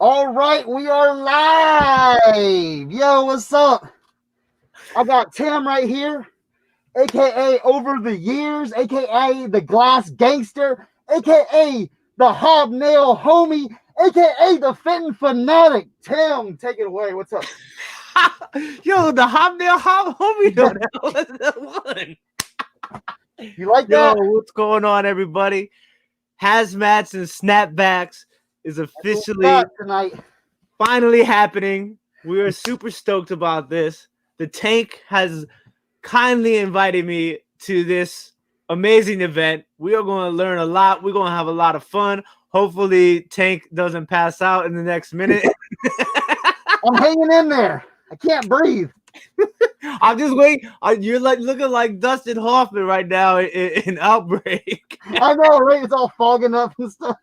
All right, we are live. Yo, what's up? I got Tim right here, aka Over the Years, aka the Glass Gangster, aka the Hobnail Homie, aka the Fitting Fanatic. Tim, take it away. What's up? Yo, the Hobnail Homie. That was the one. You like that? Yo, what's going on, everybody? Hazmats and Snapbacks is officially tonight. Finally happening. We are super stoked about this. The Tank has kindly invited me to this amazing event. We are going to learn a lot. We're going to have a lot of fun. Hopefully, Tank doesn't pass out in the next minute. I'm hanging in there. I can't breathe. I'm just waiting. You're like looking like Dustin Hoffman right now in Outbreak. I know, right? It's all fogging up and stuff.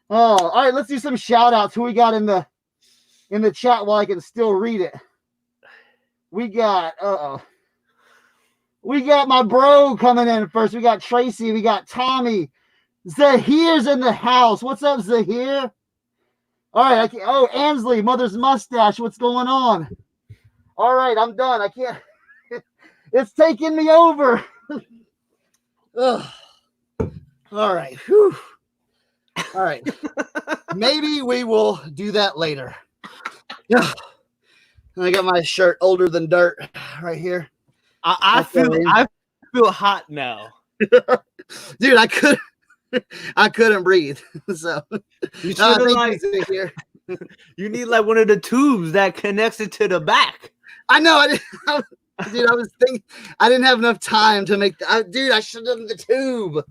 All right, let's do some shout outs. Who we got in the chat while I can still read it? We got my bro coming in first. We got Tracy, we got Tommy. Zahir's in the house. What's up, Zahir? All right, Ansley, Mother's Mustache. What's going on? All right, I'm done. I can't. It's taking me over. Ugh. All right. Whew. All right. Maybe we will do that later. Yeah. I got my shirt older than dirt right here. I feel hot now. Dude, I couldn't breathe. So you here. You need like one of the tubes that connects it to the back. I know. Dude, I was thinking I didn't have enough time to make dude, I should have done the tube.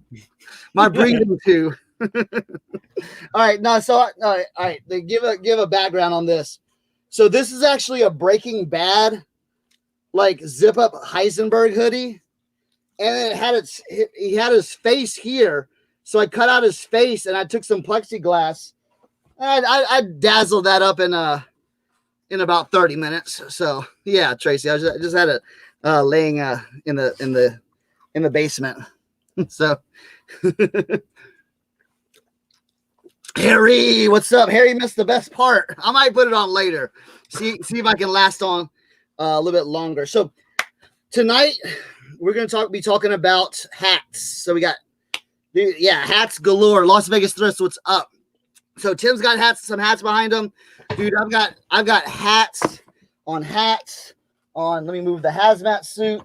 My breathing tube. All right, no, so all right. They give a background on this. So this is actually a Breaking Bad like zip up Heisenberg hoodie, and he had his face here. So I cut out his face and I took some plexiglass. And I dazzled that up in about 30 minutes. So yeah, Tracy, I just had it laying in the basement. So Harry, what's up? Harry missed the best part. I might put it on later. See if I can last on a little bit longer. So tonight we're gonna be talking about hats. So we got hats galore. Las Vegas Thrifts, what's up? So Tim's got some hats behind him. Dude, I've got hats on. Let me move the hazmat suit.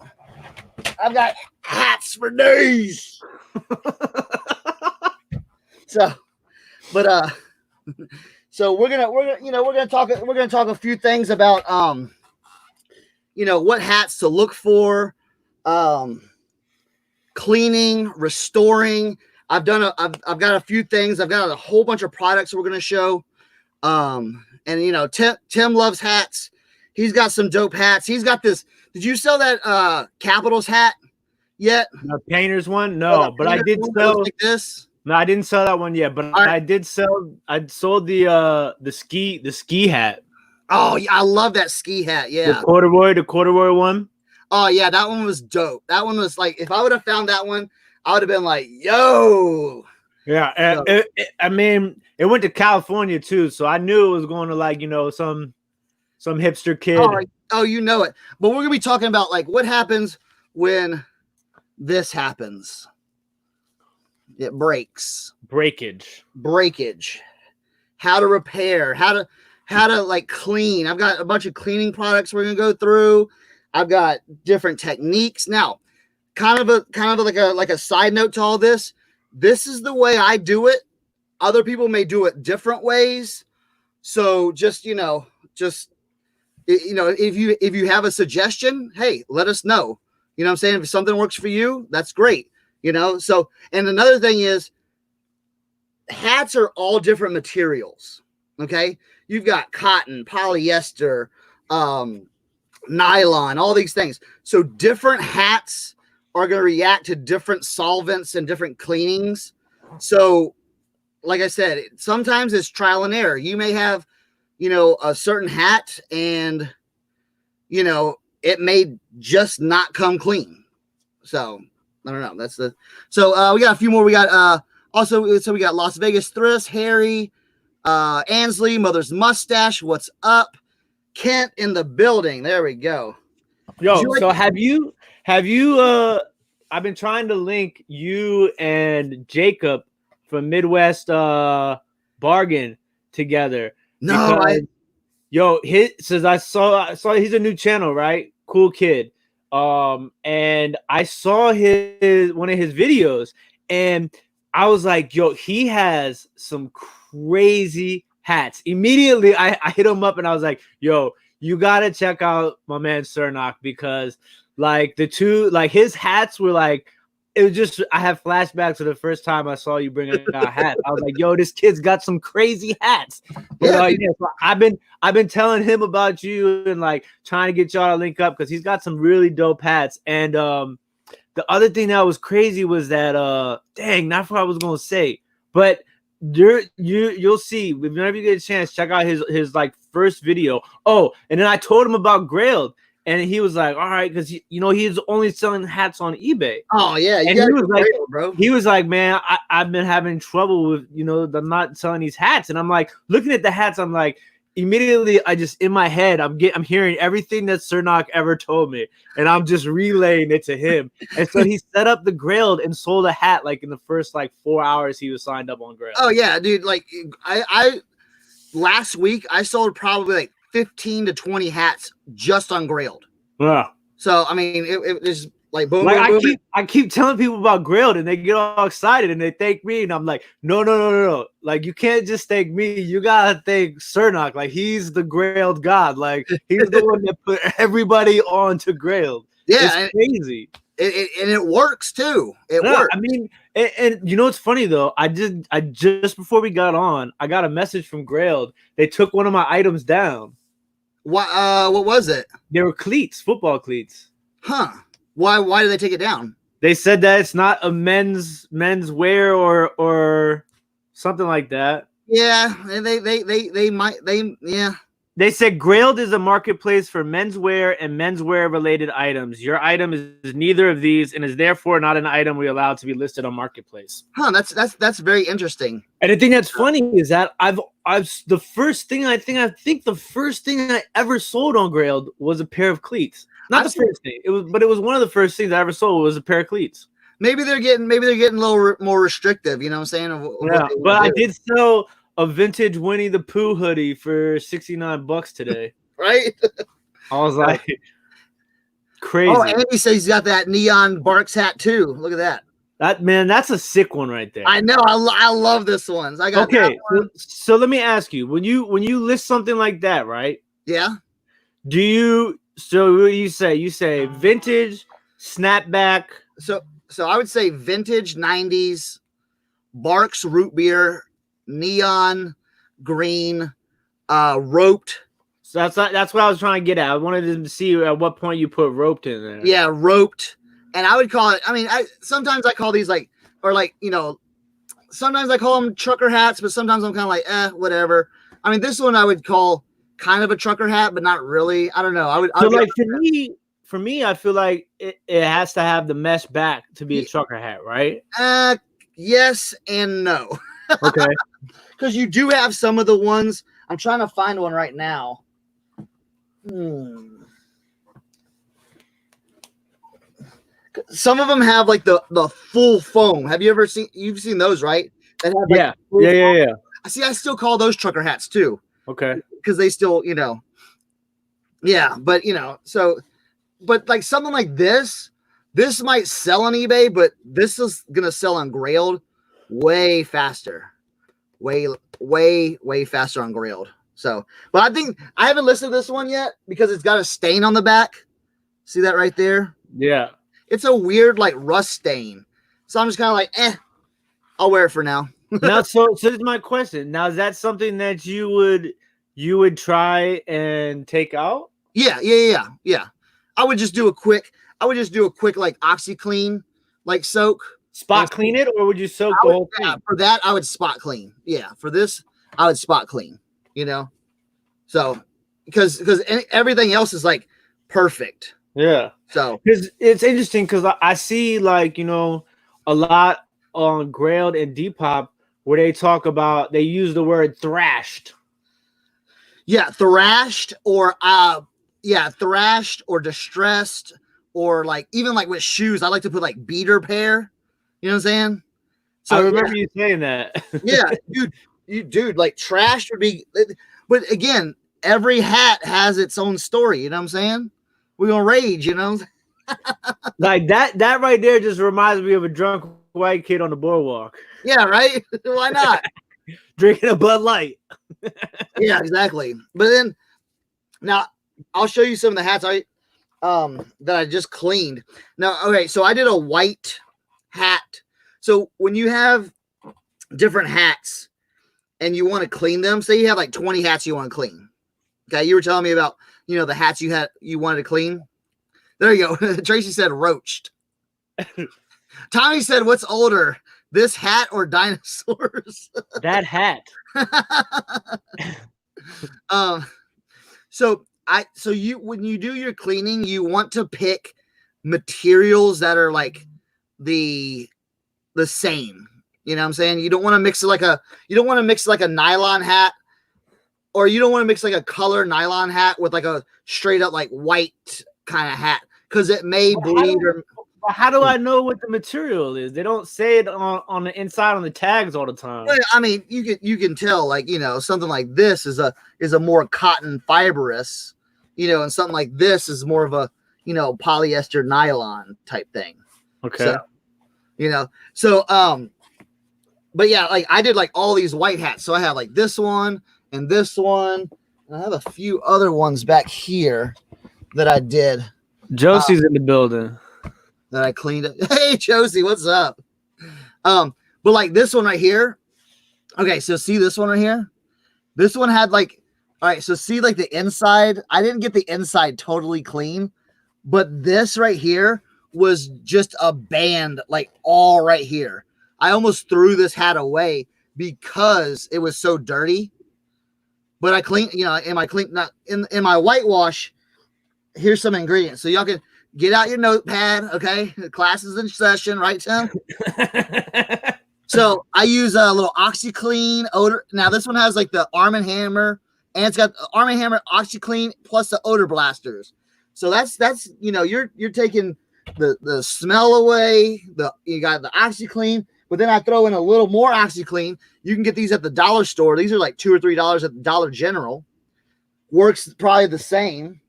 I've got hats for days. So we're gonna talk a few things about what hats to look for, cleaning, restoring. I've got a few things. I've got a whole bunch of products we're gonna show. And Tim loves hats. He's got some dope hats. He's got this. Did you sell that Capitals hat yet? The painter's one? No, but I did sell like this. No, I didn't sell that one yet, but I did sell. I sold the ski hat. Oh yeah, I love that ski hat. Yeah, the corduroy one. Oh yeah, that one was dope. That one was like, if I would have found that one, I would have been like, yo. Yeah, I mean, it went to California too, so I knew it was going to like some hipster kid. Oh, you know it. But we're gonna be talking about like what happens when this happens. It breaks. Breakage. How to repair. How to like clean. I've got a bunch of cleaning products we're gonna go through. I've got different techniques. Now, kind of like a side note to all this. This is the way I do it. Other people may do it different ways. So just if you have a suggestion, hey, let us know. You know what I'm saying? If something works for you, that's great. So, and another thing is hats are all different materials. Okay. You've got cotton, polyester, nylon, all these things. So different hats are going to react to different solvents and different cleanings. So like I said, sometimes it's trial and error. You may have, a certain hat and, it may just not come clean. So I don't know. So we got a few more. We got we got Las Vegas Thrifts, Harry, Ansley, Mother's Mustache, what's up? Kent in the building. There we go. Yo, so have you I've been trying to link you and Jacob from Midwest Bargain together. No, since I saw he's a new channel, right? Cool kid. And I saw one of his videos, and I was like, yo, he has some crazy hats. Immediately I hit him up and I was like, yo, you gotta check out my man Cernoch, because like his hats were like, it was just, I have flashbacks to the first time I saw you bring out hats. I was like, yo, this kid's got some crazy hats. But, so I've been telling him about you and like trying to get y'all to link up, because he's got some really dope hats. And the other thing that was crazy was that dang, not what I was gonna say, but you'll see whenever you get a chance, check out his like first video. Oh, and then I told him about Grailed. And he was like, all right, because he's only selling hats on eBay. Oh yeah, and he was like, bro. He was like, man, I've been having trouble with them not selling these hats. And I'm like, looking at the hats, I'm like, immediately I just in my head I'm hearing everything that Cernoch ever told me, and I'm just relaying it to him. And so he set up the Grailed and sold a hat like in the first like 4 hours he was signed up on Grailed. Oh yeah, dude. Like I last week I sold probably like 15 to 20 hats just on Grailed. Yeah. So I mean, it is like boom, like boom, boom. I keep telling people about Grailed and they get all excited and they thank me, and I'm like, no. Like, you can't just thank me. You gotta thank Cernoch. Like, he's the Grailed god. Like, he's the one that put everybody on to Grailed. Yeah, it's crazy. And it works too. It works. I mean, and it's funny though. I just before we got on, I got a message from Grailed. They took one of my items down. What was it? They were cleats, football cleats. Huh? Why did they take it down? They said that it's not a men's wear or something like that. Yeah, yeah. They said Grailed is a marketplace for menswear and menswear related items. Your item is neither of these and is therefore not an item we allow to be listed on marketplace. Huh? That's very interesting. And the thing that's funny is that the first thing I ever sold on Grailed was a pair of cleats. Not the first thing. It was one of the first things I ever sold was a pair of cleats. Maybe they're getting a little more restrictive. You know what I'm saying? Yeah, but I did sell a vintage Winnie the Pooh hoodie for $69 today. Right? I was like, crazy. Oh, Andy says he's got that neon Barks hat too. Look at that. That's a sick one right there. I know. I love this one. I got so let me ask you, when you list something like that, right? Yeah. What do you say? You say vintage, snapback. So I would say vintage 90s, Barks root beer, neon green, roped. So that's what I was trying to get at. I wanted to see at what point you put roped in there. Yeah, roped. And I would call it, I mean, sometimes I call these sometimes I call them trucker hats, but sometimes I'm kind of like, whatever. I mean, this one I would call kind of a trucker hat, but not really. I don't know. For me, I feel like it has to have the mesh back to be a trucker hat, right? Yes and no. Okay. Because you do have some of the ones. I'm trying to find one right now. Some of them have like the full foam. Have you ever seen? You've seen those, right? That have, like, yeah. I see. I still call those trucker hats too. Okay. Because they still, yeah. But but like something like this might sell on eBay, but this is gonna sell on Grailed way faster, way faster on Grailed. So, but I think I haven't listed this one yet because it's got a stain on the back. See that right there? Yeah. It's a weird like rust stain. So I'm just kind of like, I'll wear it for now. Now, so this is my question. Now, is that something that you would try and take out? Yeah. I would just do a quick like OxyClean like soak. Spot clean it, or would you soak the whole thing? Yeah, for that I would spot clean. Yeah, for this I would spot clean. So because everything else is like perfect. Yeah. So because it's interesting because I see like a lot on Grailed and Depop where they talk about, they use the word thrashed. Yeah, thrashed or thrashed or distressed, or like even like with shoes, I like to put like beater pair. You know what I'm saying? So I remember you saying that. Yeah, dude, like trash would be, but again, every hat has its own story. You know what I'm saying? We're gonna rage, you know. Like that right there just reminds me of a drunk white kid on the boardwalk. Yeah, right. Why not? Drinking a Bud Light. Yeah, exactly. But then now I'll show you some of the hats that I just cleaned. Now, okay, so I did a white hat. So when you have different hats and you want to clean them, say you have like 20 hats you want to clean. Okay, you were telling me about, you know, the hats you wanted to clean. There you go. Tracy said roached. Tommy said, what's older, this hat or dinosaurs? That hat. So when you do your cleaning, you want to pick materials that are like the same. You know what I'm saying? You don't want to mix it like a nylon hat, or you don't want to mix like a color nylon hat with like a straight up like white kind of hat, because it may bleed. How do I know what the material is? They don't say it on the inside on the tags all the time. I mean, you can tell, like, you know, something like this is a more cotton fibrous, you know, and something like this is more of a, you know, polyester nylon type thing. Okay. So, you know, but yeah, like I did like all these white hats. So I have like this one and this one, and I have a few other ones back here that I did. Josie's in the building. That I cleaned up. Hey, Josie, what's up? But like this one right here. Okay, so see this one right here? This one had like, all right, so see like the inside. I didn't get the inside totally clean, but this right here was just a band like all right here. I almost threw this hat away because it was so dirty. But I cleaned, you know, in my whitewash, here's some ingredients. So y'all can get out your notepad, okay? Class is in session, right, Tim? So I use a little OxyClean odor. Now this one has like the Arm & Hammer, and it's got Arm & Hammer OxyClean plus the odor blasters. So that's you know, you're taking the smell away. You got the OxyClean, but then I throw in a little more OxyClean. You can get these at the dollar store. These are like $2 or $3 at the Dollar General. Works probably the same.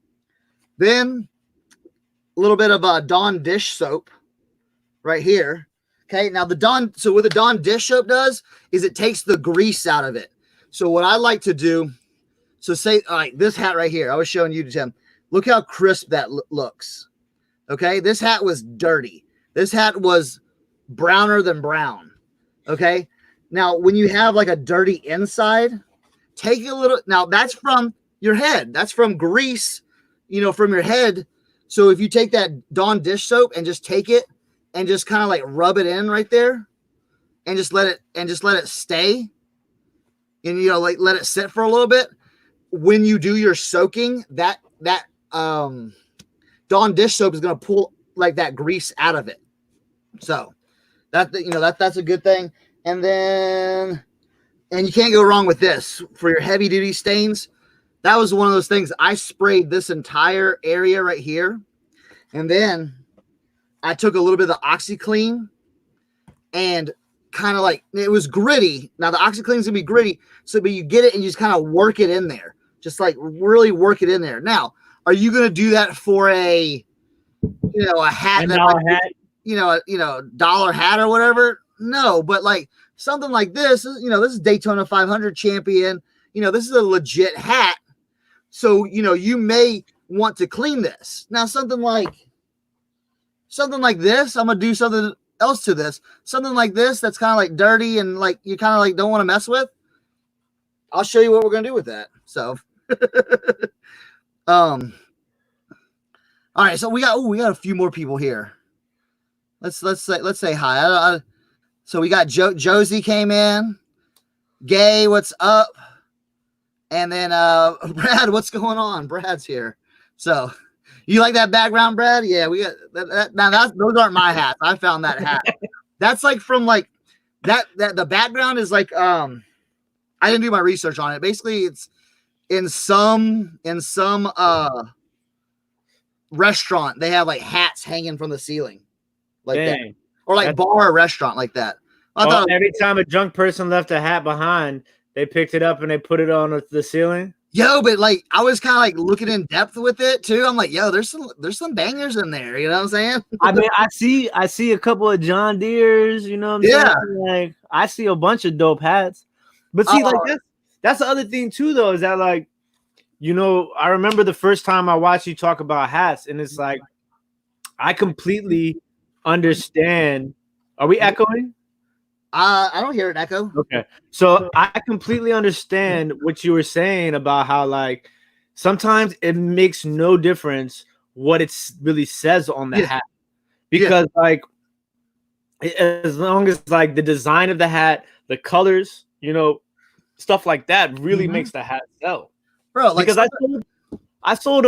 Then a little bit of Dawn dish soap right here. Okay, now so what the Dawn dish soap does is it takes the grease out of it. So what I like to do, so say, all right, this hat right here, I was showing you to Tim. Look how crisp that looks. Okay, this hat was dirty. This hat was browner than brown. Okay, now when you have like a dirty inside, take a little, now that's from your head. That's from grease, you know, from your head. So if you take that Dawn dish soap and just take it and just kind of like rub it in right there and just let it stay, and, you know, like let it sit for a little bit. When you do your soaking, that Dawn dish soap is going to pull like that grease out of it. So that's a good thing. And then, and you can't go wrong with this for your heavy duty stains. That was one of those things. I sprayed this entire area right here, and then I took a little bit of the OxyClean and kind of like, it was gritty. Now the OxyClean is gonna be gritty, but you get it and you just kind of work it in there, just like really work it in there. Now, are you gonna do that for a hat, dollar hat or whatever? No, but like something like this, this is Daytona 500 champion. This is a legit hat. So, you may want to clean this. Now, something like this, I'm going to do something else to this. Something like this that's kind of like dirty and like you kind of like don't want to mess with. I'll show you what we're going to do with that. So, all right. So we got a few more people here. Let's say hi. So we got Josie came in. Gay, what's up? And then Brad, what's going on? Brad's here. So you like that background, Brad? Yeah, we got that. Now those aren't my hats. I found that hat. That's like from like that the background is like I didn't do my research on it. Basically, it's in some restaurant they have like hats hanging from the ceiling, like that, or like bar or restaurant like that. I thought every time a drunk person left a hat behind, they picked it up and they put it on the ceiling. Yo, but like I was kind of like looking in depth with it too. I'm like, yo, there's some bangers in there. You know what I'm saying? I mean, I see a couple of John Deere's. You know what I'm saying? Like I see a bunch of dope hats. But see, like that's the other thing too, though, is that like, you know, I remember the first time I watched you talk about hats, and it's like I completely understand. Are we echoing? I don't hear an echo. Okay. So I completely understand what you were saying about how like sometimes it makes no difference what it really says on the hat. Because like as long as like the design of the hat, the colors, you know, stuff like that really makes the hat sell. Bro, like because I sold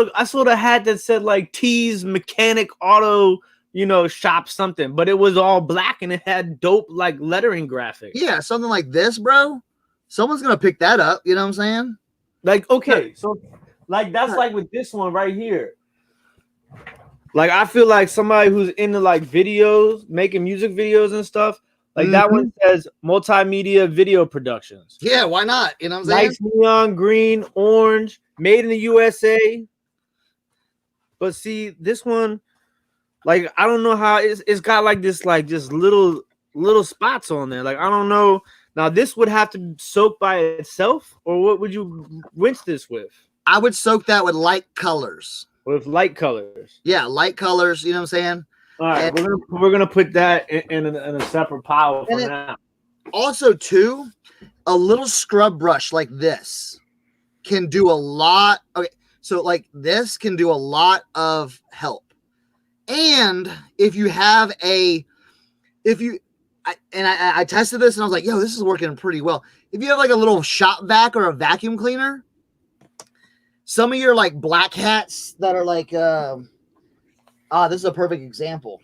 a hat that said like T's Mechanic Auto, you know, shop something, but it was all black and it had dope like lettering graphics. Yeah, something like this, bro. Someone's gonna pick that up. You know what I'm saying? Like, okay, so like that's like with this one right here. Like I feel like somebody who's into like videos, making music videos and stuff, like that one says multimedia video productions. Yeah, why not? You know what I'm saying? Nice neon green, orange, made in the USA. But see, this one, like I don't know how it's got like this, like just little spots on there. Like I don't know. Now this would have to soak by itself, or what would you rinse this with? I would soak that with light colors. With light colors. Yeah, light colors. You know what I'm saying? All right, we're gonna put that in a separate pile for now. Also, too, a little scrub brush like this can do a lot. Okay, so like this can do a lot of help. And if you have I tested this and I was like, yo, this is working pretty well. If you have like a little shop vac or a vacuum cleaner, some of your like black hats that are like, this is a perfect example.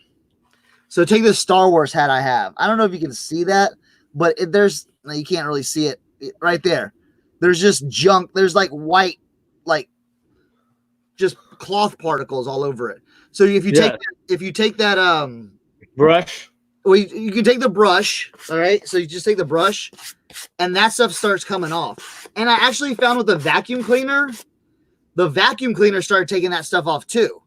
So take this Star Wars hat I have. I don't know if you can see that, but you can't really see it right there. There's just junk. There's like white, like just cloth particles all over it. So if you take that brush, well, you can take the brush, all right? So you just take the brush and that stuff starts coming off. And I actually found with the vacuum cleaner started taking that stuff off too.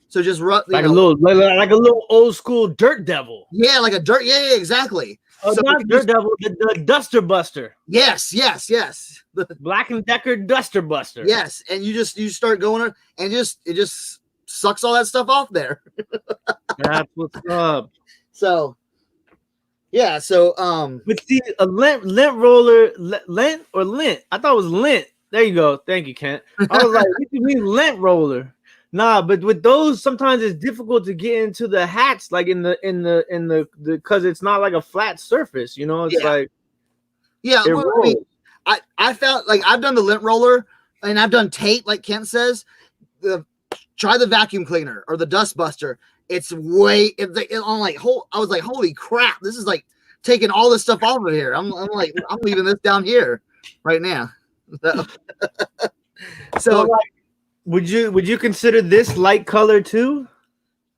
So just like a little old school dirt devil. Yeah, like a dirt. Yeah, exactly. Oh, so not dirt devil, the duster buster. Yes. The Black & Decker duster buster. Yes, and you start going and it just sucks all that stuff off there. That's what's up. So yeah, so but see, a lint roller, lint or lint. I thought it was lint. There you go. Thank you, Kent. I was like, what do you mean lint roller? Nah, but with those, sometimes it's difficult to get into the hats, like in the because it's not like a flat surface, you know. It's like well, I mean, I felt like I've done the lint roller and I've done tape, like Kent says. Try the vacuum cleaner or the dust buster. It's way I'm like I was like, holy crap, this is like taking all this stuff off of here. I'm like, I'm leaving this down here right now. So like, would you consider this light color too?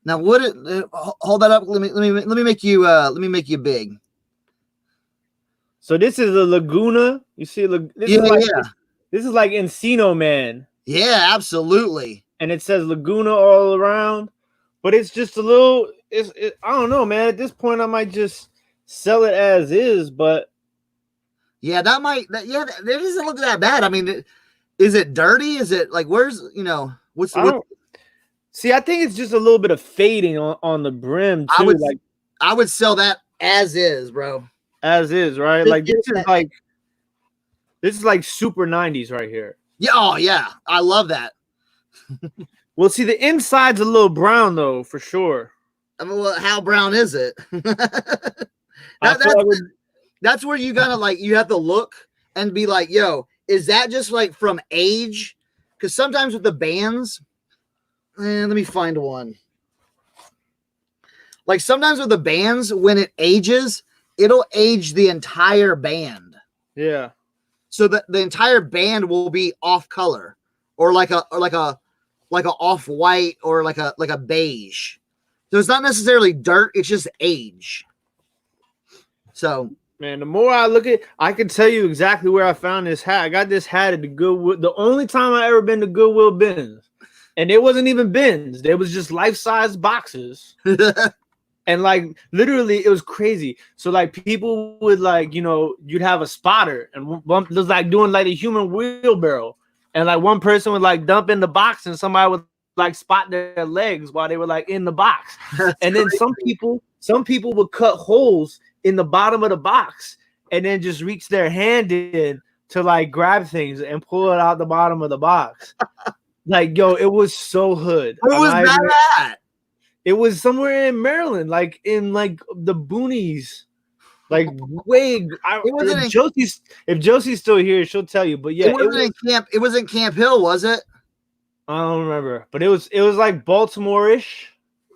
Now hold that up. Let me make you big. So this is a Laguna. You see, this is like Encino Man. Yeah, absolutely. And it says Laguna all around, but it's just a little. I don't know, man. At this point, I might just sell it as is. But yeah, it doesn't look that bad. I mean, is it dirty? Is it like where's See, I think it's just a little bit of fading on the brim too. I would sell that as is, bro. As is, right? Like this is like super 90s right here. Yeah, oh yeah, I love that. Well, see, the inside's a little brown though, for sure. I mean, well, how brown is it? That's where you gotta like you have to look and be like, yo, is that just like from age? Because sometimes with the bands, let me find one. Like sometimes with the bands, when it ages, it'll age the entire band. Yeah. So that the entire band will be off color, or like a off white, or like a beige. So it's not necessarily dirt; it's just age. So, man, the more I look at, I can tell you exactly where I found this hat. I got this hat at the Goodwill. The only time I ever been to Goodwill bins, and it wasn't even bins; they was just life-size boxes. And like literally, it was crazy. So like people would like, you know, you'd have a spotter, and one was like doing like a human wheelbarrow, and like one person would like dump in the box, and somebody would like spot their legs while they were like in the box. And then some people would cut holes in the bottom of the box, and then just reach their hand in to like grab things and pull it out the bottom of the box. Like, yo, it was so hood. Where was that at? It was somewhere in Maryland, like in like the boonies, like way. If Josie's still here, she'll tell you. But yeah, it was in Camp Hill, was it? I don't remember, but it was like Baltimore-ish.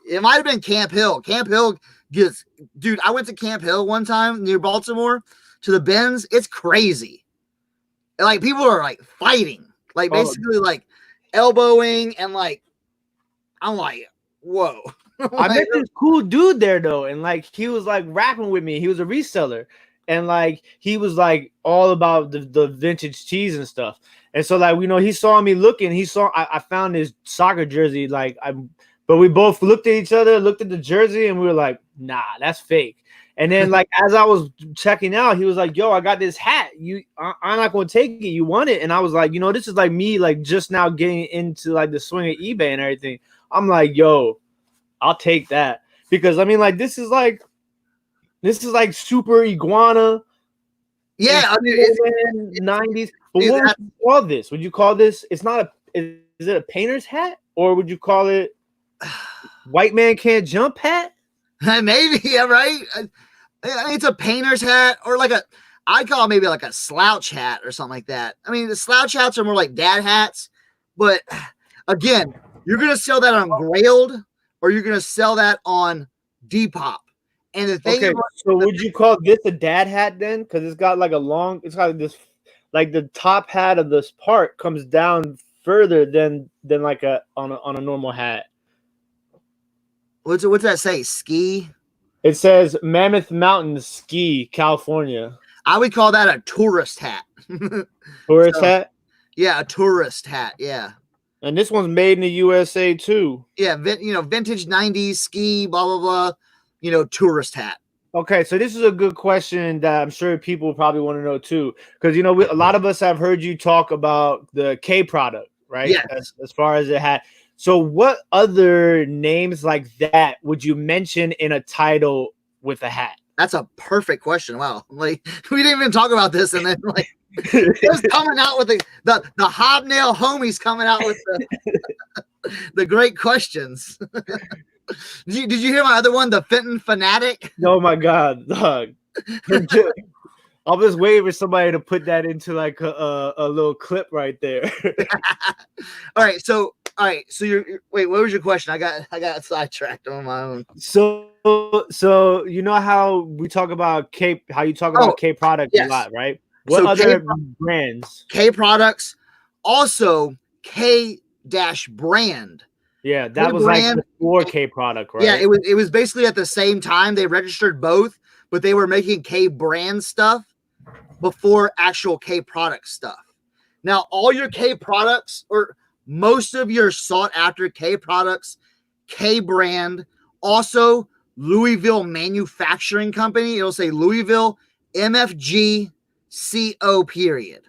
It might have been Camp Hill. Camp Hill gets, dude. I went to Camp Hill one time near Baltimore to the bins. It's crazy. And like people are like fighting, like basically like elbowing, and like I'm like, whoa. I met this cool dude there though, and like he was like rapping with me. He was a reseller, and like he was like all about the vintage tees and stuff. And so like, you know, he saw me looking. I found his soccer jersey. But we both looked at each other, looked at the jersey, and we were like, nah, that's fake. And then like as I was checking out, he was like, yo, I got this hat. I'm not gonna take it. You want it? And I was like, you know, this is like me like just now getting into like the swing of eBay and everything. I'm like, yo, I'll take that, because I mean, like this is like super iguana. Yeah, I mean, it's 90s. But what would you call this? Would you call this? It's not a. Is it a painter's hat, or would you call it white man can't jump hat? Maybe, yeah, right. It's a painter's hat, or like I call it maybe like a slouch hat or something like that. I mean, the slouch hats are more like dad hats, but again, you're gonna sell that on Grailed, or you're gonna sell that on Depop. And the thing, okay, so would you call this a dad hat then? Because it's got like it's got this, like the top hat of this part comes down further than like on a normal hat. What's that say? Ski? It says Mammoth Mountain Ski, California. I would call that a tourist hat. Tourist hat? Yeah, a tourist hat. Yeah. And this one's made in the USA too. Yeah, vintage 90s ski, blah blah blah. You know, tourist hat. Okay, so this is a good question that I'm sure people probably want to know too, because you know a lot of us have heard you talk about the K product, right? Yeah. As far as it had. So, what other names like that would you mention in a title with a hat? That's a perfect question. Wow, like we didn't even talk about this, and then like it was coming out with the hobnail homies coming out with the great questions. Did you hear my other one, the Fenton Fanatic? Oh my God, dog. I was waiting for somebody to put that into like a little clip right there. All right, so you're wait, what was your question? I got sidetracked on my own. So you know how we talk about K, how you talk about K products a lot, right? What other brands? K products, also K-brand. Yeah, that was like the 4K product, right? Yeah, it was basically at the same time. They registered both, but they were making K brand stuff before actual K product stuff. Now, all your K products, or most of your sought after K products, K brand, also Louisville Manufacturing Company. It'll say Louisville MFG CO period.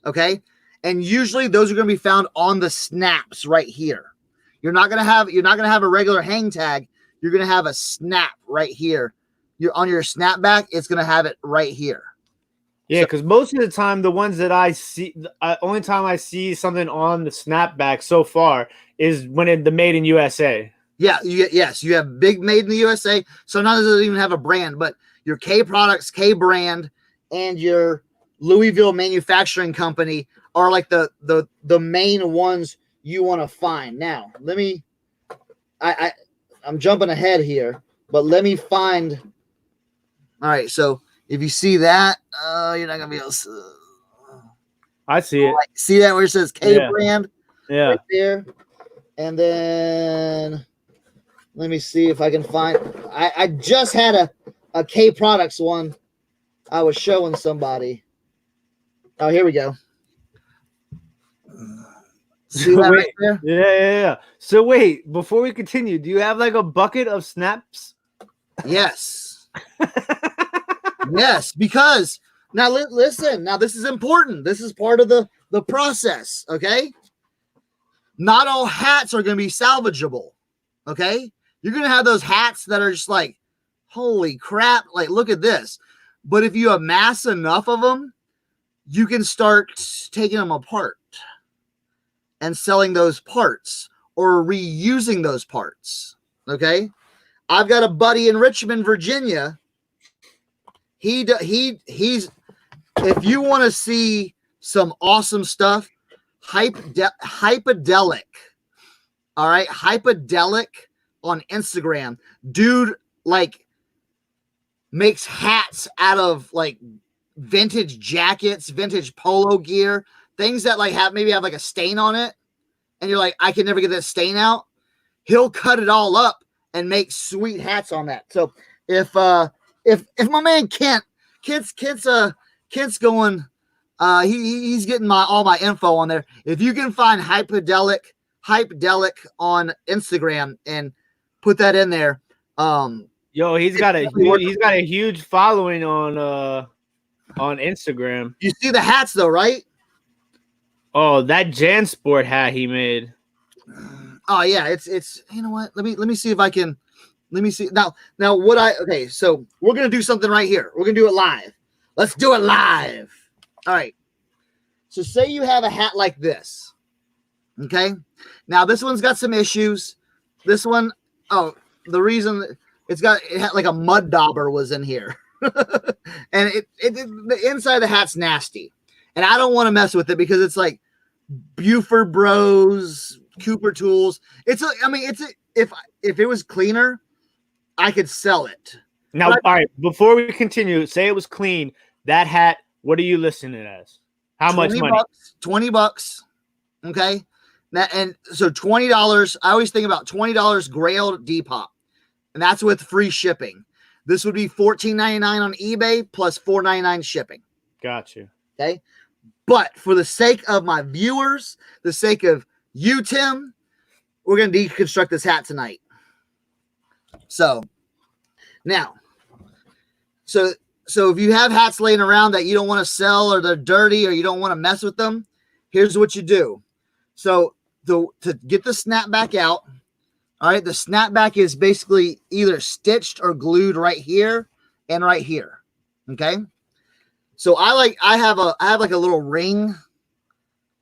Okay. And usually those are going to be found on the snaps right here. You're not gonna have a regular hang tag. You're gonna have a snap right here. You're on your snapback. It's gonna have it right here. Yeah, because most of the time, the ones that I see, only time I see something on the snapback so far is when the Made in USA. Yeah, yes, you have big Made in the USA. Sometimes it doesn't even have a brand, but your K products, K brand, and your Louisville Manufacturing Company are like the main ones you want to find. Now, let me I'm jumping ahead here, but let me find All right, so if you see that, you're not gonna be able to. I see it. See that where it says K brand? Yeah. Right there. And then let me see if I can find. I just had a K Products one. I was showing somebody. Oh, here we go. See that right there? Yeah. So wait, before we continue, do you have like a bucket of snaps? Yes. Yes, because now listen. Now this is important. This is part of the process. Okay. Not all hats are going to be salvageable. Okay. You're going to have those hats that are just like, holy crap. Like, look at this. But if you amass enough of them, you can start taking them apart and selling those parts or reusing those parts. Okay. I've got a buddy in Richmond, Virginia. He's if you want to see some awesome stuff, Hypodelic. All right, Hypodelic on Instagram. Dude, like, makes hats out of like vintage jackets, vintage polo gear, things that like have like a stain on it, and you're like, I can never get that stain out. He'll cut it all up and make sweet hats on that. So if my man Kent's going, he's getting all my info on there. If you can find Hypodelic on Instagram and put that in there. Yo, he's got a huge following on Instagram. You see the hats though, right? Oh, that JanSport hat he made. Oh yeah, it's you know what? Let me see if I can. Let me see now. Okay, so we're gonna do something right here. We're gonna do it live. Let's do it live. All right. So say you have a hat like this. Okay. Now this one's got some issues. This one, the reason it had like a mud dauber was in here, and the inside of the hat's nasty, and I don't want to mess with it because it's like Buford Bros, Cooper Tools. If it was cleaner, I could sell it. Now, all right, before we continue, say it was clean. That hat, what are you listing it as? How much money? $20. Okay. And so $20. I always think about $20 Grailed Depop, and that's with free shipping. This would be $14.99 on eBay plus $4.99 shipping. Gotcha. Okay. But for the sake of my viewers, the sake of you, Tim, we're going to deconstruct this hat tonight. So now, so if you have hats laying around that you don't want to sell or they're dirty or you don't want to mess with them, here's what you do. So to get the snapback out, all right, the snapback is basically either stitched or glued right here and right here. Okay. So I have like a little ring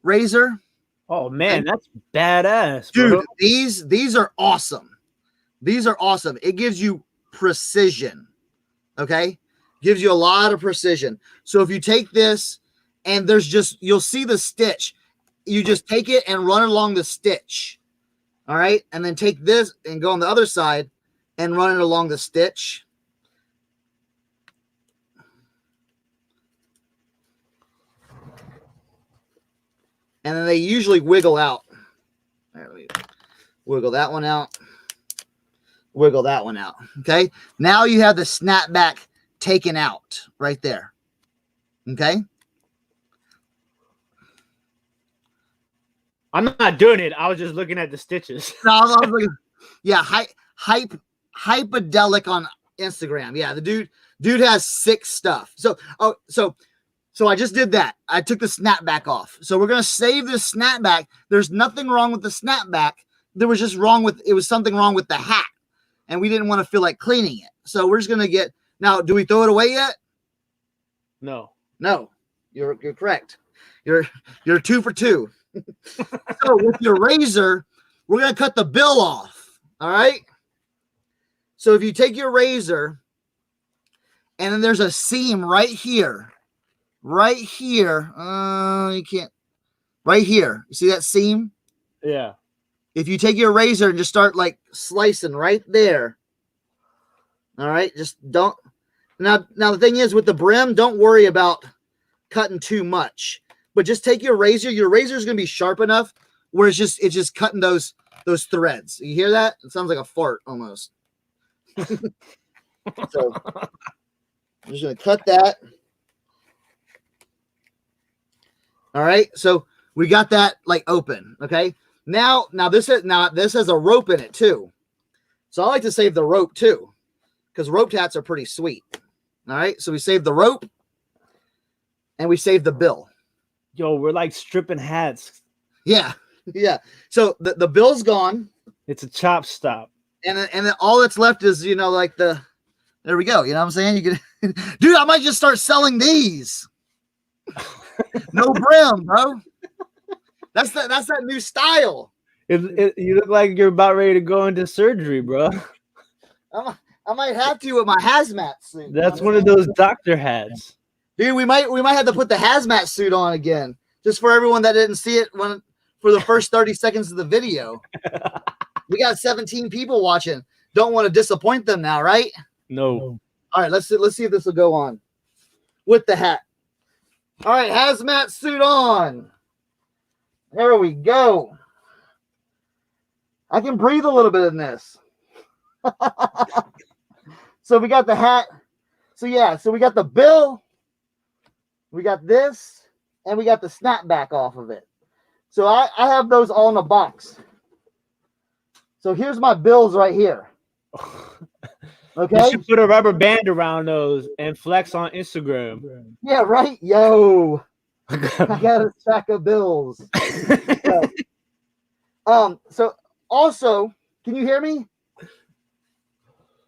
razor. Oh man, that's badass, dude. Bro. These are awesome. These are awesome. It gives you precision. Okay. Gives you a lot of precision. So if you take this and you'll see the stitch. You just take it and run along the stitch. All right. And then take this and go on the other side and run it along the stitch. And then they usually wiggle out. Wiggle that one out. Wiggle that one out. Okay. Now you have the snapback taken out right there. Okay. I'm not doing it. I was just looking at the stitches. No, I was looking, yeah, Hypodelic on Instagram. Yeah, the dude has sick stuff. So I just did that. I took the snapback off. So we're gonna save this snapback. There's nothing wrong with the snapback. It was something wrong with the hat, and we didn't want to feel like cleaning it. So we're just gonna get now. Do we throw it away yet? No. You're correct. You're 2 for 2. So with your razor, we're going to cut the bill off. All right. So if you take your razor and then there's a seam right here, you can't, right here. You see that seam? Yeah. If you take your razor and just start like slicing right there. All right. Just don't Now the thing is with the brim, don't worry about cutting too much, but just take your razor. Your razor is going to be sharp enough where it's just cutting those threads. You hear that? It sounds like a fart almost. So I'm just going to cut that. All right. So we got that like open. Okay. Now this has a rope in it too. So I like to save the rope too, because rope tats are pretty sweet. All right. So we save the rope and we save the bill. Yo, we're like stripping hats. Yeah. Yeah. So the bill's gone. It's a chop stop. And then all that's left is, like there we go. You know what I'm saying? You can, dude, I might just start selling these. No brim, bro. That's that new style. You look like you're about ready to go into surgery, bro. I might have to with my hazmat suit. That's one of those doctor hats. Dude, we might have to put the hazmat suit on again, just for everyone that didn't see it for the first 30 seconds of the video. We got 17 people watching. Don't want to disappoint them now, right? No. All right, let's see if this will go on with the hat. All right, hazmat suit on. There we go. I can breathe a little bit in this. So we got the hat. So we got the bill. We got this, and we got the snapback off of it. So I have those all in a box. So here's my bills right here. Okay. You should put a rubber band around those and flex on Instagram. Yeah, right. Yo, I got a stack of bills. So also, can you hear me?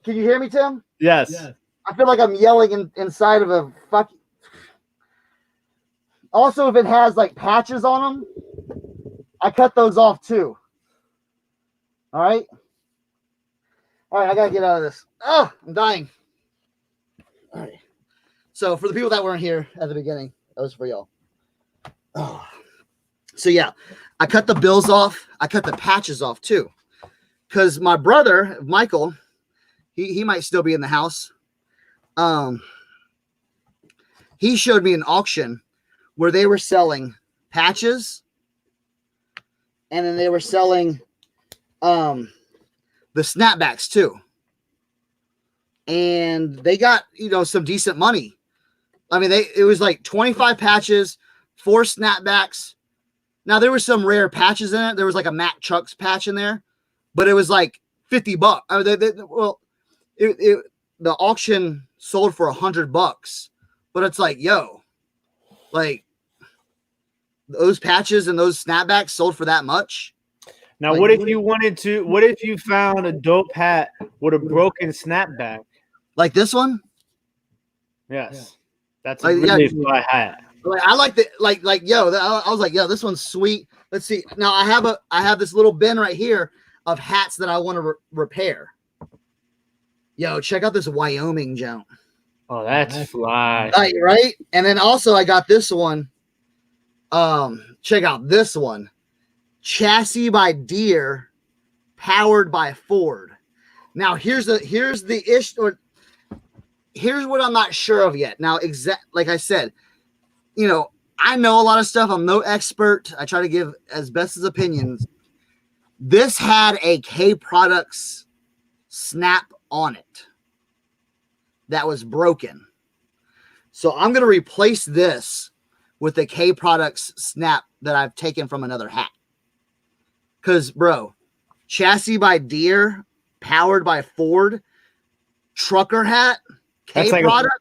Can you hear me, Tim? Yes. I feel like I'm yelling inside of a fucking. Also, if it has like patches on them, I cut those off too. All right. All right, I gotta get out of this. Oh, I'm dying. All right. So for the people that weren't here at the beginning, that was for y'all. Oh. So yeah, I cut the bills off. I cut the patches off too, because my brother Michael, he might still be in the house. He showed me an auction where they were selling patches, and then they were selling the snapbacks too. And they got, some decent money. I mean, it was like 25 patches, 4 snapbacks. Now there were some rare patches in it. There was like a Matt Chuck's patch in there, but it was like $50. I mean, the auction sold for $100, but it's like, yo, like those patches and those snapbacks sold for that much. Now, like, what if you found a dope hat with a broken snapback? Like this one? Yes. That's a really fly hat. Like, I like I was like, yo, this one's sweet. Let's see. Now I have this little bin right here of hats that I want to repair. Yo, check out this Wyoming jump. Oh, that's fly. Right? And then also I got this one. Check out this one. Chassis by Deere, powered by Ford. Now here's the issue, or here's what I'm not sure of yet. Now, like I said, I know a lot of stuff. I'm no expert. I try to give as best as opinions. This had a K Products snap on it that was broken. So I'm going to replace this with the K Products snap that I've taken from another hat. Because, bro, chassis by Deere, powered by Ford, trucker hat, K Products.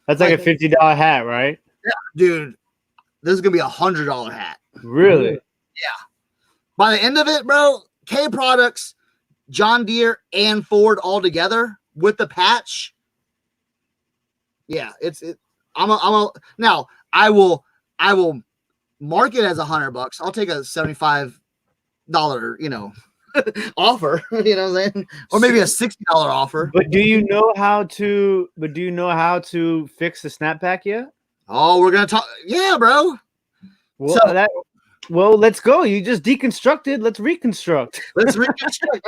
That's like a $50 hat, right? Yeah, dude, this is going to be a $100 hat. Really? Yeah. By the end of it, bro, K Products, John Deere, and Ford all together with the patch. Yeah, now I will mark it as $100. I'll take a $75, offer, you know what I'm saying? Or maybe a $60 offer. But do you know how to fix the snapback yet? Oh, we're gonna talk. Yeah, bro. Well, let's go. You just deconstructed. Let's reconstruct. All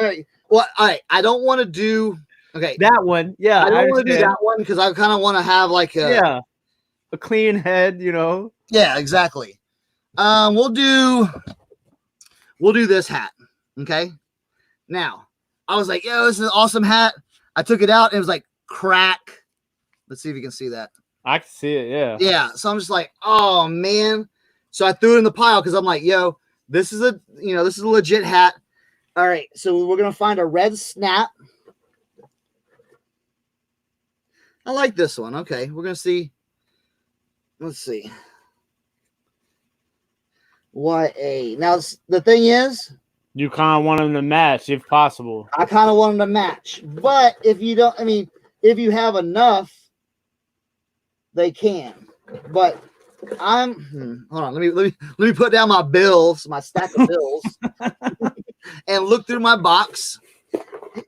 right. Well, all right. I don't want to do Okay. That one. Yeah. I don't want to do that one because I kind of want to have like a clean head, you know. Yeah, exactly. We'll do this hat. Okay. Now, I was like, yo, this is an awesome hat. I took it out and it was like crack. Let's see if you can see that. I can see it, yeah. Yeah. So I'm just like, oh man. So I threw it in the pile because I'm like, yo, this is a legit hat. All right. So we're gonna find a red snap. I like this one. Okay, we're gonna see. Let's see. YA. Now the thing is, you kind of want them to match if possible. I kind of want them to match, but if you don't, I mean, if you have enough, they can. But I'm hold on. Let me put down my bills, my stack of bills, and look through my box.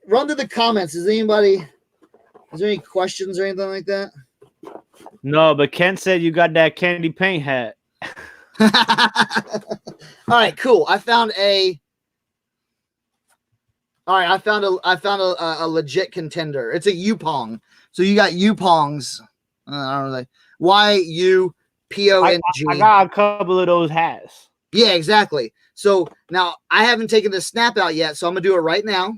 Run to the comments. Is there any questions or anything like that? No, but Ken said you got that candy paint hat. All right, cool. I found a legit contender. It's a Yupong. So you got Yupongs. I don't know. YUPONG. I got a couple of those hats. Yeah, exactly. So now I haven't taken the snap out yet, so I'm gonna do it right now.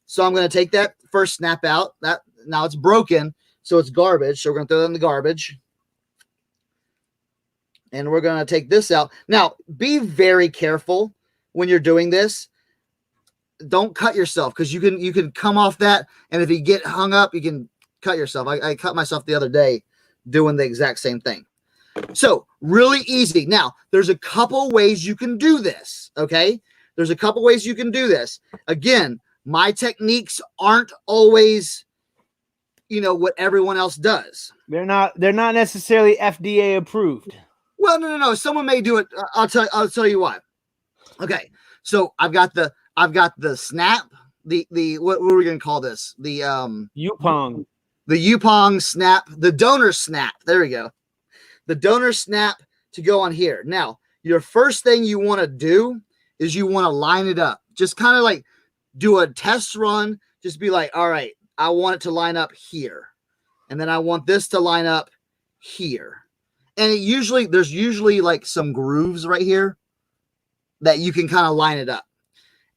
So I'm gonna take that first snap out. That now it's broken, so it's garbage. So we're gonna throw that in the garbage. And we're going to take this out. Now, be very careful when you're doing this. Don't cut yourself because you can come off that. And if you get hung up, you can cut yourself. I cut myself the other day doing the exact same thing. So really easy. Now, there's a couple ways you can do this. Okay. There's a couple ways you can do this. Again, my techniques aren't always, what everyone else does. They're not necessarily FDA approved. Well, no. Someone may do it. I'll tell you why. Okay, so I've got the snap. The what are we gonna call this? The Yupong. The Yupong snap. The donor snap. There we go. The donor snap to go on here. Now, your first thing you want to do is you want to line it up. Just kind of like do a test run. Just be like, all right, I want it to line up here, and then I want this to line up here. And there's usually like some grooves right here that you can kind of line it up.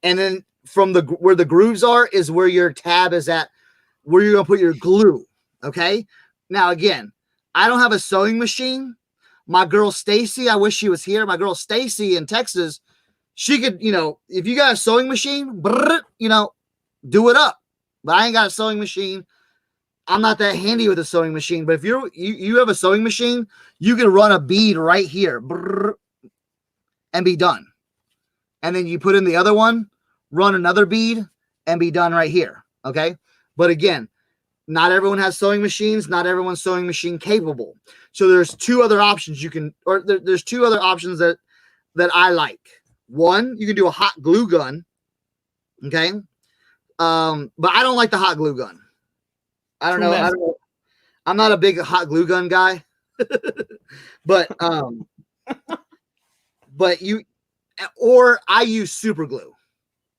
And then from where the grooves are is where your tab is at, where you're going to put your glue. Okay. Now, again, I don't have a sewing machine. My girl, Stacy, I wish she was here. My girl, Stacy in Texas, she could, if you got a sewing machine, do it up. But I ain't got a sewing machine. I'm not that handy with a sewing machine, but if you have a sewing machine, you can run a bead right here and be done. And then you put in the other one, run another bead and be done right here. Okay. But again, not everyone has sewing machines. Not everyone's sewing machine capable. So there's two other options there's two other options that I like. One, you can do a hot glue gun. Okay. But I don't like the hot glue gun. I don't know. I'm not a big hot glue gun guy, but I use super glue.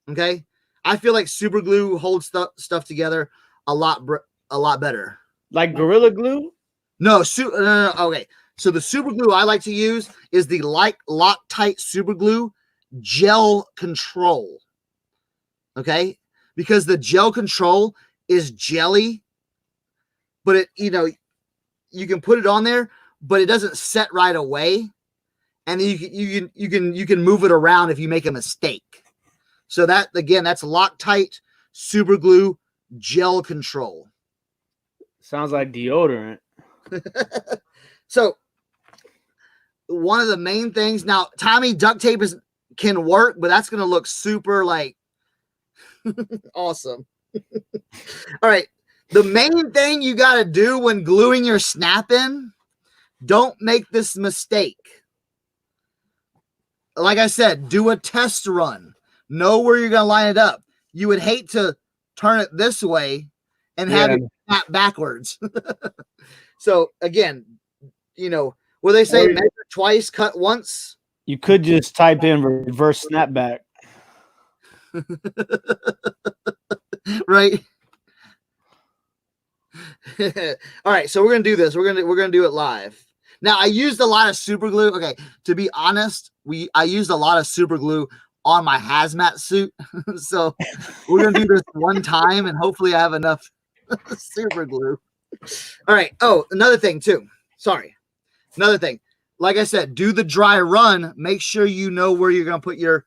Okay. I feel like super glue holds stuff together a lot better. Like Gorilla Glue? No. Okay. So the super glue I like to use is the Loctite super glue gel control. Okay. Because the gel control is jelly. But it, you can put it on there, but it doesn't set right away, and then you can move it around if you make a mistake. So that's Loctite super glue gel control. Sounds like deodorant. So one of the main things now, Tommy, duct tape can work, but that's gonna look super like awesome. All right. The main thing you got to do when gluing your snap in, don't make this mistake. Like I said, do a test run. Know where you're going to line it up. You would hate to turn it this way and have it snap backwards. So again, where they say measure twice, cut once. You could just type in reverse snapback. Right. All right, so we're gonna do this. We're gonna do it live. Now I used a lot of super glue. Okay, to be honest, I used a lot of super glue on my hazmat suit. So we're gonna do this one time, and hopefully I have enough super glue. All right. Oh, another thing too. Sorry, another thing. Like I said, do the dry run. Make sure you know where you're gonna put your.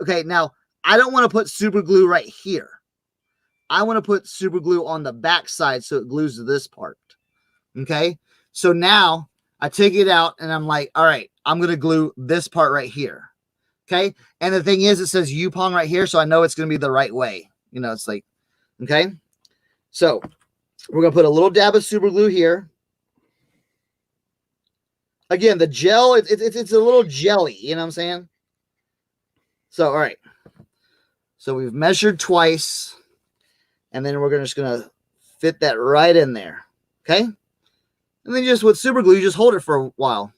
Okay, now I don't want to put super glue right here. I want to put super glue on the back side so it glues to this part. Okay. So now I take it out and I'm like, all right, I'm going to glue this part right here. Okay. And the thing is, it says Yupong right here. So I know it's going to be the right way. You know, it's like, okay. So we're going to put a little dab of super glue here. Again, the gel, it's a little jelly. You know what I'm saying? So, all right. So we've measured twice. And then we're just going to fit that right in there. Okay. And then just with super glue, you just hold it for a while.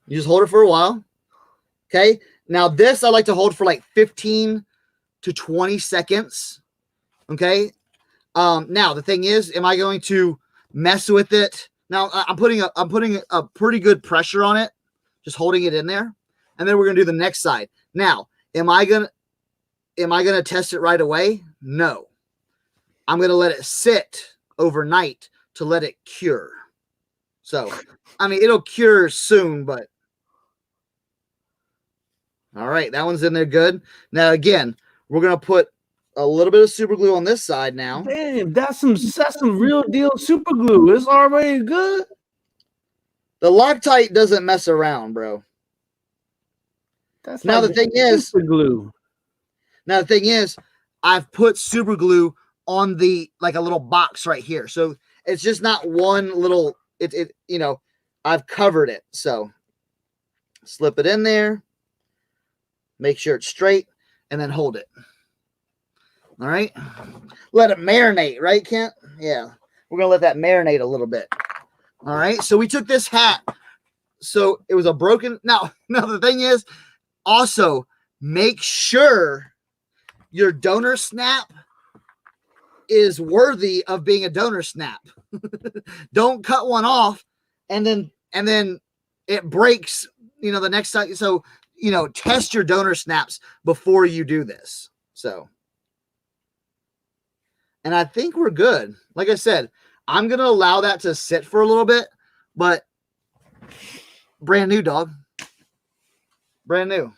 You just hold it for a while. Okay. Now this, I like to hold for like 15 to 20 seconds. Okay. Now the thing is, am I going to mess with it? Now I'm putting a pretty good pressure on it, just holding it in there. And then we're going to do the next side. Now, am I going to test it right away? No. I'm going to let it sit overnight to let it cure. So, I mean, it'll cure soon, but. All right, that one's in there good. Now, again, we're going to put a little bit of super glue on this side now. Damn, that's some real deal super glue. It's already good. The Loctite doesn't mess around, bro. That's now like the thing is, super glue. Now the thing is, I've put super glue on the like a little box right here, so it's just not one little. You know, I've covered it. So slip it in there, make sure it's straight, and then hold it. All right, let it marinate, right, Kent? Yeah, we're gonna let that marinate a little bit. All right, so we took this hat. So it was a broken. Now the thing is, also make sure your donor snap is worthy of being a donor snap. Don't cut one off and then it breaks, you know, the next time. So, you know, test your donor snaps before you do this. So, and I think we're good. Like I said, I'm going to allow that to sit for a little bit, but brand new, dog. Brand new.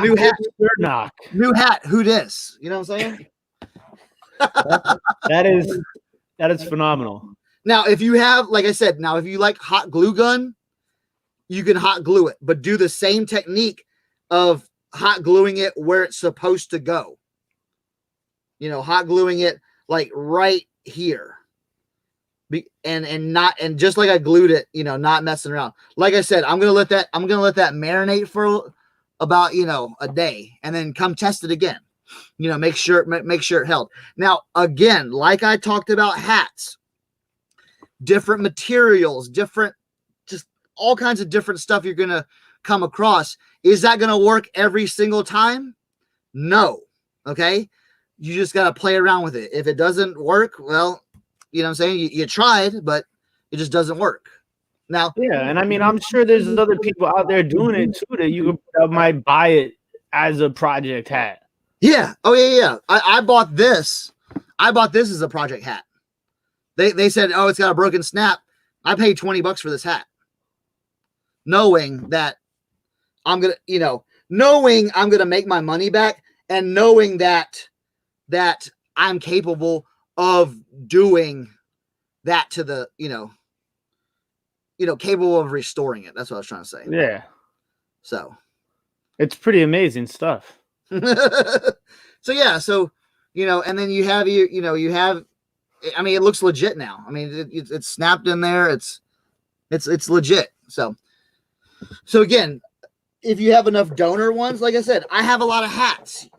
New hat. Cernoch. New hat. Who dis? You know what I'm saying? that is phenomenal. Now, if you have, like I said, now if you like hot glue gun, you can hot glue it, but do the same technique of hot gluing it where it's supposed to go. You know, hot gluing it like right here. And just like I glued it, you know, not messing around. Like I said, I'm gonna let that marinate for about, you know, a day, and then come test it again. You know, make sure it held. Now, again, like I talked about hats, different materials, different, just all kinds of different stuff you're gonna come across. Is that gonna work every single time? No. Okay, you just gotta play around with it. If it doesn't work, well, you know what I'm saying? You tried, but it just doesn't work. Now, yeah, and I mean, I'm sure there's other people out there doing it too that might buy it as a project hat. Yeah. Oh yeah. I bought this. I bought this as a project hat. They said, oh, it's got a broken snap. I paid $20 for this hat, knowing that I'm gonna make my money back, and knowing that I'm capable of doing that to the, capable of restoring it. That's what I was trying to say. Yeah. So it's pretty amazing stuff. So yeah, and then you have I mean, it looks legit now. I mean, it's snapped in there. It's legit. So again, if you have enough donor ones, like I said, I have a lot of hats.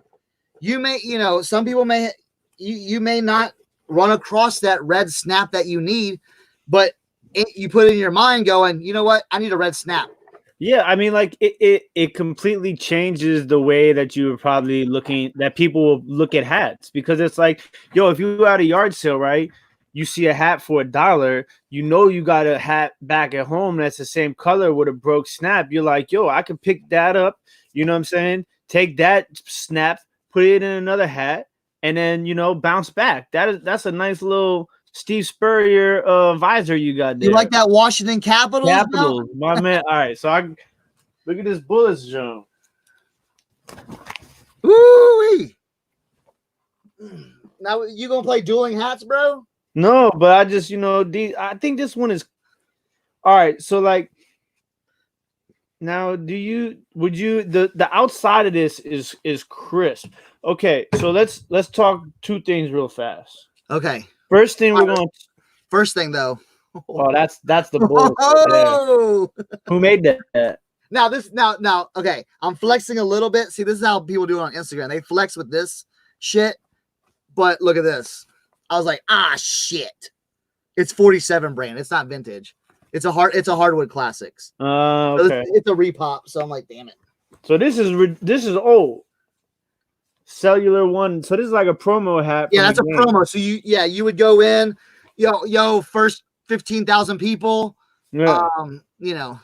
You may, some people may, you may not run across that red snap that you need, but you put it in your mind going, you know what? I need a red snap. Yeah, I mean, like it completely changes the way that you were probably looking that people will look at hats because it's like, yo, if you at a yard sale, right? You see a hat for $1, you know you got a hat back at home that's the same color with a broke snap. You're like, yo, I could pick that up. You know what I'm saying? Take that snap, put it in another hat, and then bounce back. That's a nice little Steve Spurrier visor you got there. You like that Washington Capitals? Capitals, my man. All right, so I look at this bullets, Joe. Woo-wee. Now you gonna play dueling hats, bro? No, but I just I think this one is all right. So like now, would you the outside of this is crisp. Okay, so let's talk two things real fast. Okay. First thing we're going. First thing though. Oh, that's the bullet. Oh! Who made that? Now, okay. I'm flexing a little bit. See, this is how people do it on Instagram. They flex with this shit. But look at this. I was like, shit. It's 47 brand. It's not vintage. It's a hardwood classics. Okay. So it's a repop. So I'm like, damn it. So this is old. Cellular one. So this is like a promo hat. Yeah, that's a promo. So you would go in, first 15,000 people. Yeah.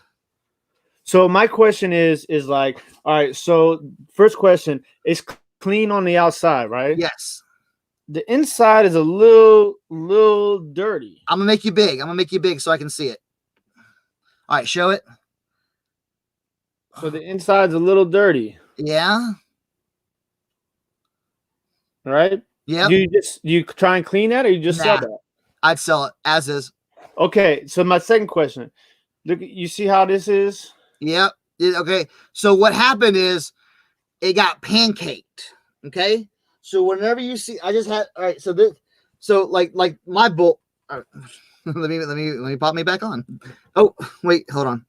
So my question is like, all right. So first question is clean on the outside, right? Yes. The inside is a little dirty. I'm gonna make you big so I can see it. All right, show it. So the inside's a little dirty. Yeah. Right? Yeah. You try and clean that, or you just sell that? I'd sell it as is. Okay. So my second question. Look, you see how this is? Yep. Okay. So what happened is it got pancaked. Okay. So whenever you see, I just had all right. So like my bolt. Right, let me pop me back on. Oh wait, hold on.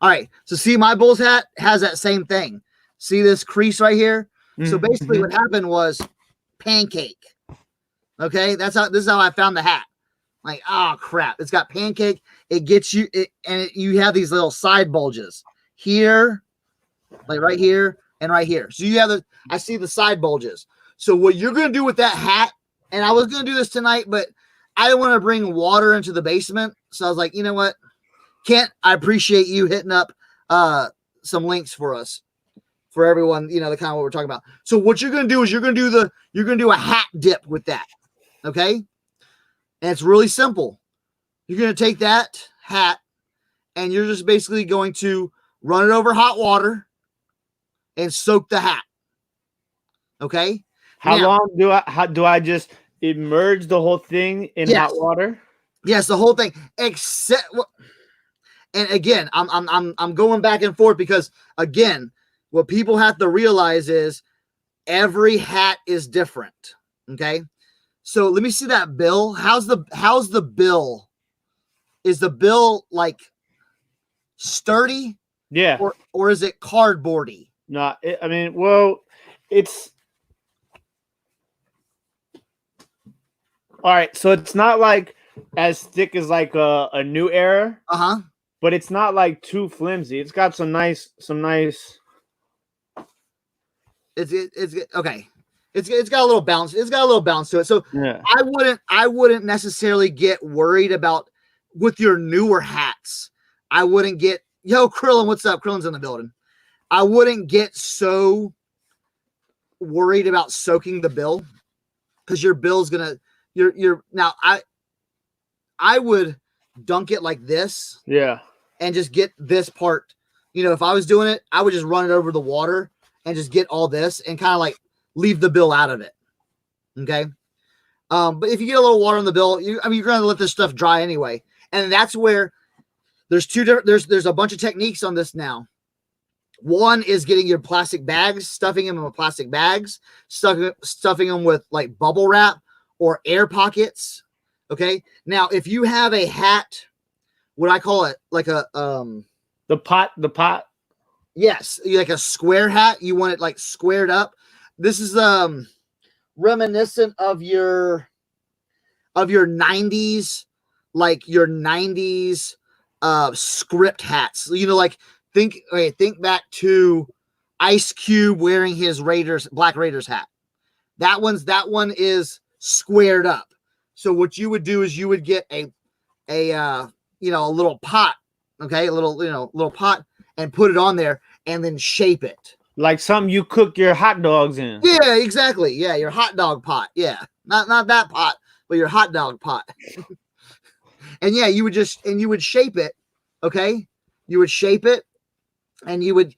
All right. So see, my bull's hat has that same thing. See this crease right here. So basically, what happened was pancake. Okay, this is how I found the hat. Like, crap, it's got pancake. It gets you, you have these little side bulges here, like right here and right here. So you have I see the side bulges. So what you're gonna do with that hat, and I was gonna do this tonight, but I didn't want to bring water into the basement. So I was like, you know what, Kent, I appreciate you hitting up some links for us. For everyone, the kind of what we're talking about. So what you're going to do is you're going to do a hat dip with that. Okay. And it's really simple. You're going to take that hat and you're just basically going to run it over hot water and soak the hat. Okay. How long do I just immerse the whole thing in hot water? Yes. The whole thing, except, and again, I'm going back and forth because again, what people have to realize is every hat is different. Okay. So let me see that bill. How's the bill? Is the bill like sturdy? Yeah. Or is it cardboardy? No, I mean, well, it's all right. So it's not like as thick as like a new era. But it's not like too flimsy. It's got some nice. It's okay. It's got a little bounce. It's got a little bounce to it. So yeah. I wouldn't necessarily get worried about with your newer hats. I wouldn't get Krillin. What's up? Krillin's in the building. I wouldn't get so worried about soaking the bill because your bill's gonna you're now I would dunk it like this. Yeah. And just get this part. If I was doing it, I would just run it over the water and just get all this and kind of like leave the bill out of it. Okay. But if you get a little water on the bill, you're going to let this stuff dry anyway. And that's where there's there's a bunch of techniques on this now. One is getting your plastic bags, stuffing them with plastic bags, stuffing them with like bubble wrap or air pockets. Okay. Now, if you have a hat, what I call it, like a the pot. Yes, like a square hat. You want it like squared up. This is reminiscent of your 90s, like your 90s script hats. You know, like think back to Ice Cube wearing his Black Raiders hat. That one is squared up. So what you would do is you would get a little pot, okay, a little pot, and put it on there and then shape it. Like something you cook your hot dogs in. Yeah, exactly. Yeah, your hot dog pot. Yeah. Not that pot, but your hot dog pot. And yeah, you would shape it, okay? You would shape it and you would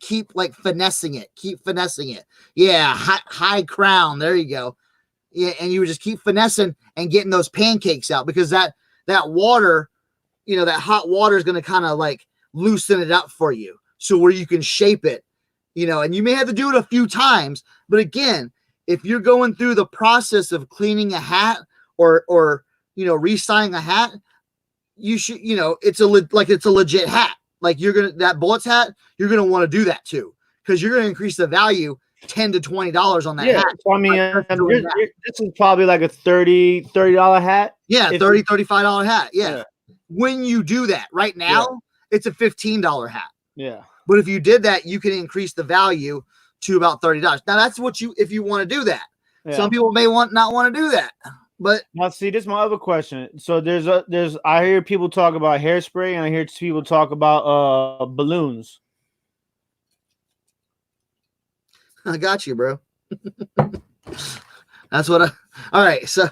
keep like finessing it. Yeah, high crown. There you go. Yeah, and you would just keep finessing and getting those pancakes out because that water, that hot water is going to kind of like loosen it up for you. So where you can shape it, and you may have to do it a few times, but again, if you're going through the process of cleaning a hat or restyling a hat, you should, it's a legit hat. Like that Bullets hat, you're going to want to do that too, because you're going to increase the value $10 to $20 on that hat. So I mean, this is probably like a $30 hat. Yeah, $35 hat. Yeah. When you do that right now, it's a $15 hat. Yeah. But if you did that, you can increase the value to about $30. Now that's if you want to do that. Yeah. Some people may not want to do that. But now see, this is my other question. So I hear people talk about hairspray and I hear people talk about balloons. I got you, bro. That's what all right. So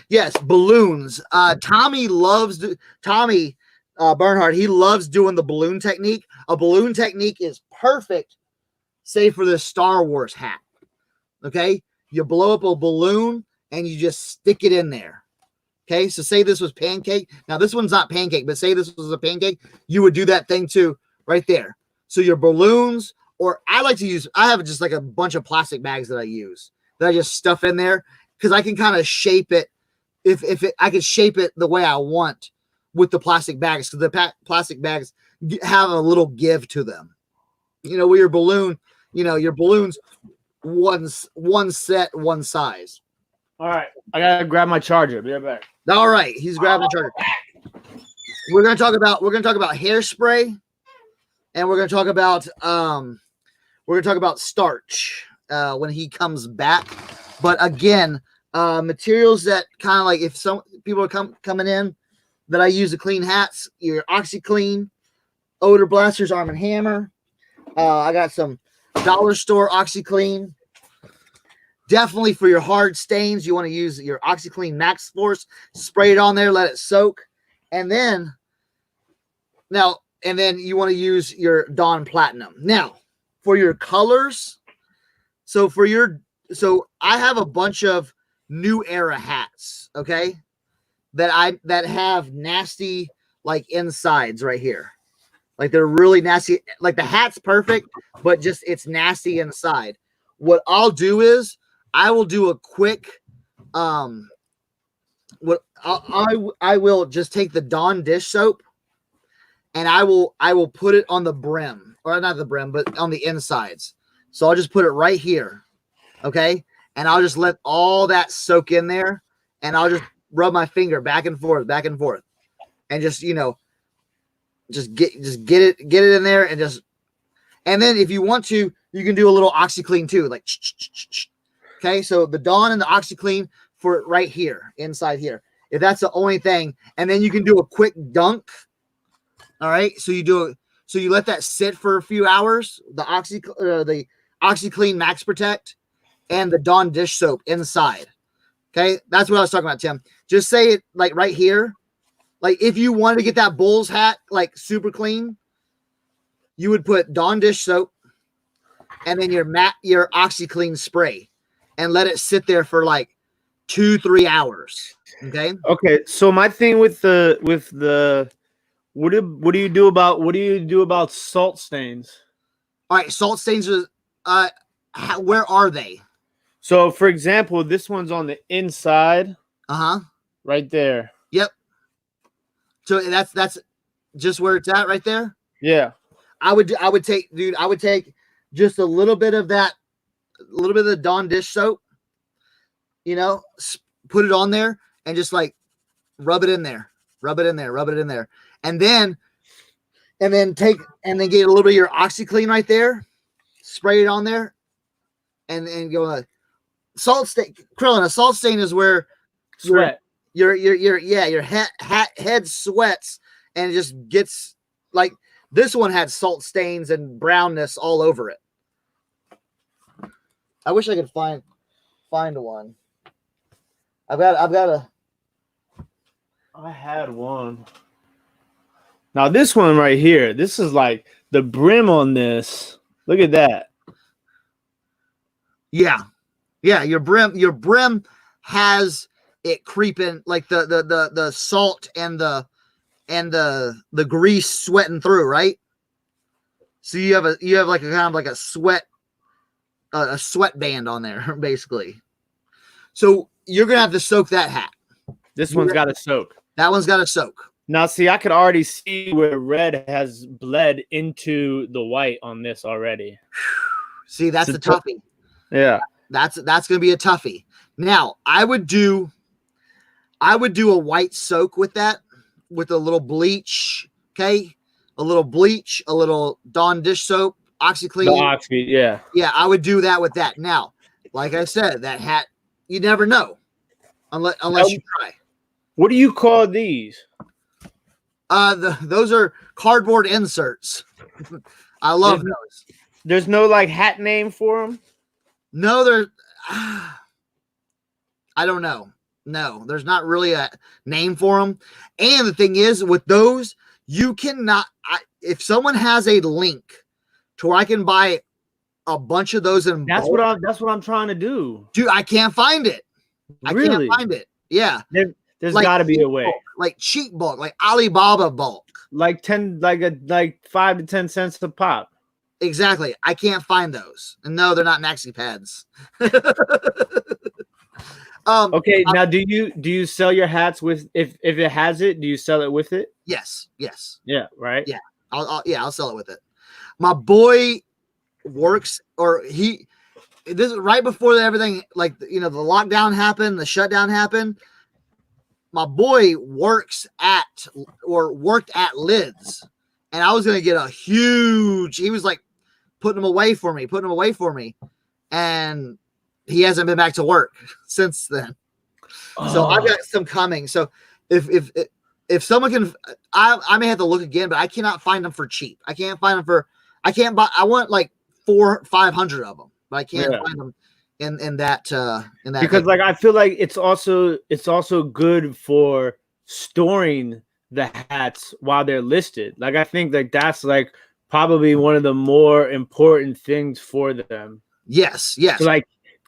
yes, balloons. Tommy Bernhardt, he loves doing the balloon technique. A balloon technique is perfect, say for the Star Wars hat. Okay. You blow up a balloon and you just stick it in there. Okay. So say this was pancake. Now this one's not pancake, but say this was a pancake. You would do that thing too right there. So your balloons, or I have just like a bunch of plastic bags that I use that I just stuff in there because I can kind of shape it. I could shape it the way I want with the plastic bags, because the plastic bags have a little give to them. With your balloon, your balloons, one set, one size. All right, I gotta grab my charger. Be right back. All right, he's grabbing the charger. We're gonna talk about hairspray, and we're gonna talk about starch when he comes back. But again, materials that kind of like, if some people are coming in that I use to clean hats, your OxyClean, Odor Blasters, Arm & Hammer. I got some dollar store OxyClean. Definitely for your hard stains, you want to use your OxyClean Max Force. Spray it on there, let it soak. And then you want to use your Dawn Platinum. Now, for your colors, so I have a bunch of new era hats, okay? That have nasty like insides right here. Like they're really nasty. Like the hat's perfect, but just it's nasty inside. What I'll do is I will do a quick I will just take the Dawn dish soap and I will put it on the brim, or not the brim, but on the insides. So I'll just put it right here. Okay? And I'll just let all that soak in there, and I'll just rub my finger back and forth, and just get it in there, and then if you want to, you can do a little OxyClean too, like okay. So the Dawn and the OxyClean for right here, inside here, if that's the only thing, and then you can do a quick dunk. All right, so you let that sit for a few hours. The OxyClean Max Protect and the Dawn dish soap inside. Okay, that's what I was talking about, Tim. Just say it like right here. Like if you wanted to get that Bulls hat like super clean, you would put Dawn dish soap and then your OxyClean spray and let it sit there for like 2-3 hours. Okay. Okay. So my thing with the what do you do about salt stains? All right, salt stains is where are they? So, for example, this one's on the inside. Right there. Yep. So that's just where it's at right there? Yeah. I would take just a little bit of that, a little bit of the Dawn dish soap, put it on there and just like rub it in there. Rub it in there. Rub it in there. And then get a little bit of your OxyClean right there. Spray it on there. And go salt stain. Krillin, a salt stain is where sweat. Your head sweats and it just gets like this one had salt stains and brownness all over it. I wish I could find one. I had one. Now this one right here, this is like the brim on this. Look at that. Yeah. Your brim has it creeping like the salt and the grease sweating through, right? So you have like a kind of like a sweat band on there, basically. So you're gonna have to soak that hat. This one's got to soak. That one's got to soak. Now, see, I could already see where red has bled into the white on this already. See, that's a toughie. Yeah, that's gonna be a toughie. Now, I would do a white soak with that, with a little bleach. Okay, a little bleach, a little Dawn dish soap, OxyClean. Yeah. I would do that with that. Now, like I said, that hat, you never know, unless you try. What do you call these? Those are cardboard inserts. I love those. There's no like hat name for them. No, I don't know. No, there's not really a name for them. And the thing is, with those, you cannot. If someone has a link to where I can buy a bunch of those in that's what I'm trying to do, dude. I can't find it. Really? I can't find it. Yeah, there's got to be a way. Bulk, like cheap bulk, like Alibaba bulk, like 5 to 10 cents a pop. Exactly. I can't find those, and no, they're not maxi pads. Okay, now do you sell your hats with if it has it? Do you sell it with it? Yes. Yeah. Right. Yeah. I'll sell it with it. My boy works, this is right before everything, like, the lockdown happened, the shutdown happened. My boy worked at Lids, and I was going to get a huge, he was like putting them away for me. And he hasn't been back to work since then. So I've got some coming. So if someone can, I may have to look again, but I cannot find them for cheap. I can't find them I want like 400-500 of them, but I can't find them in that because like I feel like it's also good for storing the hats while they're listed. Like I think like that's like probably one of the more important things for them. Yes.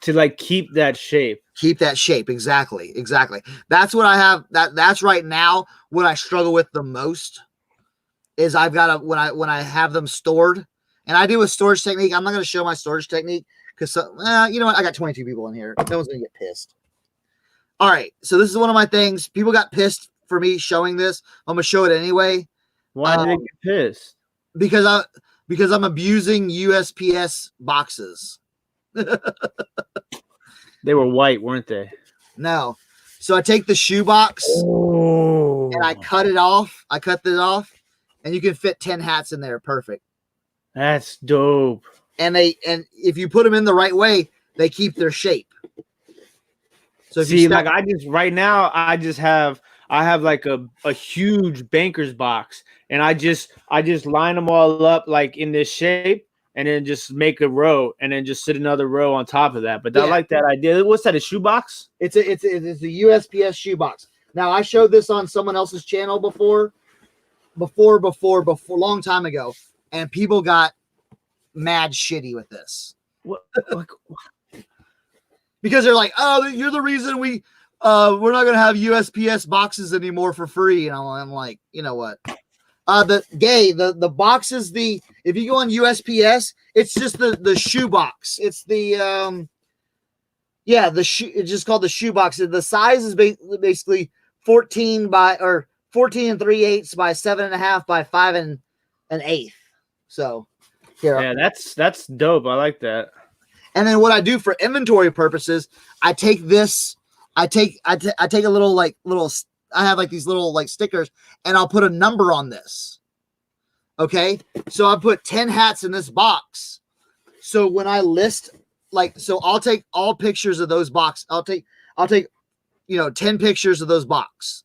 To keep that shape. Exactly. That's what I have. That's right now what I struggle with the most is I've got when I have them stored, and I do a storage technique. I'm not going to show my storage technique because you know what? I got 22 people in here. No one's going to get pissed. All right. So this is one of my things. People got pissed for me showing this. I'm going to show it anyway. Why did they get pissed? Because I'm abusing USPS boxes. They were white, weren't they? No. So I take the shoe box and I cut it off. And you can fit 10 hats in there. Perfect. That's dope. And if you put them in the right way, they keep their shape. So if I have like a huge banker's box, and I just line them all up like in this shape, and then just make a row, and then just sit another row on top of that. But I like that idea. What's that? A shoebox? It's a USPS shoebox. Now I showed this on someone else's channel before, long time ago, and people got mad shitty with this. What? Because they're like, oh, you're the reason we're not gonna have USPS boxes anymore for free. And I'm like, you know what? The box is if you go on USPS, it's just the shoe box. It's it's just called the shoe box. The size is basically 14 and 3/8 by 7.5 by 5 1/8. So yeah, that's dope. I like that. And then what I do for inventory purposes, I take this, I take a little like these little like stickers, and I'll put a number on this. Okay, so I put 10 hats in this box. So when I list, like, so I'll take all pictures of those boxes. I'll take 10 pictures of those box,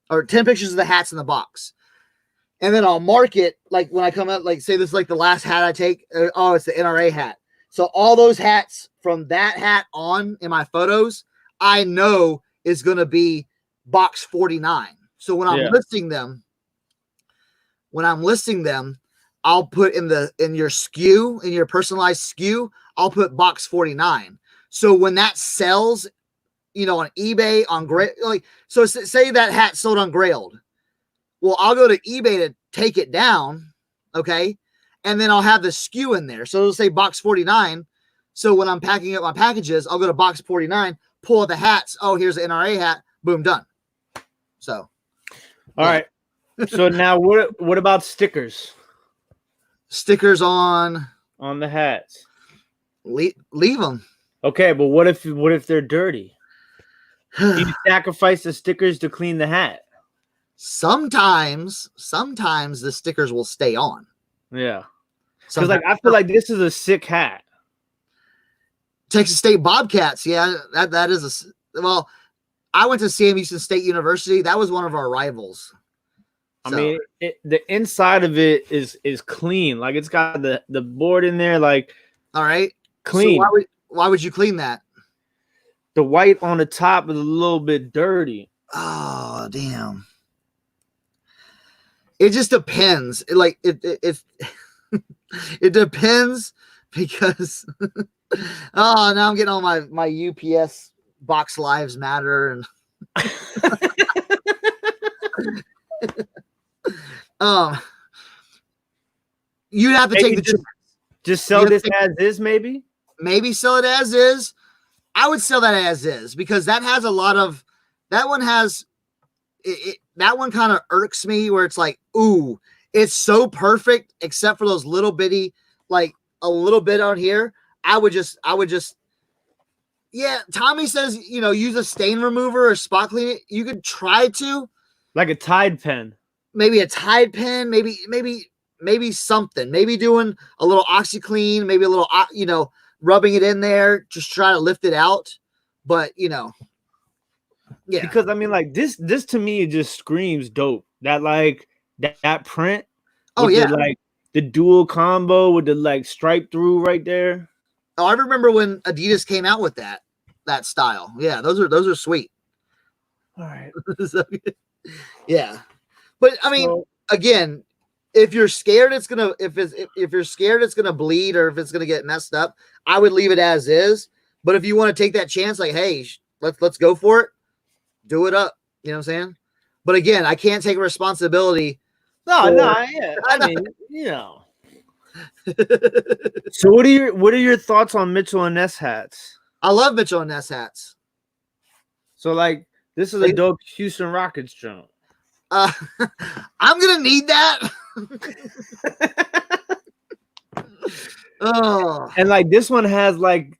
or 10 pictures of the hats in the box. And then I'll mark it, like when I come out, like say this is like the last hat I take. Oh, it's the NRA hat. So all those hats from that hat on in my photos, I know is going to be box 49. So when I'm listing them, I'll put in your SKU, in your personalized SKU, I'll put box 49. So when that sells, on eBay, on Grailed, like, so say that hat sold on Grailed. Well, I'll go to eBay to take it down, okay? And then I'll have the SKU in there. So it'll say box 49. So when I'm packing up my packages, I'll go to box 49, pull out the hats. Oh, here's the NRA hat. Boom, done. So. All right. So now what about stickers? Stickers on the hats. Leave them. Okay, but what if they're dirty? Do you sacrifice the stickers to clean the hat? Sometimes the stickers will stay on. Yeah. Because I feel like this is a sick hat. Texas State Bobcats. Yeah, that is well, I went to Sam Houston State University. That was one of our rivals. I mean, the inside of it is clean. Like it's got the board in there. Like, all right, clean. So why would you clean that? The white on the top is a little bit dirty. Oh, damn. It just depends. It it depends because now I'm getting all my UPS box lives matter and you'd have to take the just sell this as is, maybe sell it as is. I would sell that as is because that has a lot of that one has that one kind of irks me where it's like, ooh, it's so perfect except for those little bitty, like a little bit on here. I would just Tommy says, use a stain remover or spot clean it. You could try to, like a Tide pen. Maybe a Tide pen, maybe something, maybe doing a little OxyClean, maybe a little, rubbing it in there, just try to lift it out. But, yeah. Because I mean, like this to me just screams dope. That like that print. Oh yeah. The dual combo with the like stripe through right there. Oh, I remember when Adidas came out with that style. Yeah, those are sweet. All right. Yeah. But I mean, again, if you're scared it's gonna if you're scared it's gonna bleed or if it's gonna get messed up, I would leave it as is. But if you want to take that chance, like, hey, let's go for it, do it up. You know what I'm saying? But again, I can't take responsibility. Yeah. I mean, So what are your thoughts on Mitchell and Ness hats? I love Mitchell and Ness hats. So like this is a dope Houston Rockets jump. I'm gonna need that. Oh, and like this one has like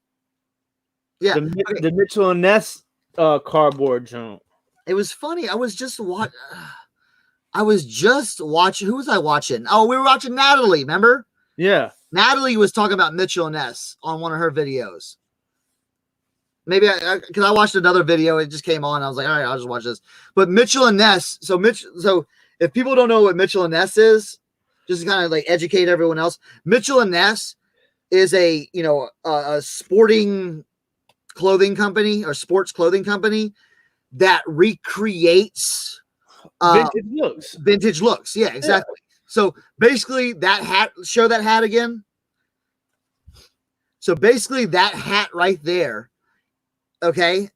the Mitchell and Ness cardboard jump. It was funny. I was just watching. Who was I watching? Oh, we were watching Natalie. Remember? Yeah. Natalie was talking about Mitchell and Ness on one of her videos. Maybe because I watched another video, it just came on. I was like, all right, I'll just watch this. But Mitchell and Ness. So if people don't know what Mitchell and Ness is, just to kind of like educate everyone else, Mitchell and Ness is a sporting clothing company or sports clothing company that recreates vintage looks. Yeah, exactly. Yeah. So basically that hat, show that hat again. So basically that hat right there. Okay.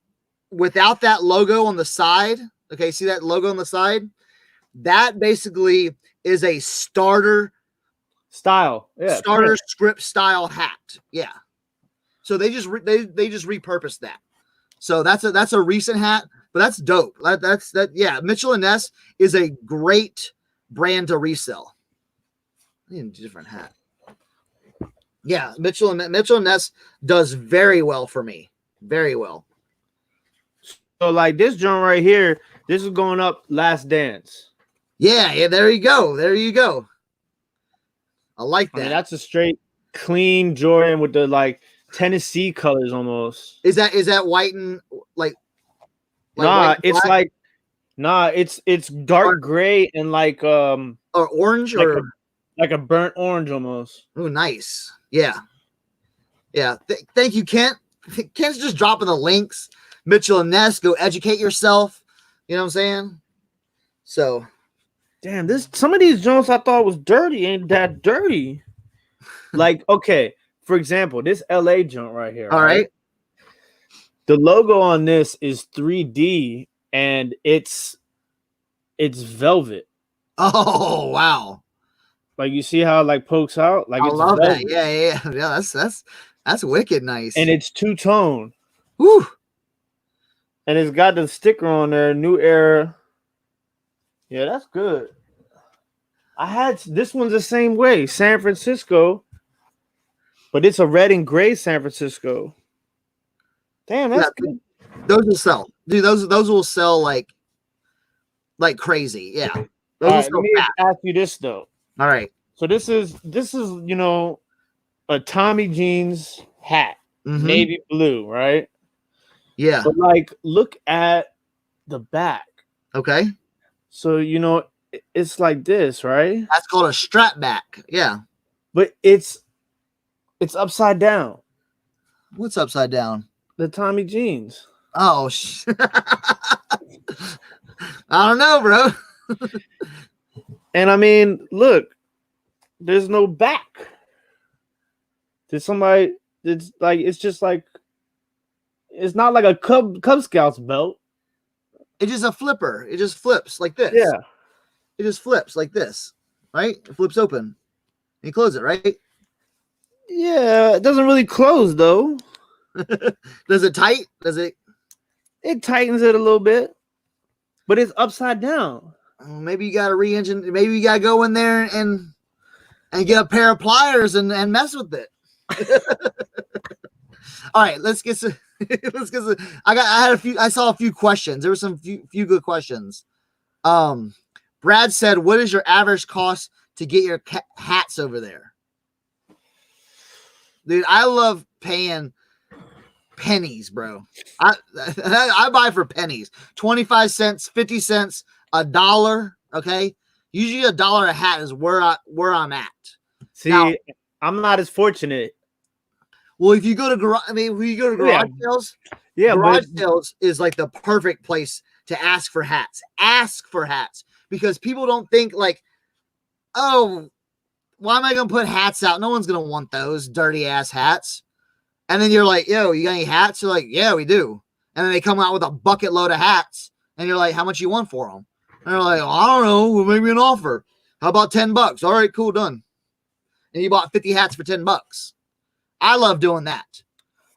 Without that logo on the side. Okay. See that logo on the side? That basically is a starter style. Yeah. Starter script style hat. Yeah. So they just repurposed that. So that's a recent hat, but that's dope. Yeah. Mitchell and Ness is a great brand to resell. I need a different hat. Yeah, Mitchell and Ness does very well for me. Very well. So like this joint right here, This is going up Last Dance. Yeah, there you go. There you go. I like that. I mean, that's a straight clean Jordan with the like Tennessee colors almost. Is that white and like nah, it's black? Like nah, it's dark gray and like or orange like or like a burnt orange almost. Oh, nice. Yeah. Yeah. Thank you, Kent. Kent's just dropping the links. Mitchell and Ness, go educate yourself. You know what I'm saying? So damn, some of these joints I thought was dirty ain't that dirty. Like, okay, for example, this LA joint right here. All right. The logo on this is 3D and it's velvet. Oh, wow. Like, you see how it like pokes out? Like, I it's love velvet. that. Yeah. That's wicked nice. And it's two-tone. Woo. And it's got the sticker on there, New Era. Yeah, that's good. I had this one's the same way, San Francisco, but it's a red and gray San Francisco. Damn, that's good. Those will sell, dude. Those will sell like crazy. Yeah. Those right, let me ask you this though. All right. So this is you know a Tommy Jeans hat, navy blue, right? Yeah. But like, look at the back. Okay. So you know it's like this, right? That's called a strap back. Yeah. But it's upside down. What's upside down? The Tommy Jeans. Oh, I don't know, bro. And I mean, look, there's no back. There's somebody. It's like it's just like it's not like a Cub Scouts belt. It's just a flipper. It just flips like this. Yeah. It just flips like this, right? It flips open. You close it, right? Yeah, it doesn't really close though. Does it tight? Does it? It tightens it a little bit, but it's upside down. Maybe you got to re-engine. Maybe you got to go in there and get a pair of pliers and mess with it. All right, let's get some. I saw a few questions. There were some few good questions. Brad said, "What is your average cost to get your hats over there?" Dude, I love paying pennies, bro. I buy for pennies. 25 cents, 50 cents, $1. Okay, usually $1 a hat is where I'm at. See, now, I'm not as fortunate. Well, if you go to garage sales, garage sales is like the perfect place to ask for hats. Ask for hats because people don't think like, oh, why am I gonna put hats out? No one's gonna want those dirty ass hats. And then you're like, yo, you got any hats? You're like, yeah, we do. And then they come out with a bucket load of hats, and you're like, how much you want for them? And they're like, oh, I don't know. We'll make me an offer. How about $10? All right, cool, done. And you bought 50 hats for $10. I love doing that.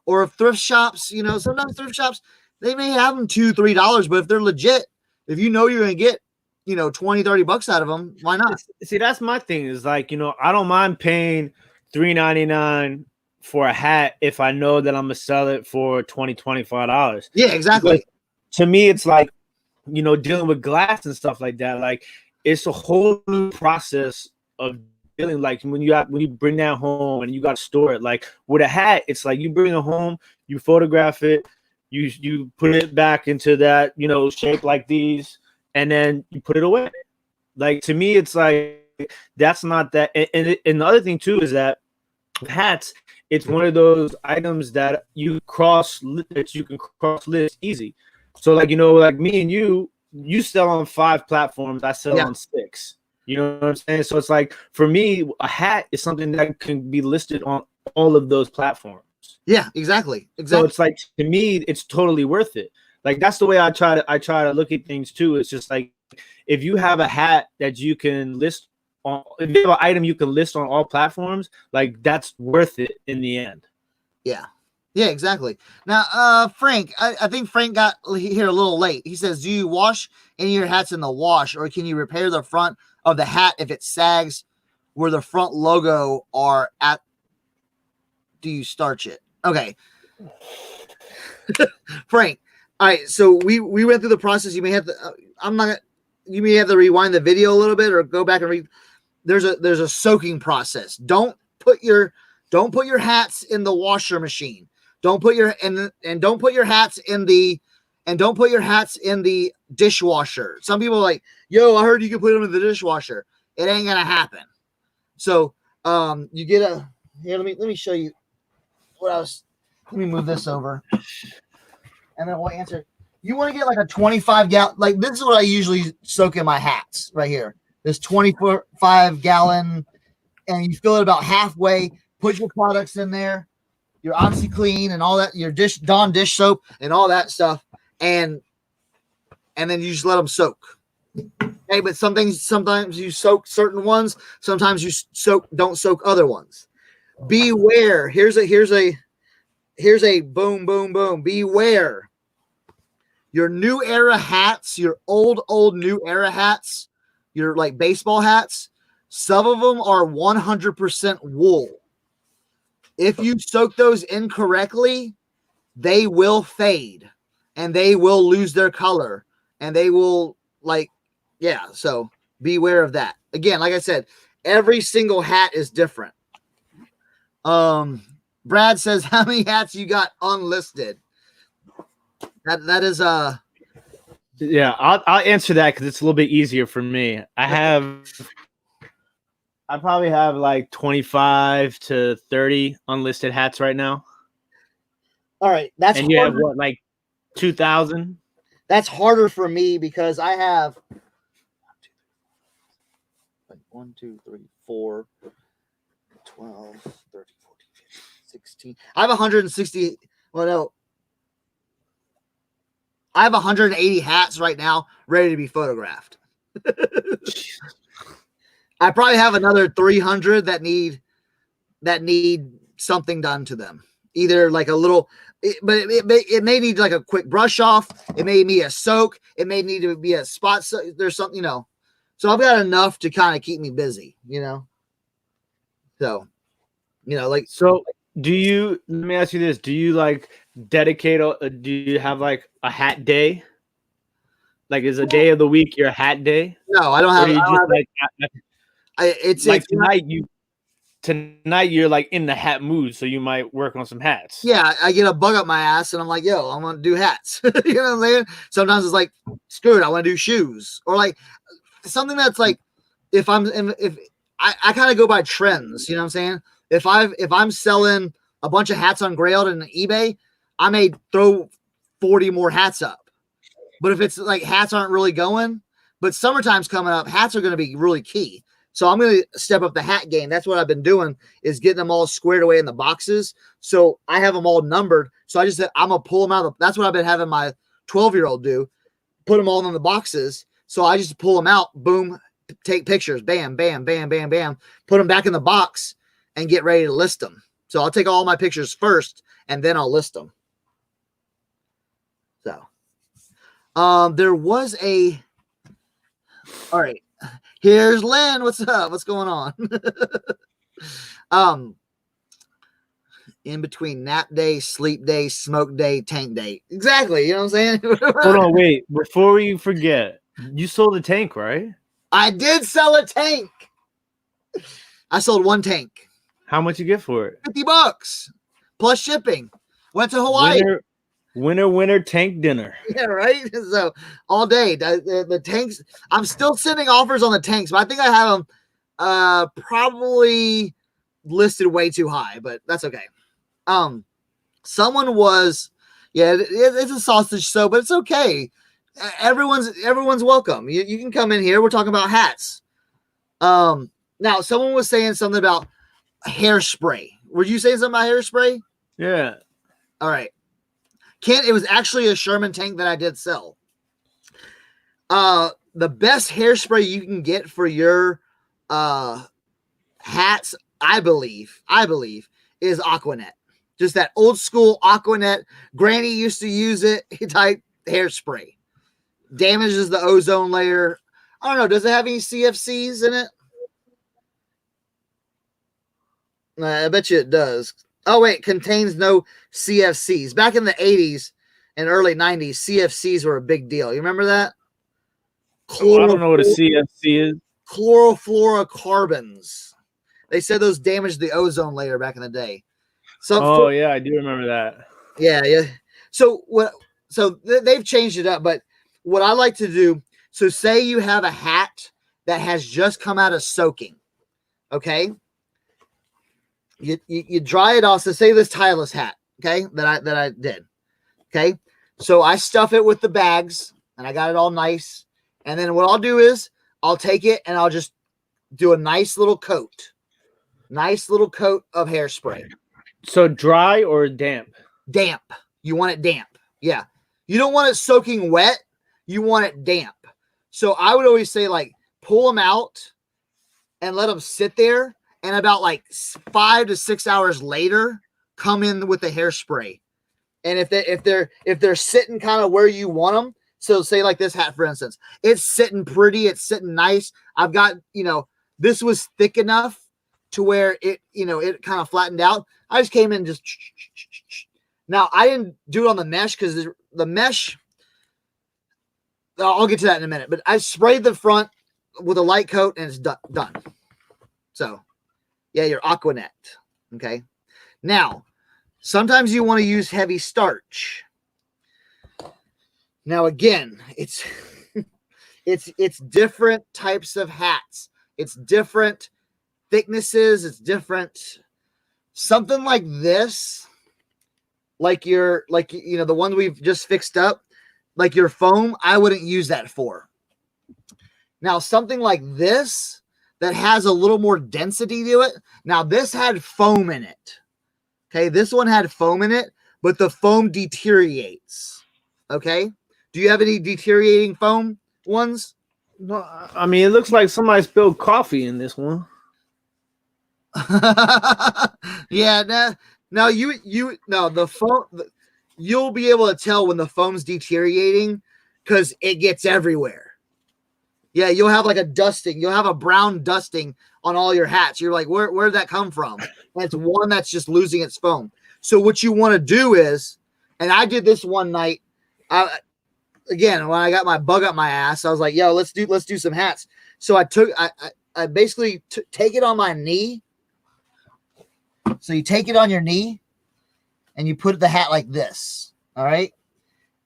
Or if thrift shops, you know, sometimes thrift shops, they may have them $2, $3, but if they're legit, if you know you're going to get, you know, $20, $30 out of them, why not? See, that's my thing is like, you know, I don't mind paying $3.99 for a hat if I know that I'm going to sell it for $20, $25. Yeah, exactly. Because to me, it's like, you know, dealing with glass and stuff like that. Like, it's a whole new process of feeling like when you bring that home and you got to store it. Like with a hat, it's like you bring it home, you photograph it, you put it back into that, you know, shape like these, and then you put it away. Like to me, it's like that's not that. And the other thing too is that hats, it's one of those items that you can cross list easy. So like, you know, like me and you sell on 5 platforms, I sell on 6. You know what I'm saying? So it's like for me, a hat is something that can be listed on all of those platforms. Yeah, exactly. So it's like to me, it's totally worth it. Like that's the way I try to look at things too. It's just like if you have a hat that you can list on, if you have an item you can list on all platforms, like that's worth it in the end. Yeah. Yeah, exactly. Now, Frank, I think Frank got here a little late. He says, do you wash any of your hats in the wash, or can you repair the front of the hat if it sags where the front logo are at? Do you starch it? Okay. Frank, All right, so we went through the process. You may have to. You may have to rewind the video a little bit or go back and read. There's a soaking process. Don't put your hats in the washer machine. Don't put your don't put your hats in the dishwasher. Some people are like, yo, I heard you can put them in the dishwasher. It ain't gonna happen. So you get a here. Let me show you what I was. Let me move this over. And then we'll answer. You want to get like a 25 gallon, like this is what I usually soak in my hats right here. This 25 gallon, and you fill it about halfway, put your products in there, your OxyClean and all that, your Dawn dish soap and all that stuff, and then you just let them soak. Okay, but sometimes you soak certain ones, sometimes you don't soak other ones. Beware. Here's a boom, boom, boom. Beware. Your new era hats, your old new era hats, your like baseball hats, some of them are 100% wool. If you soak those incorrectly, they will fade and they will lose their color and they will so beware of that. Again, like I said, every single hat is different. Brad says, how many hats you got unlisted? That is yeah, I'll answer that because it's a little bit easier for me. I probably have like 25 to 30 unlisted hats right now. All right, that's and you have what, like 2,000? That's harder for me because I have 1, 2, 3, 4, 12, 13, 14, 15, 16. I have 160. Well, no. I have 180 hats right now ready to be photographed. I probably have another 300 that need something done to them. Either like a little, it may need like a quick brush off. It may need a soak. It may need to be a spot. So there's something, So I've got enough to kind of keep me busy, So, So do you? Let me ask you this: do you like dedicate? Do you have like a hat day? Like, is a day of the week your hat day? No, I don't have. It's like tonight you're like in the hat mood, so you might work on some hats. Yeah, I get a bug up my ass and I'm like, yo, I'm gonna do hats. You know what I'm saying? Sometimes it's like, screw it, I want to do shoes or like something that's like, if I kind of go by trends, you know what I'm saying? If I'm selling a bunch of hats on Grailed and eBay, I may throw 40 more hats up. But if it's like hats aren't really going, but summertime's coming up, hats are going to be really key. So I'm going to step up the hat game. That's what I've been doing, is getting them all squared away in the boxes. So I have them all numbered. So I just said, I'm going to pull them out. That's what I've been having my 12-year-old do, put them all in the boxes. So I just pull them out, boom, take pictures, bam, bam, bam, bam, bam, put them back in the box and get ready to list them. So I'll take all my pictures first and then I'll list them. So there was all right. Here's Lynn. What's up? What's going on? In between nap day, sleep day, smoke day, tank day. Exactly. You know what I'm saying? Hold on, wait. Before we forget, you sold a tank, right? I did sell a tank. I sold one tank. How much you get for it? $50 plus shipping. Went to Hawaii. Winner tank dinner. Yeah, right. So all day the tanks. I'm still sending offers on the tanks, but I think I have them probably listed way too high, but that's okay. Someone was, it's a sausage show, but it's okay. Everyone's welcome. You can come in here. We're talking about hats. Now someone was saying something about hairspray. Were you saying something about hairspray? Yeah. All right. It was actually a Sherman tank that I did sell. The best hairspray you can get for your hats, I believe, is Aquanet. Just that old school Aquanet. Granny used to use it type hairspray. Damages the ozone layer. I don't know. Does it have any CFCs in it? I bet you it does. Oh, wait. Contains no CFCs. Back in the 80s, in early 90s, CFCs were a big deal. You remember that? Oh, I don't know what a CFC is. Chlorofluorocarbons. They said those damaged the ozone layer back in the day. So, yeah, I do remember that. Yeah. So they've changed it up, but what I like to do, so say you have a hat that has just come out of soaking, okay? You dry it off. So say this tireless hat, okay, that I did, okay? So I stuff it with the bags, and I got it all nice. And then what I'll do is I'll take it and I'll just do a nice little coat of hairspray. So dry or damp? Damp. You want it damp. Yeah. You don't want it soaking wet. You want it damp. So I would always say, like, pull them out and let them sit there. And about like 5 to 6 hours later, come in with the hairspray. And if they're sitting kind of where you want them, so say like this hat, for instance, it's sitting pretty, it's sitting nice. I've got, this was thick enough to where it kind of flattened out. I just came in just. Now, I didn't do it on the mesh because the mesh, I'll get to that in a minute, but I sprayed the front with a light coat and it's done. So, yeah, your Aquanet. Okay. Now, sometimes you want to use heavy starch. Now, again, it's different types of hats. It's different thicknesses. It's different. Something like this, the one we've just fixed up, like your foam, I wouldn't use that for. Now, something like this that has a little more density to it. Now, this had foam in it. Okay, this one had foam in it, but the foam deteriorates. Okay, do you have any deteriorating foam ones? No, I mean, it looks like somebody spilled coffee in this one. Yeah, the foam. You'll be able to tell when the foam's deteriorating because it gets everywhere. Yeah, you'll have like a dusting. You'll have a brown dusting on all your hats. You're like, where did that come from? And it's one that's just losing its foam. So what you want to do is, and I did this one night. Again, when I got my bug up my ass, I was like, yo, let's do some hats. So I basically take it on my knee. So you take it on your knee and you put the hat like this. All right.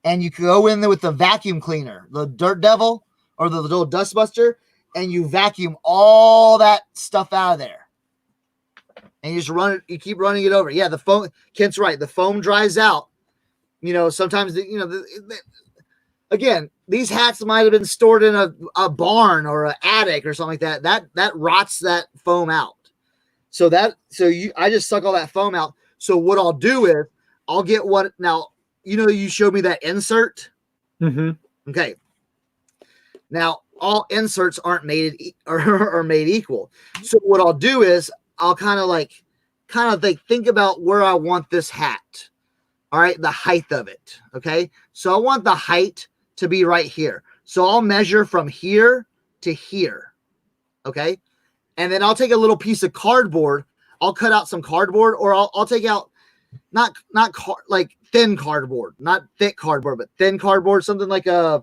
And you can go in there with the vacuum cleaner, the Dirt Devil or the little dust buster, and you vacuum all that stuff out of there. And you just run it, you keep running it over. Yeah, the foam, Kent's right. The foam dries out. Sometimes, again, these hats might have been stored in a barn or an attic or something like that. That rots that foam out. I just suck all that foam out. So what I'll do is I'll get what now, you showed me that insert. Mm-hmm. Okay. Now all inserts aren't made equal. So what I'll do is I'll kind of think about where I want this hat. All right. The height of it. Okay. So I want the height to be right here. So I'll measure from here to here. Okay. And then I'll take a little piece of cardboard. I'll cut out some cardboard, or I'll take out not thin cardboard, not thick cardboard, but thin cardboard, something like I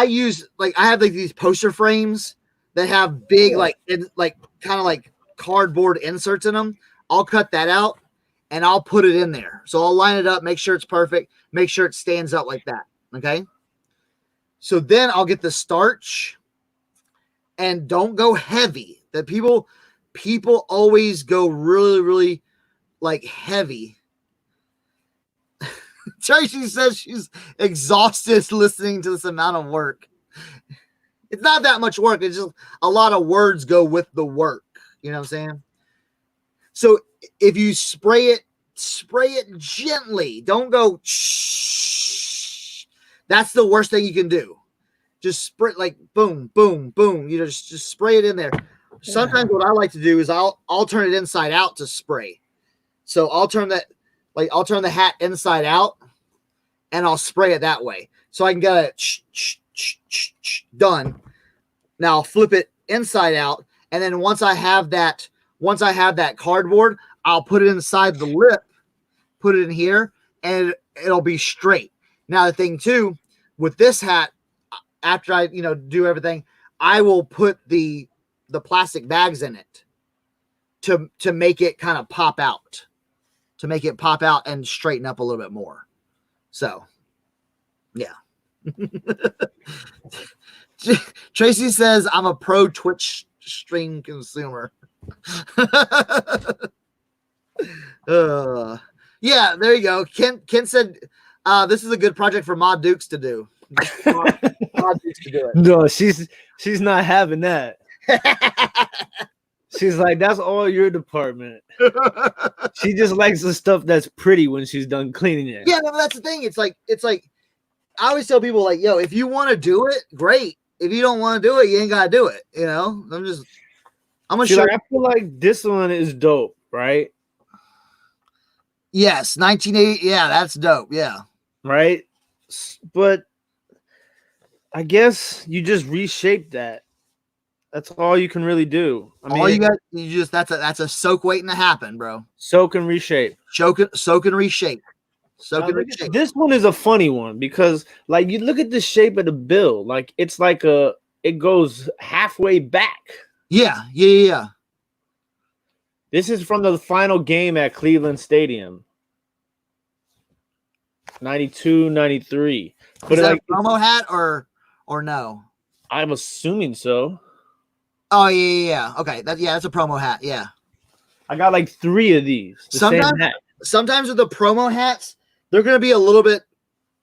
use I have these poster frames that have big kind of like cardboard inserts in them. I'll cut that out and I'll put it in there. So I'll line it up, make sure it's perfect, make sure it stands up like that. Okay. So then I'll get the starch. And don't go heavy. That people always go really, really heavy. Tracy says she's exhausted listening to this amount of work. It's not that much work. It's just a lot of words go with the work. You know what I'm saying? So if you spray it gently. Don't go shh. That's the worst thing you can do. Just spray boom, boom, boom. Just spray it in there. Sometimes what I like to do is I'll turn it inside out to spray. So I'll turn the hat inside out and I'll spray it that way. So I can get it done. Now I'll flip it inside out. And then once I have that cardboard, I'll put it inside the lip, put it in here, and it'll be straight. Now the thing too, with this hat, after I do everything, I will put the plastic bags in it to make it kind of pop out, and straighten up a little bit more. So, yeah. Tracy says I'm a pro Twitch stream consumer. Yeah, there you go. Ken said this is a good project for Mod Dukes to do. Mod Dukes to do it. No, she's not having that. She's like, that's all your department. She just likes the stuff that's pretty when she's done cleaning it. Yeah, no, that's the thing. It's like I always tell people, like, yo, if you want to do it, great. If you don't want to do it, you ain't gotta do it. I'm gonna show. I feel like this one is dope, right? Yes, 1980. Yeah, that's dope. Yeah, right. But I guess you just reshape that. That's all you can really do. I mean, all you got, that's a soak waiting to happen, bro. Soak and reshape. Soak and reshape. Soak and reshape. This one is a funny one because, like, you look at the shape of the bill, like it's like it goes halfway back. Yeah. This is from the final game at Cleveland Stadium. 92, 93. But is that a promo hat or no? I'm assuming so. Oh yeah. Okay, that's a promo hat. Yeah, I got like 3 of these. Sometimes with the promo hats, they're gonna be a little bit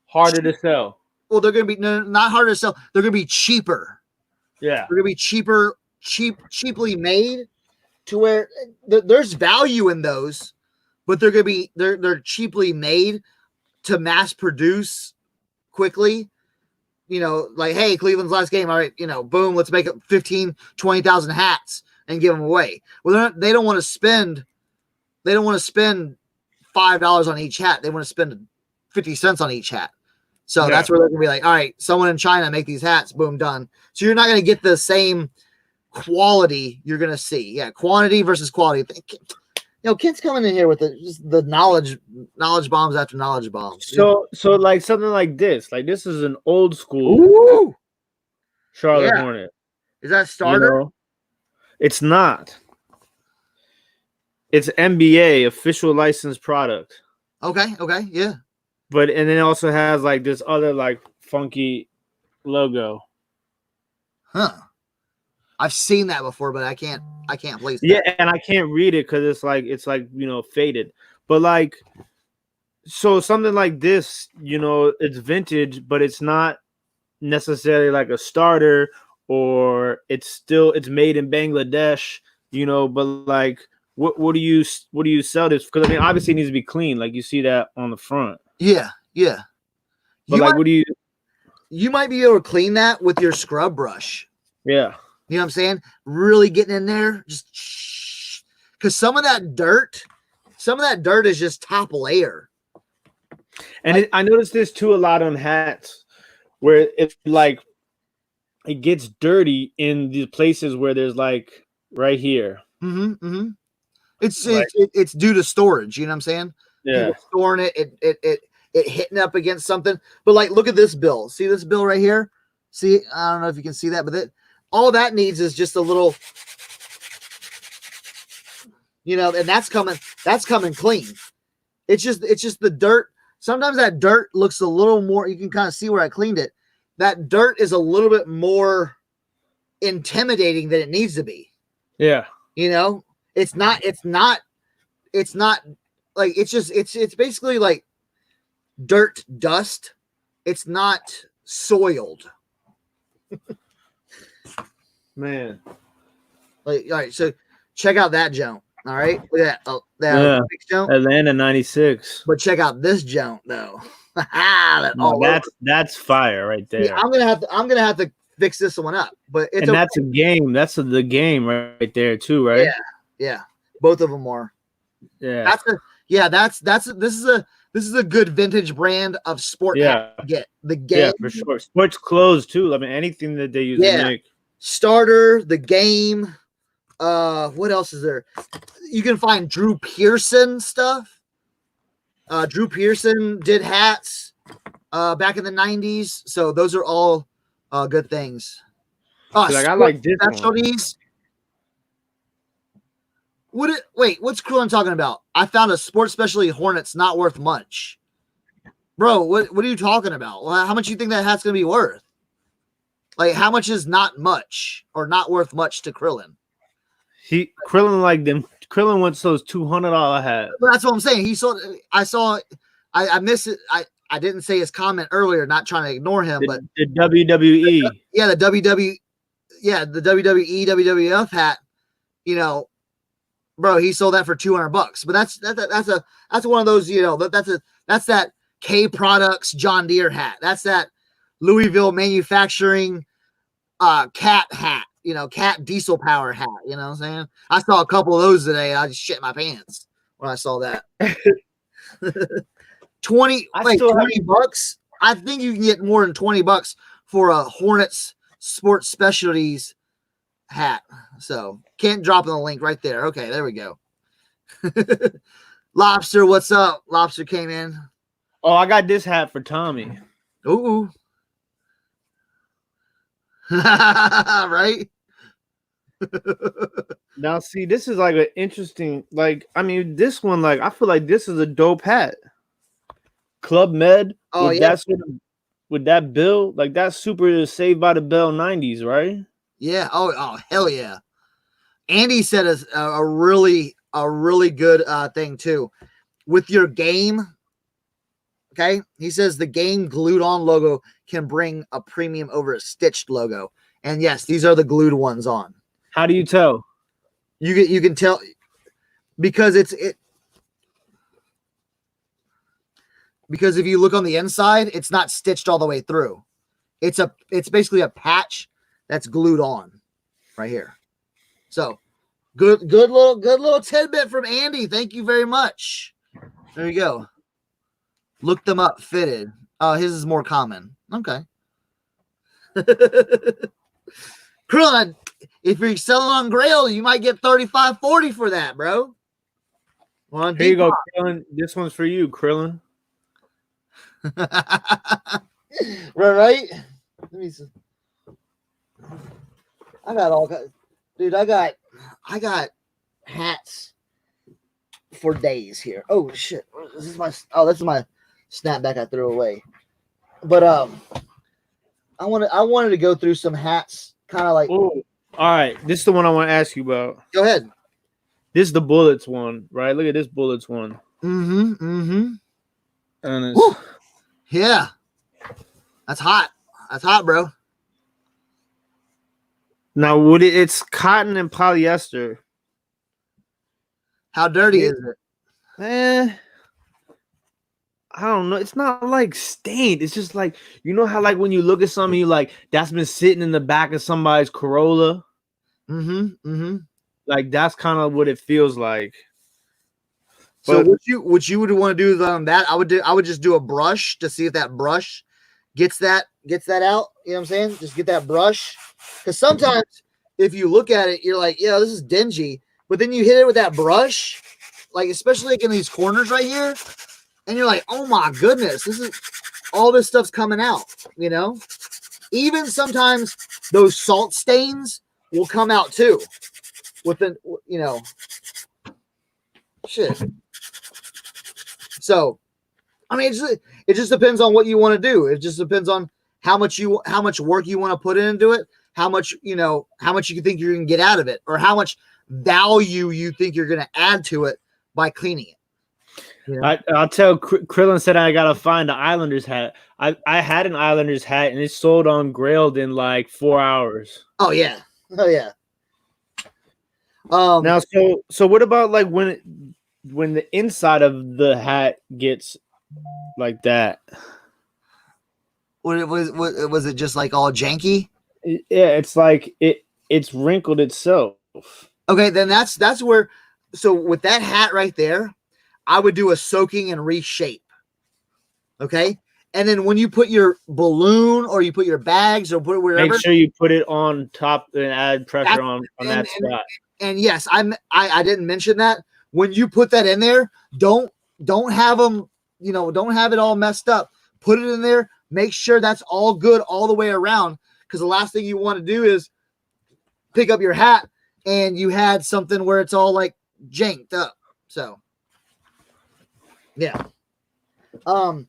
harder to sell. Well, they're gonna be not harder to sell. They're gonna be cheaper. Yeah, they're gonna be cheaply made, to where there's value in those, but they're gonna be they're cheaply made to mass produce quickly. Like, hey, Cleveland's last game. All right, boom, let's make up 15, 20,000 hats and give them away. Well, they don't want to spend $5 on each hat. They want to spend 50 cents on each hat. So that's where they're going to be like, all right, someone in China make these hats, boom, done. So you're not going to get the same quality you're going to see. Yeah, quantity versus quality. Kent's coming in here with just the knowledge bombs after knowledge bombs. So like something like this. Like, this is an old school Charlotte Hornet. Is that starter? It's not. It's NBA official licensed product. Okay, yeah. And then it also has like this other like funky logo. Huh. I've seen that before, but I can't place that. Yeah, and I can't read it because it's like faded. But like, so something like this, it's vintage, but it's not necessarily like a starter, or it's made in Bangladesh, but like, what do you sell this? Because I mean, obviously it needs to be clean, like you see that on the front. Yeah. But what do you? You might be able to clean that with your scrub brush. Yeah. You know what I'm saying? Really getting in there, just because some of that dirt is just top layer. And I noticed this too a lot on hats, where it's like it gets dirty in the places where there's like right here. Mm-hmm. It's due to storage. You know what I'm saying? Yeah. People storing it hitting up against something. But like, look at this bill. See this bill right here? See, I don't know if you can see that, but all that needs is just a little, and that's coming clean. It's just the dirt. Sometimes that dirt looks a little more, you can kind of see where I cleaned it. That dirt is a little bit more intimidating than it needs to be. Yeah. It's not like, it's basically like dirt dust. It's not soiled. Man, like, all right, so check out that jump. All right, look at that. Jump. Atlanta 96. But check out this jump though. That's fire right there. See, I'm gonna have to fix this one up. But that's a game. That's the game right there too, right? Yeah. Both of them are. Yeah. This is a good vintage brand of sport. Yeah. Get the game. Yeah, for sure. Sports clothes too. I mean, anything that they use to make. Starter, the game. What else is there? You can find Drew Pearson stuff. Drew Pearson did hats back in the 90s. So those are all good things. Like I like this specialties. Wait, what's Krillin talking about? I found a sports specialty Hornets not worth much. Bro, what are you talking about? Well, how much do you think that hat's going to be worth? Like, how much is not much or not worth much to Krillin? Krillin like them. Krillin wants those $200 hats. That's what I'm saying. I missed it. I didn't say his comment earlier, not trying to ignore him, but the WWE. The WWE, the WWE, WWF hat, you know, bro, he sold that for $200. But that's one of those, you know, that's that K Products John Deere hat. That's that Louisville manufacturing cat hat, you know, cat diesel power hat. You know what I'm saying? I saw a couple of those today. And I just shit my pants when I saw that. $20. I think you can get more than $20 for a Hornets sports specialties hat. So Kent dropping the link right there. Okay, there we go. Lobster, what's up? Lobster came in. Oh, I got this hat for Tommy. Ooh. Right? Now, see, this is like an interesting, like, I mean, this one, like, I feel like this is a dope hat. Club Med. Oh, yeah. With that bill, like, that's super Saved by the Bell 90s, right? Yeah. Oh, hell yeah. Andy said a really good thing, too. With your game, okay? He says the game glued on logo can bring a premium over a stitched logo. And yes, these are the glued ones on. How do you tell? You can tell because because if you look on the inside, it's not stitched all the way through. It's basically a patch that's glued on right here. So good little tidbit from Andy. Thank you very much. There you go. Look them up. Fitted. His is more common. Okay. Krillin, if you're selling on Grailed, you might get $35.40 for that, bro. Well, here you go, Krillin. This one's for you, Krillin. Right? Let me see. I got all kinds. Dude, I got hats for days here. Oh shit. This is my snapback I threw away. But I wanted to go through some hats, kind of like. Ooh. All right, this is the one I want to ask you about. Go ahead. This is the Bullets one, right? Look at this Bullets one. And it's, yeah, that's hot. That's hot, bro. Now, it's cotton and polyester. How dirty is it? I don't know. It's not like stained. It's just like, you know how like when you look at something, you like that's been sitting in the back of somebody's Corolla. Like that's kind of what it feels like. So what you would want to do on that? I would just do a brush to see if that brush gets that out. You know what I'm saying? Just get that brush. Because sometimes if you look at it, you're like, yeah, this is dingy. But then you hit it with that brush, like especially like in these corners right here. And you're like, oh my goodness, all this stuff's coming out, you know? Even sometimes those salt stains will come out too. Shit. So, I mean, it just depends on what you want to do. It just depends on how much work you want to put into it, how much you think you're going to get out of it, or how much value you think you're going to add to it by cleaning it. Yeah. I'll tell Krillin said I gotta find the Islanders hat. I had an Islanders hat and it sold on Grailed in like 4 hours. Oh yeah. Now so what about like when the inside of the hat gets like that? What was it just like all janky? Yeah, it's like it's wrinkled itself. Okay, then that's where. So with that hat right there, I would do a soaking and reshape. Okay. And then when you put your balloon or you put your bags or put wherever, make sure you put it on top and add pressure on that spot. And yes, I didn't mention that. When you put that in there, don't have them don't have it all messed up. Put it in there. Make sure that's all good all the way around, because the last thing you want to do is pick up your hat and you had something where it's all like janked up. So yeah. Some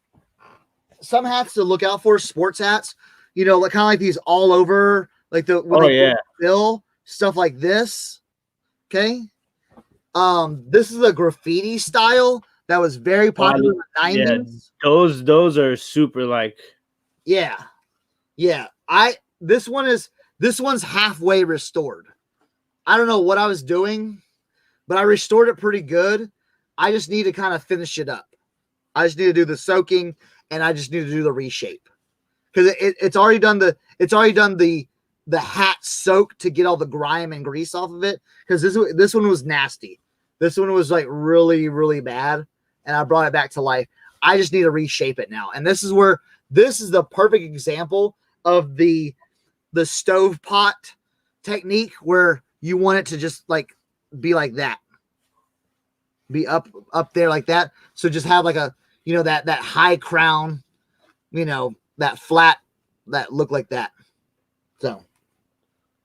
hats to look out for, sports hats, like kind of like these all over, like bill, stuff like this. Okay. This is a graffiti style that was very popular in the 90s. Yeah, those are super like. Yeah. This one's halfway restored. I don't know what I was doing, but I restored it pretty good. I just need to kind of finish it up. I just need to do the soaking, and I just need to do the reshape, because it's already done the hat soak to get all the grime and grease off of it. Because this one was nasty. This one was like really, really bad, and I brought it back to life. I just need to reshape it now, and this is the perfect example of the stovetop technique, where you want it to just like be like that, be up there like that. So just have like a that high crown, that flat, that look like that. So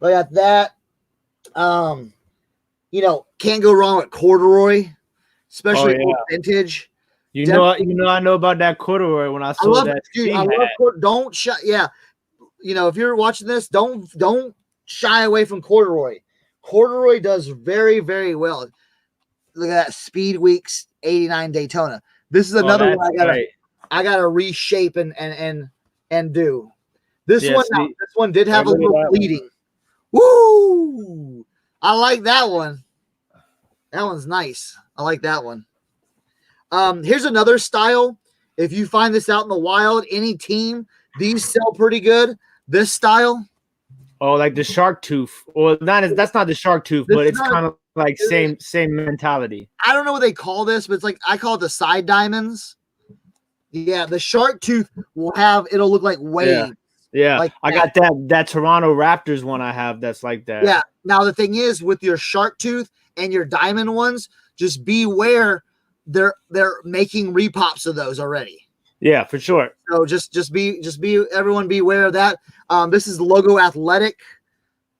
I got that. Can't go wrong with corduroy, especially vintage. I know about that corduroy when I saw that. Dude, I love don't shy. Yeah. If you're watching this, don't shy away from corduroy. Corduroy does very, very well. Look at that Speed Weeks 89 Daytona. This is another one I gotta reshape and do. This one did have a little bleeding. Woo! I like that one. That one's nice. I like that one. Here's another style. If you find this out in the wild, any team, these sell pretty good. This style. Oh, like the shark tooth, or that's not the shark tooth, but it's kind of like same mentality. I don't know what they call this, but it's like, I call it the side diamonds. Yeah, the shark tooth it'll look like waves. Yeah. Like I got that Toronto Raptors one I have that's like that. Yeah. Now the thing is, with your shark tooth and your diamond ones, just beware. They're making repops of those already. Yeah, for sure. So just be everyone be aware of that. This is Logo Athletic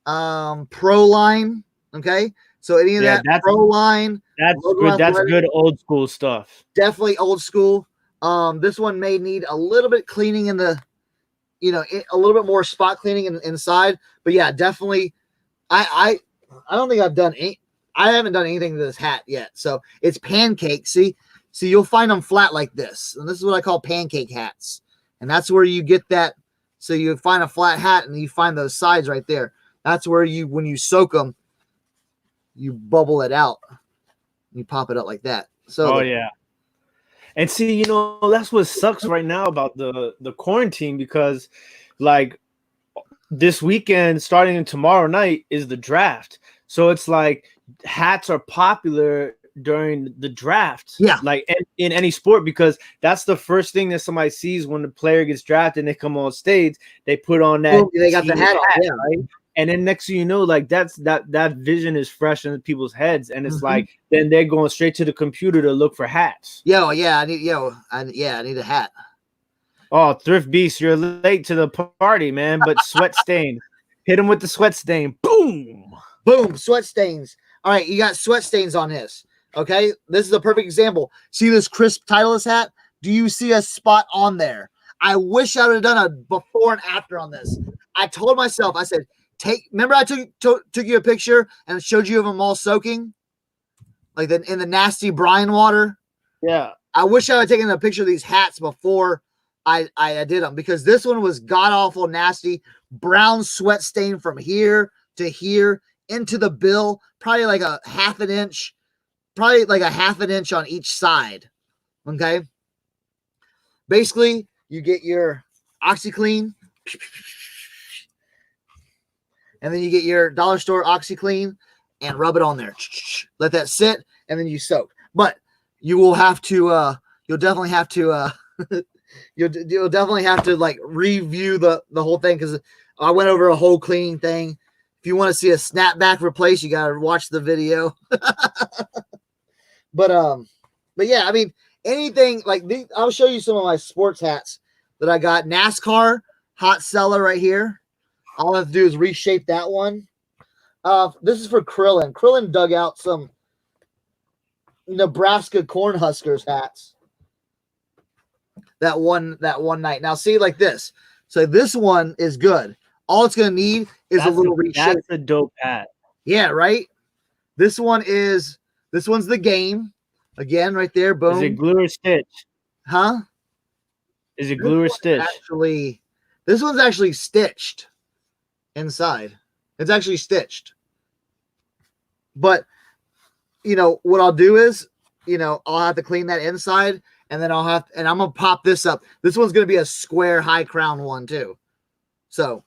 Pro line. Okay. So any of that Pro line. That's good. That's good old school stuff. Definitely old school. This one may need a little bit cleaning in the, a little bit more spot cleaning inside. But yeah, definitely. I don't think I haven't done anything to this hat yet. So it's pancake. See, you'll find them flat like this. And this is what I call pancake hats. And that's where you get that. So you find a flat hat and you find those sides right there. That's where when you soak them, you bubble it out. You pop it up like that. So yeah. And see, that's what sucks right now about the quarantine, because like this weekend, starting tomorrow night, is the draft. So it's like hats are popular during the draft, like in any sport, because that's the first thing that somebody sees when the player gets drafted and they come on stage. They put on that. They got the hat, right? And then next thing you know, like that vision is fresh in people's heads, and it's like then they're going straight to the computer to look for hats. I need a hat. Oh, Thrift Beast, you're late to the party, man. But sweat stain, hit him with the sweat stain. Boom, sweat stains. All right, you got sweat stains on this. Okay, this is a perfect example. See this crisp Titleist hat? Do you see a spot on there? I wish I would have done a before and after on this. I told myself, I said, remember I took you a picture and showed you of them all soaking? Like in the nasty brine water? Yeah. I wish I had taken a picture of these hats before I did them, because this one was god-awful nasty. Brown sweat stain from here to here into the bill, probably like a half an inch on each side. Okay. Basically, you get your OxyClean, and then you get your dollar store OxyClean and rub it on there. Let that sit, and then you soak. But you will have to, you'll definitely have to like review the whole thing, because I went over a whole cleaning thing. If you want to see a snapback replace, you got to watch the video. But yeah, I mean, anything like these. I'll show you some of my sports hats that I got. NASCAR hot seller right here. All I have to do is reshape that one. This is for Krillin. Krillin dug out some Nebraska Cornhuskers hats that one night. Now see like this. So this one is good. All it's gonna need is a little reshape. That's a dope hat. Yeah, right. This one's the game. Again, right there. Boom. Is it glue or stitch? Huh? Is it glue or stitch? Actually, this one's actually stitched inside. It's actually stitched. But what I'll do is, I'll have to clean that inside, and then I'm gonna pop this up. This one's gonna be a square high crown one too. So,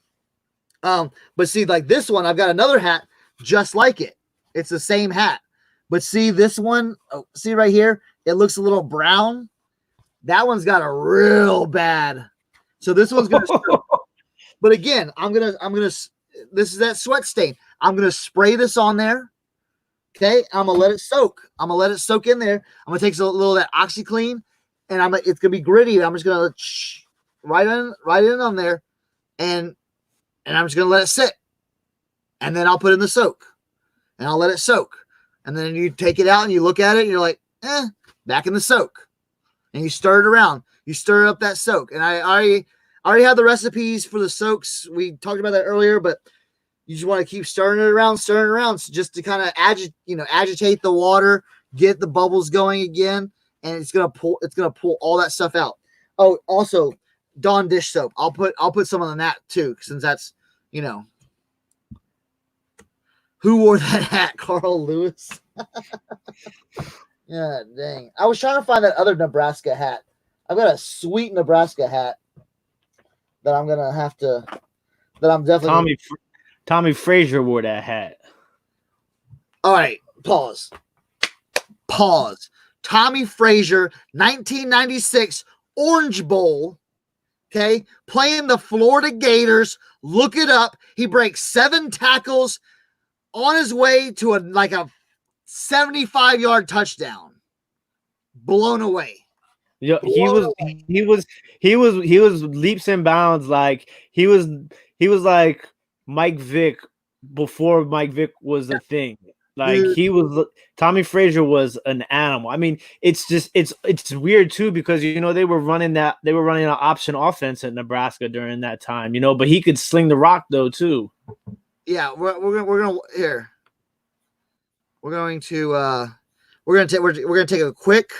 but see, like this one, I've got another hat just like it. It's the same hat. But see this one, see right here, it looks a little brown. That one's got a real bad. So this one's gonna. But again, I'm gonna. This is that sweat stain. I'm gonna spray this on there. Okay, I'm gonna let it soak. I'm gonna let it soak in there. I'm gonna take a little of that OxyClean, and it's gonna be gritty. I'm just gonna right in on there, and I'm just gonna let it sit, and then I'll put in the soak, and I'll let it soak, and then you take it out and you look at it, and you're like, back in the soak, and you stir it around. You stir up that soak, and I already have the recipes for the soaks. We talked about that earlier, but you just want to keep stirring it around, just to kind of agitate the water, get the bubbles going again, and it's gonna pull all that stuff out. Oh, also Dawn dish soap. I'll put some on that too, since that's who wore that hat, Carl Lewis. Yeah, dang. I was trying to find that other Nebraska hat. I've got a sweet Nebraska hat that I'm gonna have to. That I'm definitely. Tommy Frazier wore that hat. All right, pause. Tommy Frazier, 1996 Orange Bowl. Okay, playing the Florida Gators. Look it up. He breaks 7 tackles on his way to a 75-yard touchdown. Blown away. Yeah, he was leaps and bounds. Like he was like Mike Vick before Mike Vick was a thing. Like Tommy Frazier was an animal. I mean, it's weird too, because they were running an option offense at Nebraska during that time, but he could sling the rock though too. Yeah, we're going to take a quick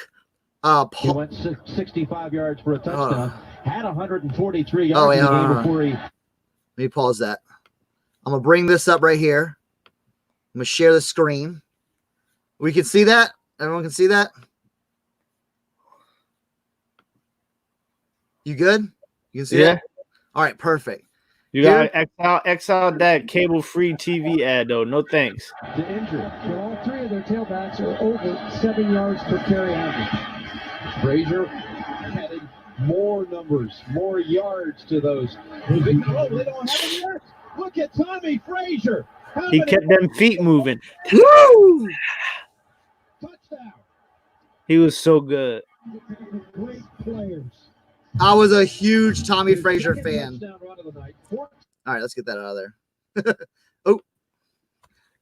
he went 65 yards for a touchdown. Had 143 yards before he. Let me pause that. I'm gonna bring this up right here. I'm gonna share the screen. We can see that. Everyone can see that. You good? You can see that? All right, perfect. You got X out that cable-free TV ad though. No thanks. The injury. So all 3 of their tailbacks are over 7 yards per carry average. Frazier added more numbers, more yards to those. They don't have any yards. Look at Tommy Frazier. He kept them feet moving. Woo! Touchdown. He was so good. Great players. I was a huge Tommy Frazier fan. All right, let's get that out of there. Oh,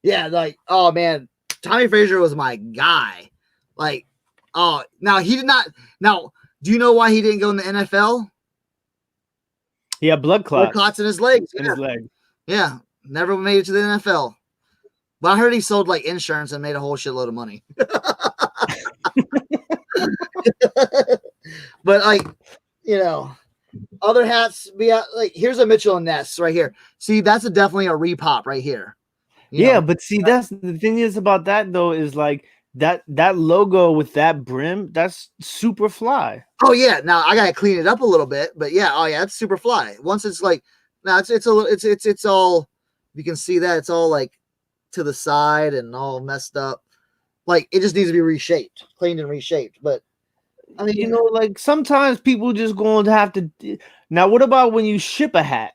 yeah, oh man, Tommy Frazier was my guy. Now he did not. Now, do you know why he didn't go in the NFL? He had blood clots. Blood clots in his legs. In his leg. Yeah, never made it to the NFL. But I heard he sold insurance and made a whole shitload of money. But other hats be out. Here's a Mitchell and Ness right here. See, that's definitely a repop right here. But see, that's the thing is about that though, is that logo with that brim, that's super fly. Oh yeah. Now I gotta clean it up a little bit, but yeah, it's super fly. Once it's it's all, you can see that it's all to the side and all messed up. It just needs to be reshaped, cleaned and reshaped. But I mean, sometimes people just going to have to. Now, what about when you ship a hat?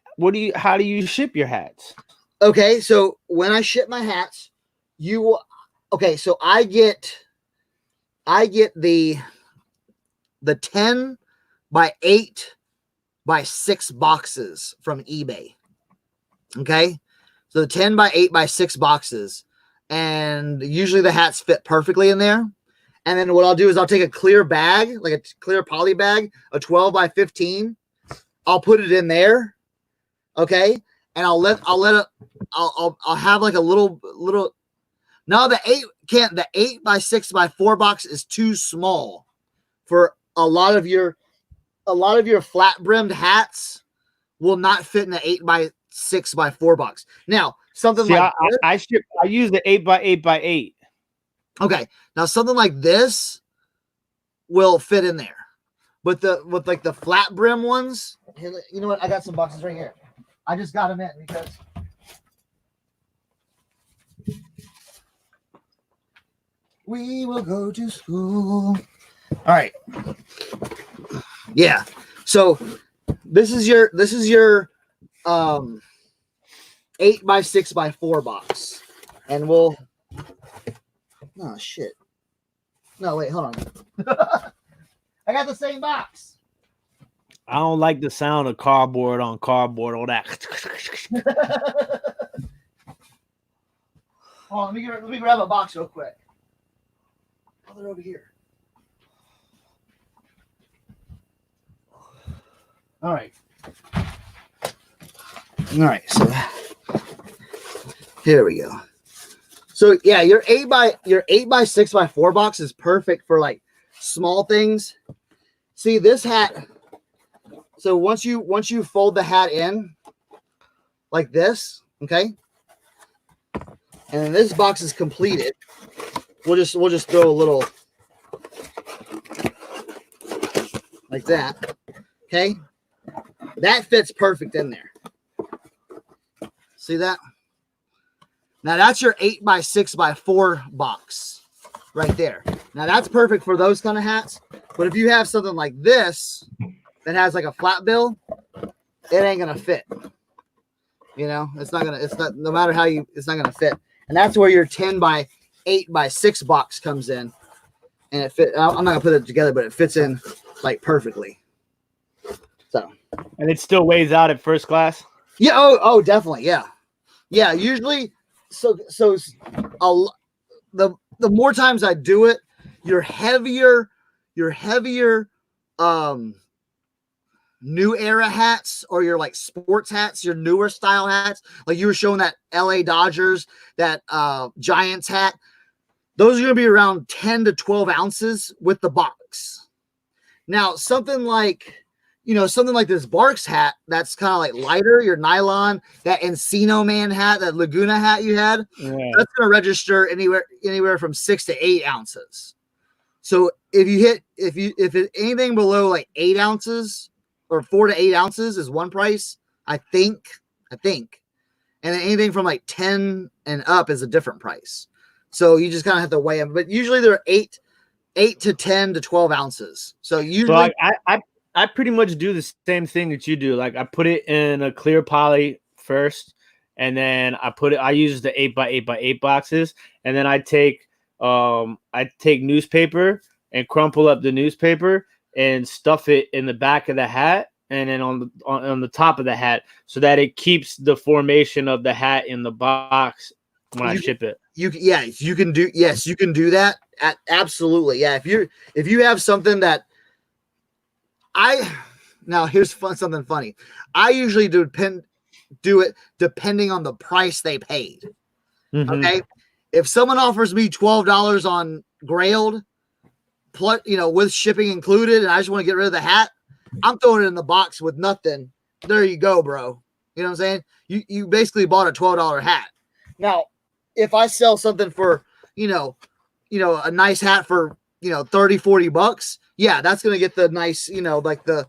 How do you ship your hats? Okay, so when I ship my hats, so I get the the 10 by 8 by 6 boxes from eBay. Okay. So the 10 by 8 by 6 boxes. And usually the hats fit perfectly in there. And then what I'll do is I'll take a clear bag, like a clear poly bag, a 12 by 15. I'll put it in there. Okay. And I'll have like a little, no, the 8 by 6 by 4 box is too small for a lot of your flat brimmed hats will not fit in the 8 by 6 by 4 box. Now, something like I use the 8 by 8 by 8. Okay. Now something like this will fit in there. But with like the flat brim ones, you know what? I got some boxes right here. I just got them in because we will go to school. All right. Yeah. So this is your 8 by 6 by 4 box. And we'll oh shit. No, wait, hold on. I got the same box. I don't like the sound of cardboard on cardboard, all that. Hold on, let me grab a box real quick. Oh, they're over here. All right. All right, so here we go. So yeah, your 8 by 6 by 4 box is perfect for like small things. See this hat. So once you fold the hat in like this, okay, and then this box is completed, we'll just throw a little like that, okay. That fits perfect in there. See that? Now that's your 8 by 6 by 4 box right there. Now that's perfect for those kind of hats. But if you have something like this that has like a flat bill, it ain't gonna fit. You know, it's not no matter how it's not gonna fit. And that's where your 10 by 8 by 6 box comes in. And it fit. I'm not gonna put it together, but it fits in like perfectly. So and it still weighs out at first class? Yeah, oh definitely, yeah. Yeah, usually the more times I do it, your heavier new era hats or your like sports hats, your newer style hats, like you were showing that LA Dodgers, that Giants hat, those are going to be around 10 to 12 ounces with the box. Now, something like this Barks hat, that's kind of like lighter, your nylon, that Encino Man hat, that Laguna hat you had, that's going to register anywhere from 6 to 8 ounces. So if it's anything below like 8 ounces or 4 to 8 ounces is one price, I think. And then anything from like 10 and up is a different price. So you just kind of have to weigh them. But usually they're 8 to 10 to 12 ounces. So usually I pretty much do the same thing that you do. Like I put it in a clear poly first, and then I use the 8 by 8 by 8 boxes, and then I take newspaper and crumple up the newspaper and stuff it in the back of the hat and then on the top of the hat so that it keeps the formation of the hat in the box when I ship it. You can do that. Absolutely. Yeah. If you have something that now here's something funny. I usually do it depending on the price they paid. Mm-hmm. Okay. If someone offers me $12 on Grailed, plus, with shipping included, and I just want to get rid of the hat, I'm throwing it in the box with nothing. There you go, bro. You know what I'm saying? You basically bought a $12 hat. Now, if I sell something for, a nice hat for, $30-$40, yeah, that's going to get the nice, like the,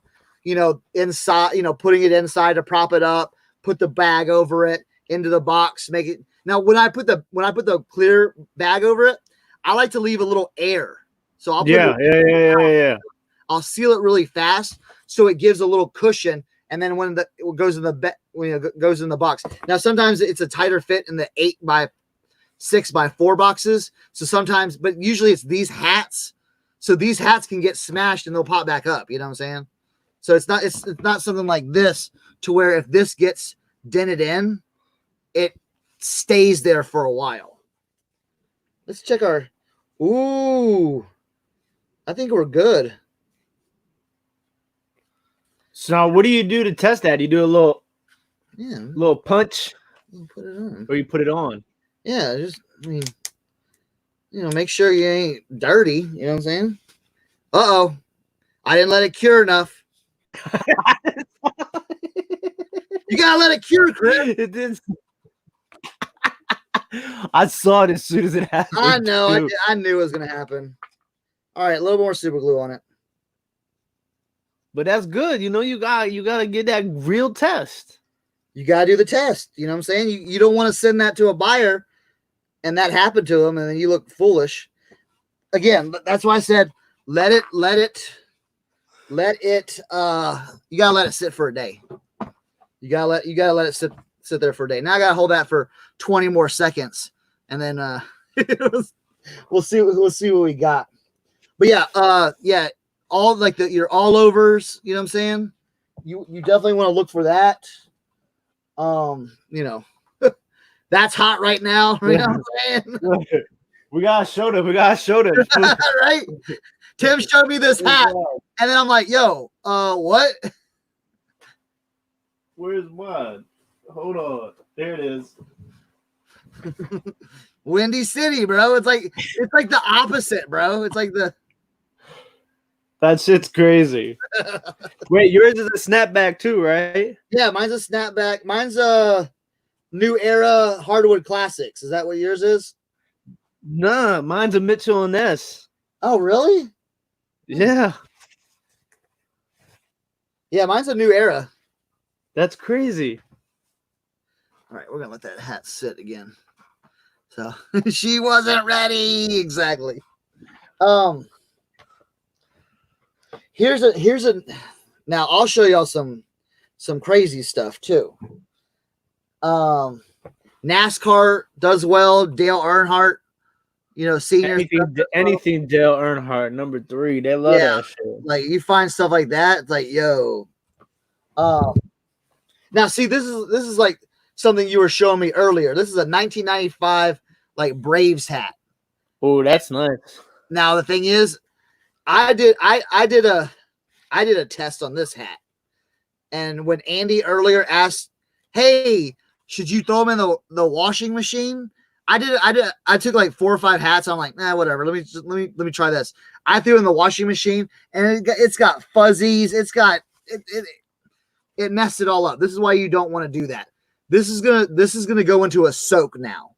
inside, putting it inside to prop it up, put the bag over it, into the box, make it. Now, when I put the clear bag over it, I like to leave a little air. So I'll put I'll seal it really fast so it gives a little cushion, and then when it goes in the box. Now sometimes it's a tighter fit in the 8 by 6 by 4 boxes. So sometimes, but usually it's these hats. so these hats can get smashed and they'll pop back up. You know what I'm saying? So it's not something like this to where if this gets dented in, it stays there for a while. Let's check our. Ooh, I think we're good. So now, what do you do to test that? You do a little punch, put it on, or you put it on. Yeah, just make sure you ain't dirty. You know what I'm saying? Uh-oh, I didn't let it cure enough. You gotta let it cure, Chris. It did. I saw it as soon as it happened. I know. I knew it was gonna happen. All right, a little more super glue on it. But that's good. You gotta get that real test. You gotta do the test. You know what I'm saying? You don't want to send that to a buyer and that happened to them and then you look foolish. Again, that's why I said let it you gotta let it sit for a day. You gotta let it sit there for a day. Now I gotta hold that for 20 more seconds and then we'll see what we got. But yeah, all like your all overs, you know what I'm saying? You definitely want to look for that. That's hot right now. You know what I'm saying? We gotta show them. Right? Tim showed me this hat, and then I'm like, "Yo, what? Where's mine? Hold on, there it is." Windy City, bro. It's like the opposite, bro. It's like the. That shit's crazy. Wait, yours is a snapback too, right? Yeah, mine's a snapback. Mine's a New Era Hardwood Classics. Is that what yours is? Nah, mine's a Mitchell and Ness. Oh, really? Yeah. Yeah, mine's a New Era. That's crazy. All right, we're gonna let that hat sit again. So she wasn't ready. Exactly. Here's a now I'll show y'all some crazy stuff too. NASCAR does well. Dale Earnhardt, senior. Anything Dale Earnhardt, number 3. They love that shit. Like you find stuff like that, it's like, yo. Now see, this is like something you were showing me earlier. This is a 1995 like Braves hat. Oh, that's nice. Now the thing is, I did a test on this hat, and when Andy earlier asked, "Hey, should you throw them in the washing machine?" I took like 4 or 5 hats. I'm like, nah, whatever. Let me try this. I threw it in the washing machine, and it's got fuzzies. It messed it all up. This is why you don't want to do that. This is gonna go into a soak now.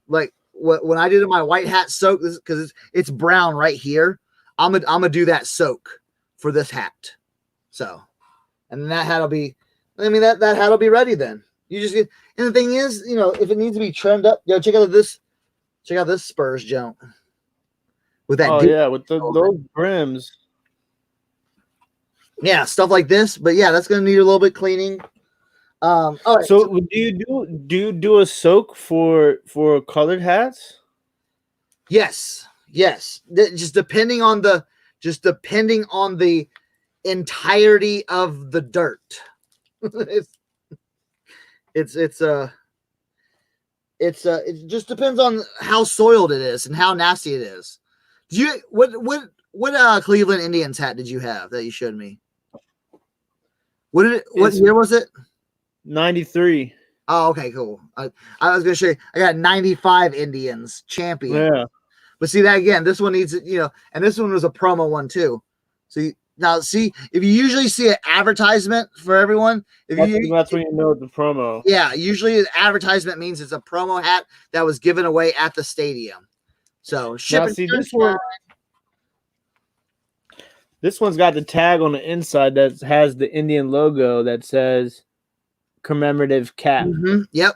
Like when I did my white hat soak, because it's brown right here. I'm gonna do that soak for this hat. So, and then that hat will be. I mean that hat will be ready then. You just get. And the thing is, if it needs to be trimmed up, check out this Spurs jump with that. Oh yeah, with those brims. Yeah, stuff like this. But yeah, that's gonna need a little bit cleaning. All right. So do you do a soak for colored hats? Yes. Just depending on the entirety of the dirt. It just depends on how soiled it is and how nasty it is. What Cleveland Indians hat did you have that you showed me? What year was it? 93. Oh, okay, cool. I was gonna show you. I got 95 Indians champion. Yeah. But see that again, this one needs, and this one was a promo one too. So if you usually see an advertisement for everyone, that's when you know the promo. Yeah, usually an advertisement means it's a promo hat that was given away at the stadium. So this one's got the tag on the inside that has the Indian logo that says commemorative cap. Mm-hmm. Yep.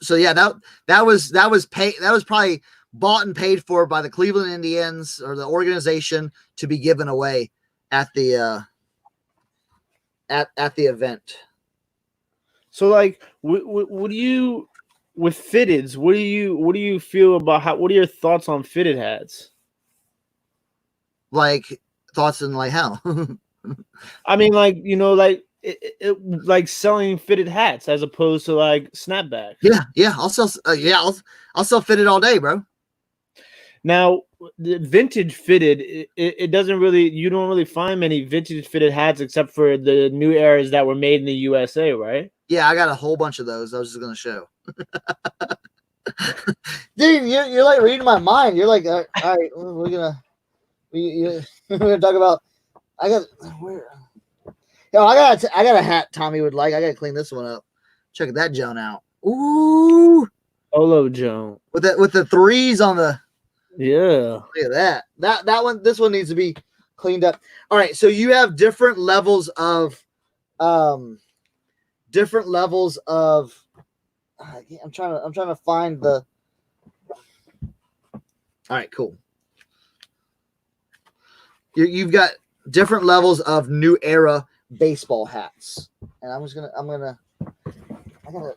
So yeah, that was paid. That was probably bought and paid for by the Cleveland Indians or the organization to be given away at the at the event. So like, what do you with fitteds? What do you feel about what are your thoughts on fitted hats? Like thoughts and like how? I mean, like, you know, like like selling fitted hats as opposed to like snapbacks. Yeah. I'll sell. I'll sell fitted all day, bro. Now, the vintage fitted, it doesn't really, you don't really find many vintage fitted hats except for the new eras that were made in the USA, right? Yeah, I got a whole bunch of those. I was just gonna show. Dude, you're like reading my mind. You're like, all right, we're gonna talk about. I got a hat Tommy would like. I gotta clean this one up. Check that Joan out. Ooh, Olo Joan with the threes on the. Yeah. Look at that one. This one needs to be cleaned up. All right, so you have different levels of I'm trying to find the. All right, cool. You've got different levels of new era baseball hats, and I gotta.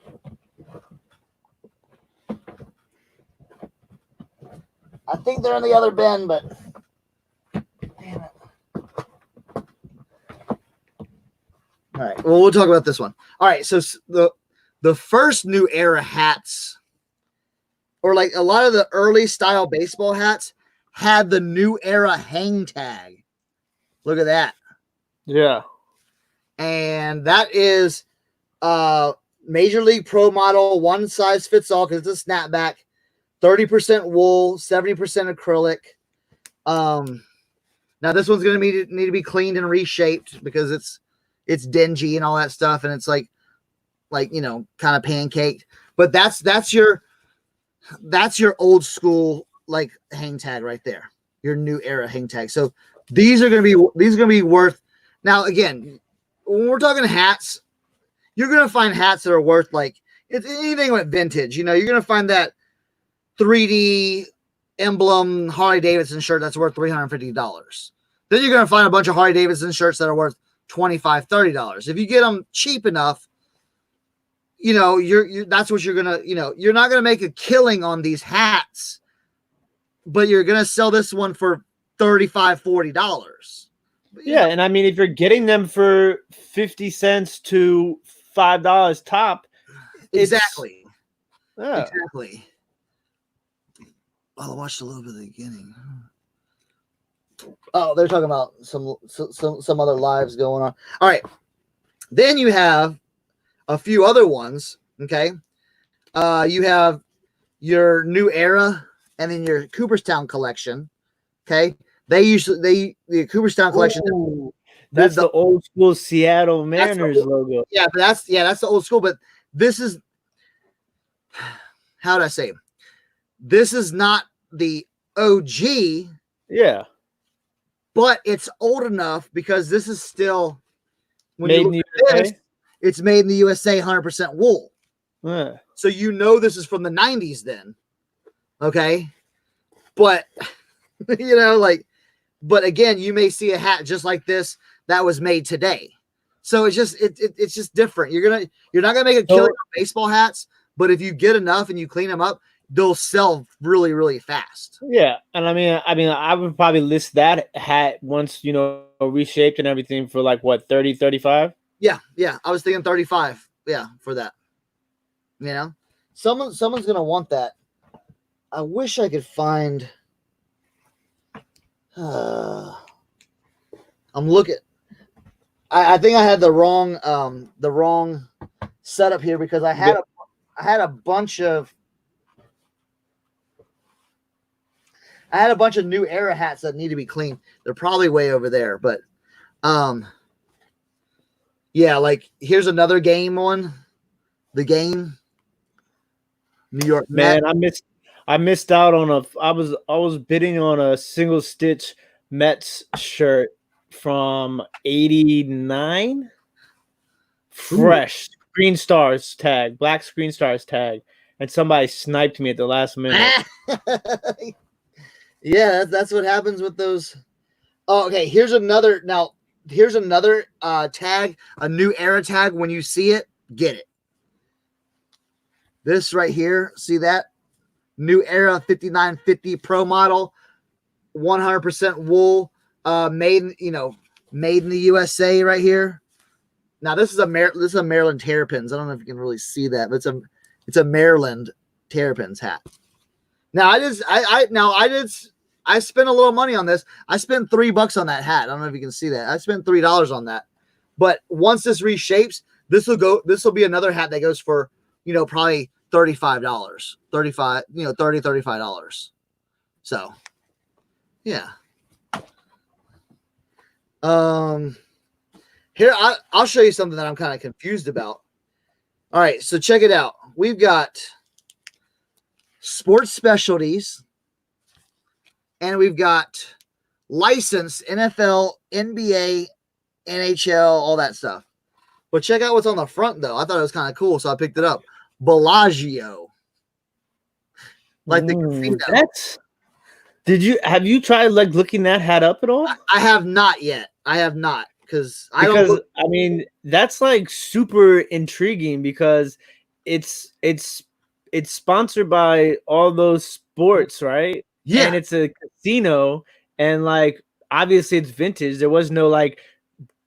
I think they're in the other bin, but damn it. All right, well, we'll talk about this one. All right, so the first new era hats, or like a lot of the early style baseball hats, had the new era hang tag. Look at that. Yeah. And that is Major League Pro model, one size fits all because it's a snapback, 30% wool, 70% acrylic. Now this one's going to need to be cleaned and reshaped because it's dingy and all that stuff, and it's like you know, kind of pancaked. But that's your old school like hang tag right there, your new era hang tag. So these are going to be worth. Now again, when we're talking hats, you're going to find hats that are worth like it's anything with vintage. You know, you're going to find that 3D emblem Harley Davidson shirt that's worth $350. Then you're going to find a bunch of Harley Davidson shirts that are worth $25, $30. If you get them cheap enough, you know, that's what you're going to, you know, you're not going to make a killing on these hats, but you're going to sell this one for $35, $40. Yeah, and I mean, if you're getting them for 50 cents to $5 top, exactly. Yeah. Exactly. Well, I watched a little bit of the beginning. Oh, they're talking about some other lives going on. All right. Then you have a few other ones. Okay. You have your new era and then your Cooperstown collection. Okay. The Cooperstown collection. Ooh, that's the old school Seattle Mariners logo. Yeah, that's the old school. But this is, how do I say? This is not the OG. Yeah. But it's old enough because this is still made in the USA. It's made in the USA, 100% wool. Yeah. So you know this is from the 90s then. Okay. But you know, like, but again, you may see a hat just like this that was made today. So it's just different. You're not gonna make a killing on baseball hats, but if you get enough and you clean them up, they'll sell really, really fast. Yeah. And I mean, I would probably list that hat once, you know, reshaped and everything for like what, 30, 35? Yeah. I was thinking 35. Yeah, for that. You know, someone's gonna want that. I wish I could find. I'm looking. I think I had the wrong setup here because I had a bunch of new era hats that need to be cleaned. They're probably way over there, but yeah, like here's another game one. The game. New York Man, I missed out on I was bidding on a single stitch Mets shirt from 89. Fresh screen stars tag, black screen stars tag, and somebody sniped me at the last minute. Yeah, that's what happens with those. Oh, okay, here's another tag, a new era tag. When you see it, get it. This right here, see that? New era 5950 Pro model, 100% wool, made in the USA right here. Now this is a Maryland Terrapins. I don't know if you can really see that, but it's a Maryland Terrapins hat. Now I spent a little money on this. I spent $3 on that hat. I don't know if you can see that. I spent $3 on that. But once this reshapes, this will be another hat that goes for, probably $35. $35. So yeah. Here I'll show you something that I'm kind of confused about. All right, so check it out. We've got sports specialties, and we've got licensed NFL, NBA, NHL, all that stuff. But check out what's on the front, though. I thought it was kind of cool, so I picked it up. Bellagio. Like the casino. Have you tried like looking that hat up at all? I have not yet. I have not because that's like super intriguing because it's sponsored by all those sports, right? Yeah, and it's a casino, and like obviously it's vintage. There was no like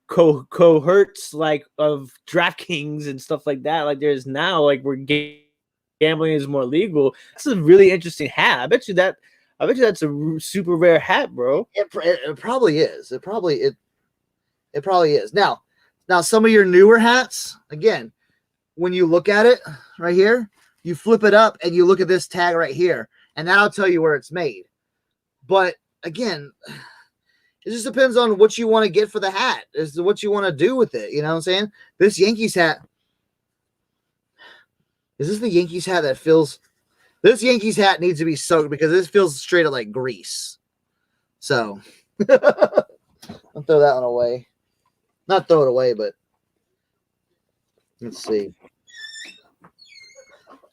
cohorts like of DraftKings and stuff like that. Like there's now, like where gambling is more legal. This is a really interesting hat. I bet you that's a super rare hat, bro. It probably is. It probably is. Now some of your newer hats, again, when you look at it right here, you flip it up and you look at this tag right here, and that'll tell you where it's made. But again, it just depends on what you want to get for the hat, is what you want to do with it. You know what I'm saying? This Yankees hat, is this the Yankees hat that feels? This Yankees hat needs to be soaked because this feels straight up like grease. So I'll throw that one away. Not throw it away, but let's see.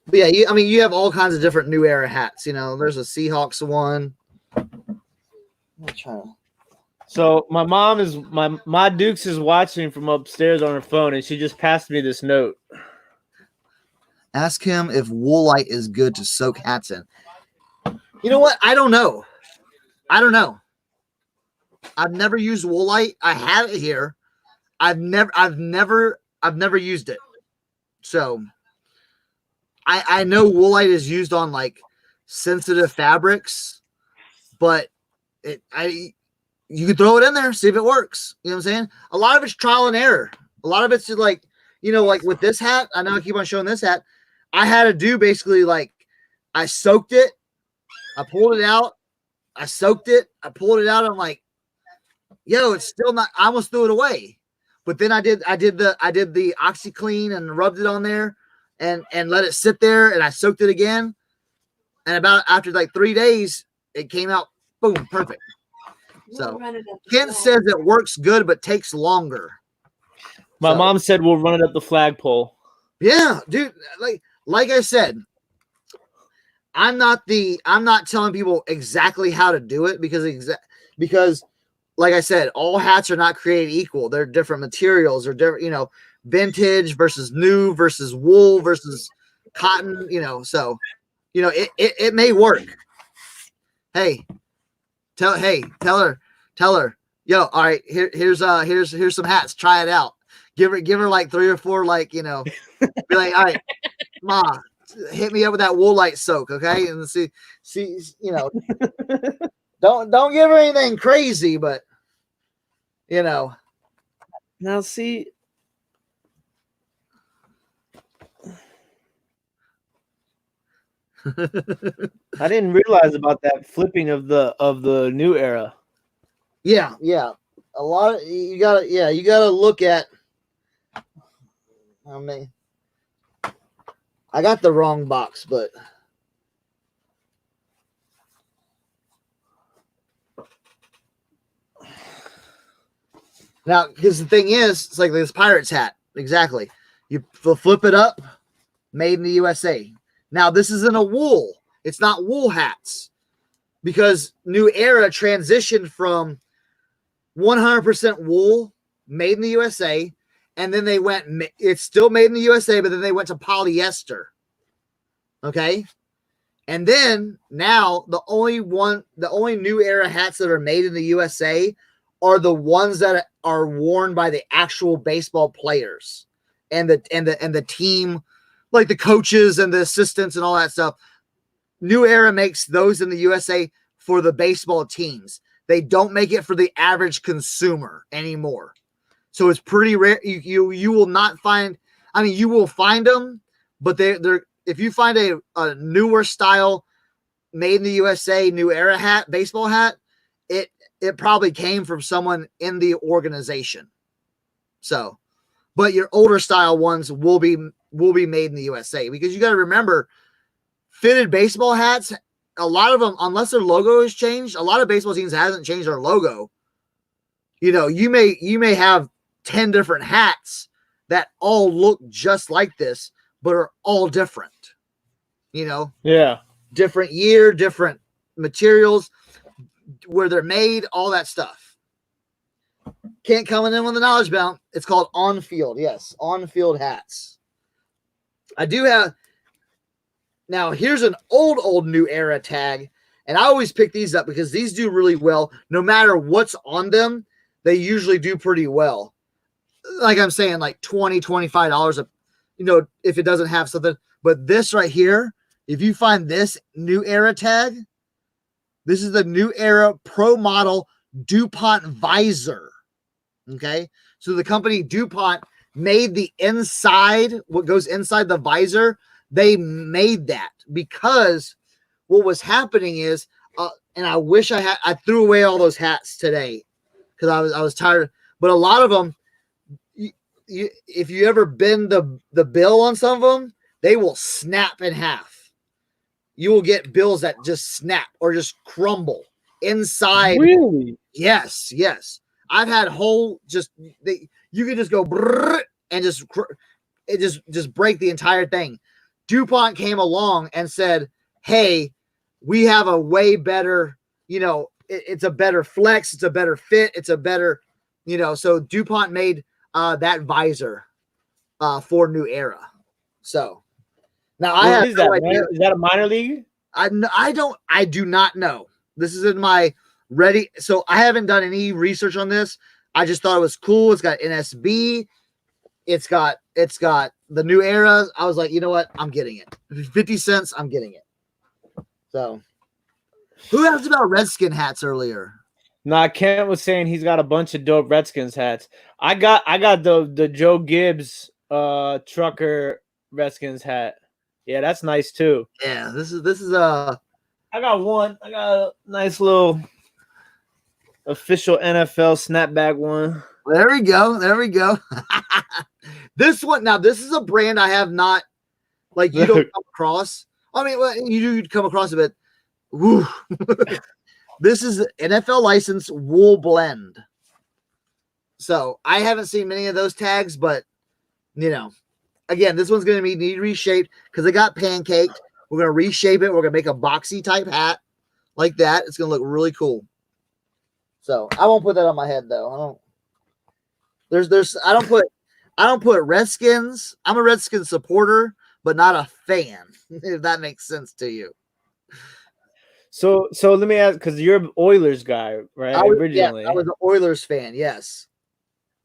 But yeah, you have all kinds of different new era hats. There's a Seahawks one. So my mom is my Dukes is watching from upstairs on her phone, and she just passed me this note. Ask him if Woolite is good to soak hats in. You know what? I don't know. I've never used Woolite. I have it here. I've never used it. So I know Woolite is used on like sensitive fabrics, but you can throw it in there, see if it works. You know what I'm saying? A lot of it's trial and error. A lot of it's like, like with this hat, I know I keep on showing this hat. I had to do basically like I soaked it, I pulled it out, I soaked it, I pulled it out. I'm like, yo, it's still not. I almost threw it away, but then I did the OxyClean and rubbed it on there and let it sit there, and I soaked it again. And about after like 3 days, it came out boom, perfect. So Kent says it works good, but takes longer. My mom said we'll run it up the flagpole. Yeah, dude. Like I said, I'm not telling people exactly how to do it because like I said, all hats are not created equal. They're different materials, or different, vintage versus new versus wool versus cotton, so it may work. Hey, tell her, yo, all right, here's some hats. Try it out. Give her like 3 or 4, like, be like, all right, Ma, hit me up with that Woolite soak, okay? And see, don't give her anything crazy, but Now see, I didn't realize about that flipping of the new era. Yeah. A lot of you gotta look at. I got the wrong box, but now, because the thing is, it's like this Pirates hat. Exactly. You flip it up, made in the USA. Now, this isn't a wool. It's not wool hats, because New Era transitioned from 100% wool, made in the USA, and then they went, it's still made in the USA, but then they went to polyester. Okay? And then now the only New Era hats that are made in the USA are the ones that are worn by the actual baseball players and the team, like the coaches and the assistants and all that stuff. New Era makes those in the USA for the baseball teams. They don't make it for the average consumer anymore. So it's pretty rare. You will not find. I mean, you will find them, but they're if you find a newer style made in the USA New Era hat, baseball hat, it probably came from someone in the organization. So, but your older style ones will be made in the USA, because you got to remember, fitted baseball hats, a lot of them, unless their logo has changed, a lot of baseball teams hasn't changed their logo. You know, you may have 10 different hats that all look just like this, but are all different. You know? Yeah. Different year, different materials, where they're made, all that stuff. Can't come in with a knowledge bound. It's called on-field. Yes, on-field hats. I do have. Now, here's an old New Era tag, and I always pick these up because these do really well. No matter what's on them, they usually do pretty well. Like I'm saying, like $20, $25, you know, if it doesn't have something. But this right here, if you find this New Era tag, this is the New Era Pro Model DuPont visor. Okay, so the company DuPont made the inside, what goes inside the visor. They made that because what was happening is, and I wish I threw away all those hats today because I was tired. But a lot of them, if you ever bend the bill on some of them, they will snap in half. You will get bills that just snap or just crumble inside. Really? Yes. I've had whole you can just go and just break the entire thing. DuPont came along and said, hey, we have a way better, you know, it's a better flex, it's a better fit, it's a better, you know, so DuPont made that visor for New Era. So now Is that a minor league? I do not know. This is in my ready. So I haven't done any research on this. I just thought it was cool. It's got NSB. It's got the New Era. I was like, you know what? I'm getting it. 50 cents. I'm getting it. So who asked about Redskin hats earlier? Nah, Kent was saying he's got a bunch of dope Redskins hats. I got the Joe Gibbs trucker Redskins hat. Yeah, that's nice too. Yeah, this is I got one. I got a nice little official NFL snapback one. There we go. This one, now this is a brand I have not, like, you don't come across. I mean, well, you'd come across it, but woo. This is NFL licensed wool blend. So I haven't seen many of those tags, but you know, again, this one's going to need reshaped because it got pancaked. We're going to reshape it. We're going to make a boxy type hat like that. It's going to look really cool. So I won't put that on my head though. I don't put Redskins. I'm a Redskins supporter, but not a fan, if that makes sense to you. So let me ask, because you're an Oilers guy, right? Originally. Yeah, I was an Oilers fan, yes.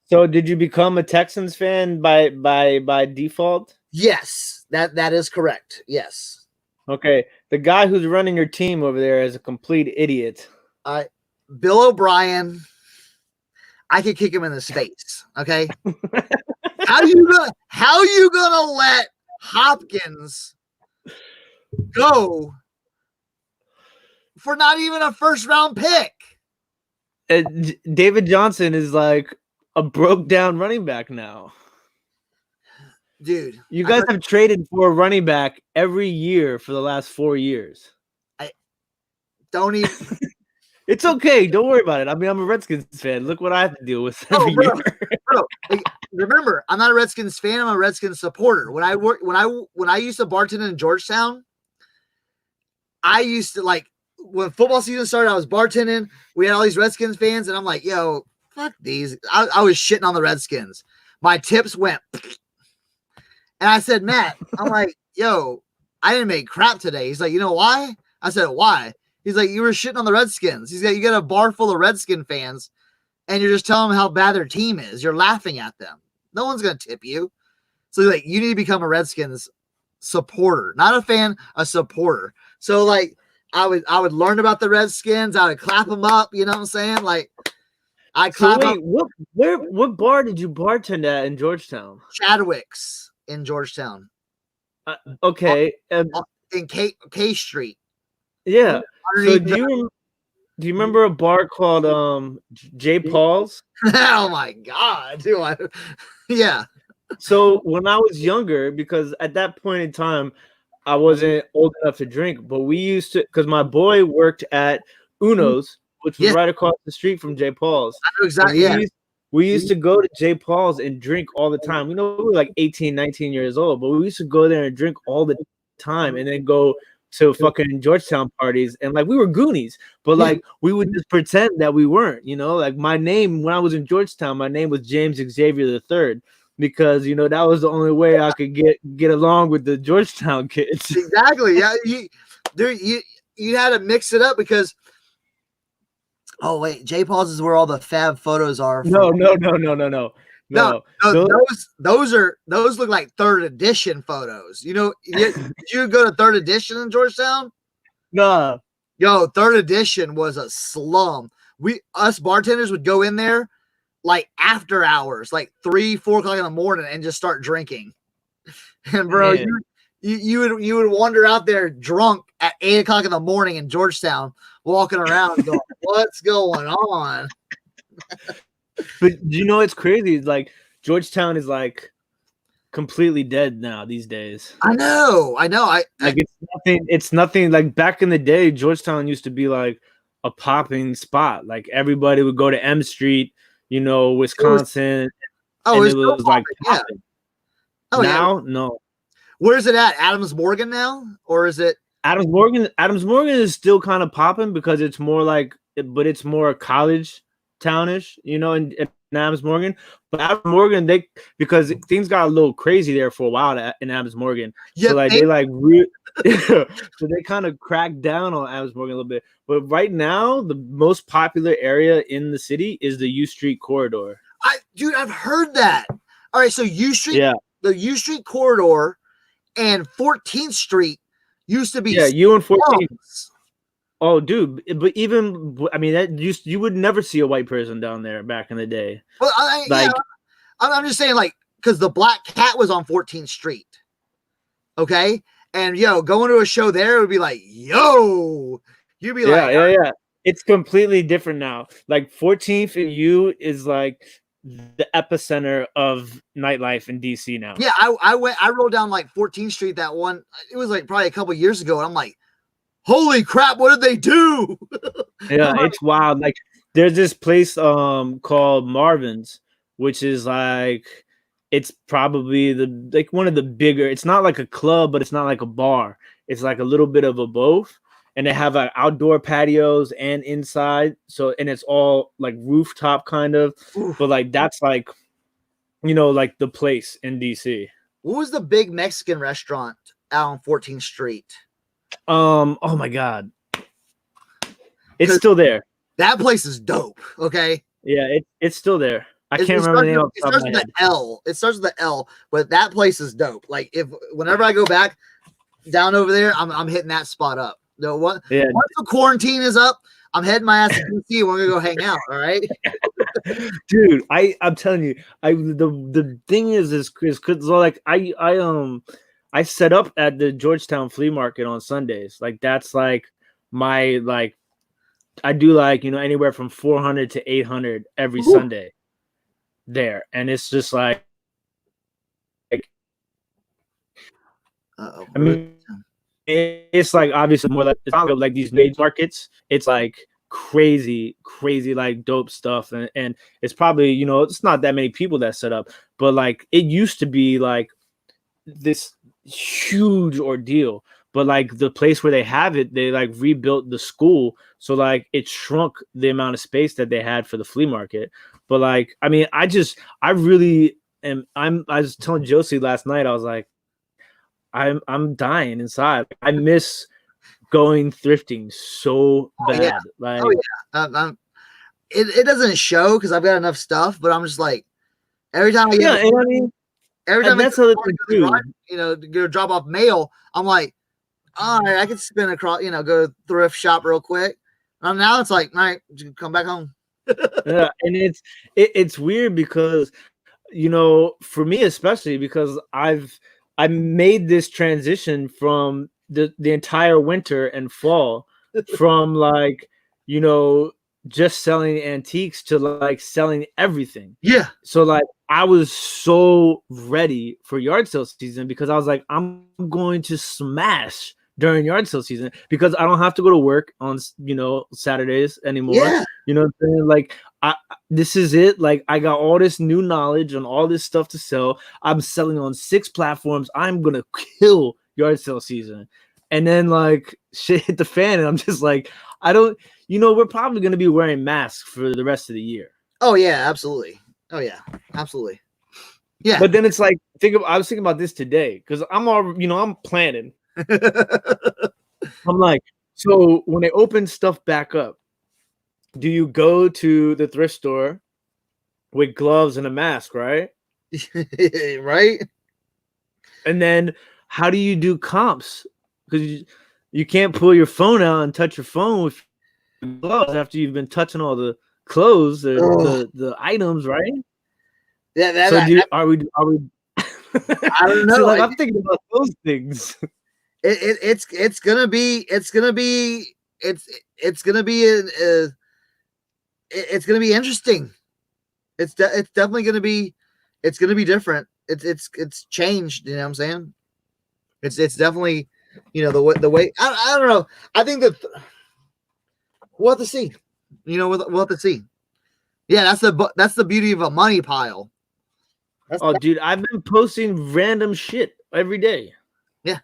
So did you become a Texans fan by default? Yes, that is correct. Yes. Okay. The guy who's running your team over there is a complete idiot. Bill O'Brien, I could kick him in the face. Okay. How you gonna let Hopkins go for not even a first round pick? David Johnson is like a broke down running back now. Dude, you guys have traded for a running back every year for the last 4 years. I don't even. It's okay. Don't worry about it. I mean, I'm a Redskins fan. Look what I have to deal with every year. Bro, remember, I'm not a Redskins fan. I'm a Redskins supporter. When I used to bartend in Georgetown, I used to, like, when football season started, I was bartending. We had all these Redskins fans, and I'm like, yo, fuck these. I was shitting on the Redskins. My tips went, and I said, Matt, I'm like, yo, I didn't make crap today. He's like, you know why? I said, why? He's like, you were shitting on the Redskins. He's like, you got a bar full of Redskin fans. and you're just telling them how bad their team is. You're laughing at them. No one's gonna tip you. So like, you need to become a Redskins supporter, not a fan, a supporter. So like, I would learn about the Redskins. I would clap them up. You know what I'm saying? Like, I clap up. What bar did you bartend at in Georgetown? Chadwick's in Georgetown. Okay, in K Street. Yeah. So do you remember a bar called J. Paul's? Oh my God! Yeah. So when I was younger, because at that point in time, I wasn't old enough to drink, but we used to, because my boy worked at Uno's, which was right across the street from J. Paul's. I know exactly. We used to go to J. Paul's and drink all the time. We were like 18, 19 years old, but we used to go there and drink all the time and then go to fucking Georgetown parties. And like, we were Goonies, but like, we would just pretend that we weren't, like my name, when I was in Georgetown, my name was James Xavier III, because, that was the only way I could get along with the Georgetown kids. Exactly. Yeah. You had to mix it up because, oh wait, J. Paul's is where all the fab photos are. No. Those look like third edition photos. Did you go to third edition in Georgetown? No. Yo, third edition was a slum. Us bartenders would go in there like after hours, like 3, 4 o'clock in the morning, and just start drinking. And bro, you would wander out there drunk at 8 o'clock in the morning in Georgetown, walking around going, what's going on? But it's crazy. Like, Georgetown is like completely dead now these days. I know. It's nothing like back in the day. Georgetown used to be like a popping spot. Like, everybody would go to M Street, Wisconsin. It was like popping. Now, no. Where's it at? Adams Morgan now, or is it Adams Morgan? Adams Morgan is still kind of popping because it's more like, but it's more college townish, in Adams Morgan. But Adams Morgan, because things got a little crazy there for a while in Adams Morgan. Yeah, so so they kind of cracked down on Adams Morgan a little bit. But right now, the most popular area in the city is the U Street corridor. I've heard that. All right, so U Street, the U Street corridor and 14th Street used to be U and 14th. Oh, dude! But even that you would never see a white person down there back in the day. Well, I'm just saying, like, because the Black Cat was on 14th Street, okay, and going to a show there would be like, you'd be like, yeah. It's completely different now. Like, 14th and U is like the epicenter of nightlife in DC now. Yeah, I rolled down like 14th Street that one. It was like probably a couple years ago, and I'm like, holy crap, what did they do? Yeah, it's wild. Like, there's this place called Marvin's, which is like, it's probably one of the bigger, it's not like a club, but it's not like a bar. It's like a little bit of a both. And they have like outdoor patios and inside. So, and it's all like rooftop kind of. Oof. But like, that's like, like the place in DC. What was the big Mexican restaurant out on 14th Street? Oh my God. It's still there. That place is dope. Okay. Yeah, it's still there. I can't remember the name of it. Starts with the L. It starts with the L, but that place is dope. Like, whenever I go back down over there, I'm hitting that spot up. Once the quarantine is up, I'm heading my ass to DC. We're gonna go hang out. All right, dude. I'm telling you, the thing is because like I set up at the Georgetown flea market on Sundays. Like, that's like my I do like anywhere from 400 to 800 every Sunday there, and it's just like I mean. It's like obviously more like, it's not like these wage markets. It's like crazy like dope stuff, and it's probably it's not that many people that set up, but like it used to be like this huge ordeal. But like the place where they have it, they like rebuilt the school, so like it shrunk the amount of space that they had for the flea market. But like, I mean, I really am. I was telling Josie last night, I was like, I'm dying inside. I miss going thrifting so bad. Yeah. it doesn't show because I've got enough stuff, but I'm just like every time I get every time that's how too. Go drop off mail, I'm like, all right, I could spin across, go thrift shop real quick. Now it's like, all right, come back home. Yeah, and it's weird because for me especially because I made this transition from the entire winter and fall from like just selling antiques to like selling everything. Yeah. So like I was so ready for yard sale season because I was like, I'm going to smash during yard sale season because I don't have to go to work on Saturdays anymore. Yeah. You know what I'm saying? Like this is it. Like I got all this new knowledge on all this stuff to sell. I'm selling on 6 platforms. I'm gonna kill yard sale season. And then like shit hit the fan, and I'm just like, I don't. We're probably gonna be wearing masks for the rest of the year. Oh yeah, absolutely. Oh yeah, absolutely. Yeah. But then it's like, I was thinking about this today because I'm all, I'm planning. I'm like, so when they open stuff back up, do you go to the thrift store with gloves and a mask, right? Right. And then how do you do comps? Because you can't pull your phone out and touch your phone with gloves after you've been touching all the clothes, the items, right? Yeah. So are we? I don't know. So like, I'm thinking about those things. It's gonna be interesting. It's definitely gonna be different. It's changed. You know what I'm saying? It's definitely the way I don't know. I think that we'll have to see. We'll have to see. Yeah, that's the beauty of a money pile. Dude, I've been posting random shit every day. Yeah.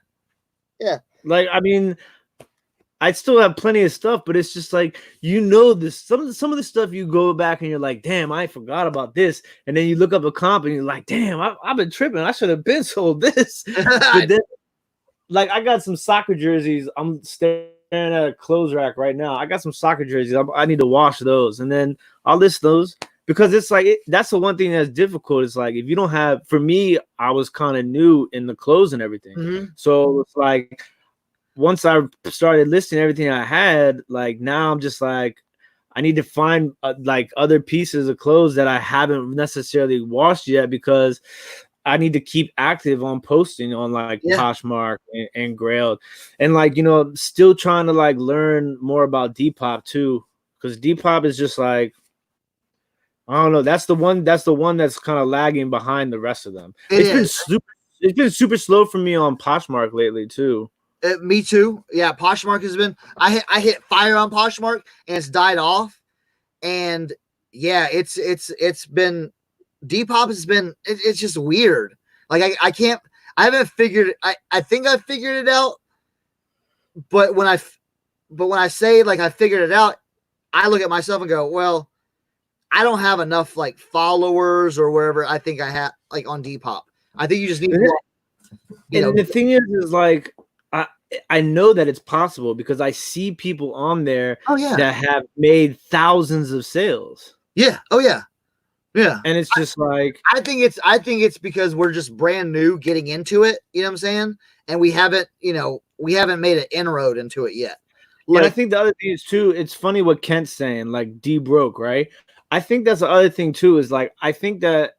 Like, I mean, I still have plenty of stuff, but it's just like, this some of the stuff you go back and you're like, damn, I forgot about this. And then you look up a comp and you're like, damn, I've been tripping. I should have been sold this. But then, like, I got some soccer jerseys. I'm staring at a clothes rack right now. I got some soccer jerseys. I need to wash those. And then I'll list those because it's like, that's the one thing that's difficult. It's like, if you don't have, for me, I was kind of new in the clothes and everything. Mm-hmm. So it's like, once I started listing everything I had, like now I'm just like, I need to find like other pieces of clothes that I haven't necessarily washed yet because I need to keep active on posting on like Poshmark and Grailed, and like still trying to like learn more about Depop too, because Depop is just like, I don't know. That's the one that's kind of lagging behind the rest of them. It's been super slow for me on Poshmark lately too. Me too. Yeah, Poshmark has been. I hit fire on Poshmark and it's died off. And yeah, it's been. Depop has been. It's just weird. Like I can't. I haven't figured. I think I figured it out. But when I say like I figured it out, I look at myself and go, well, I don't have enough like followers or wherever I think I have like on Depop. I think you just need. And the thing is like. I know that it's possible because I see people on there that have made thousands of sales. Yeah. Oh yeah. Yeah. And it's just like I think it's because we're just brand new getting into it, you know what I'm saying? And we haven't made an inroad into it yet. Like, and I think the other thing is too, it's funny what Kent's saying, like D broke, right? I think that's the other thing too, is like I think that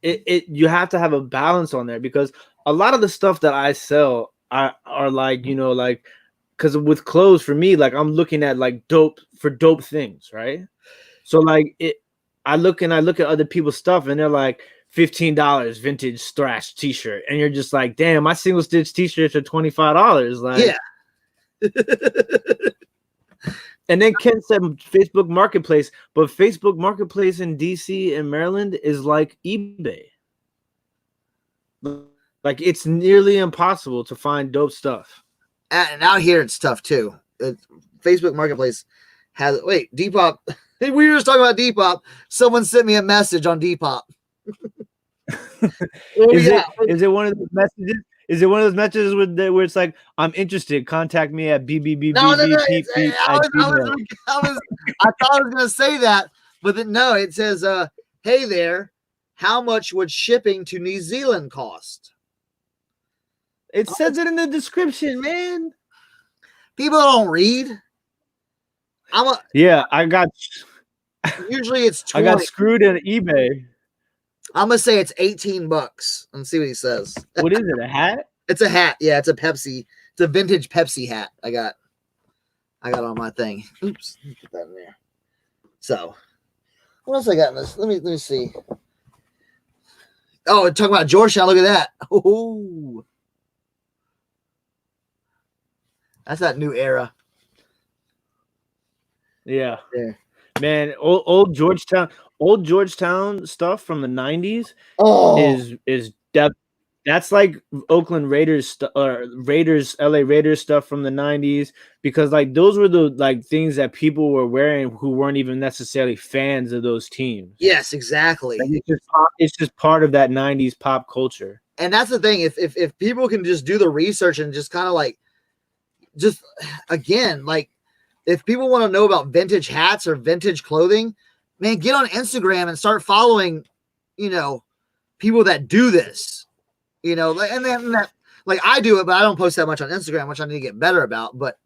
you have to have a balance on there because a lot of the stuff that I sell are like, like, because with clothes for me, like I'm looking at like dope things, right? So like I look at other people's stuff and they're like $15 vintage thrash t-shirt, and you're just like, damn, my single stitch t-shirts are $25. Like, yeah. And then Ken said Facebook Marketplace, but Facebook Marketplace in DC and Maryland is like eBay. Like it's nearly impossible to find dope stuff. And out here it's tough too. Facebook Marketplace has Depop. We were just talking about Depop. Someone sent me a message on Depop. Is it one of those messages? Is it one of those messages where it's like, I'm interested, contact me at BBBB? No. I thought I was gonna say that, But then, no, it says, hey there, how much would shipping to New Zealand cost? It says it in the description, man. People don't read. Yeah, I got. Usually it's 20. I got screwed in eBay. I'm gonna say it's $18 and see what he says. What is it? A hat? It's a hat. Yeah, it's a Pepsi. It's a vintage Pepsi hat. I got on my thing. Oops, put that in there. So, what else I got in this? Let me see. Oh, talking about Georgetown. Look at that. Oh, that's that new era. Yeah. Yeah. Man, old Georgetown stuff from the 90s is that's like Oakland Raiders or LA Raiders stuff from the 90s, because like those were the like things that people were wearing who weren't even necessarily fans of those teams. Yes, exactly. Like it's just part of that 90s pop culture. And that's the thing. If people can just do the research and just kind of like, just again, like, if people want to know about vintage hats or vintage clothing, man, get on Instagram and start following, people that do this, and then that, like I do it, but I don't post that much on Instagram, which I need to get better about. But,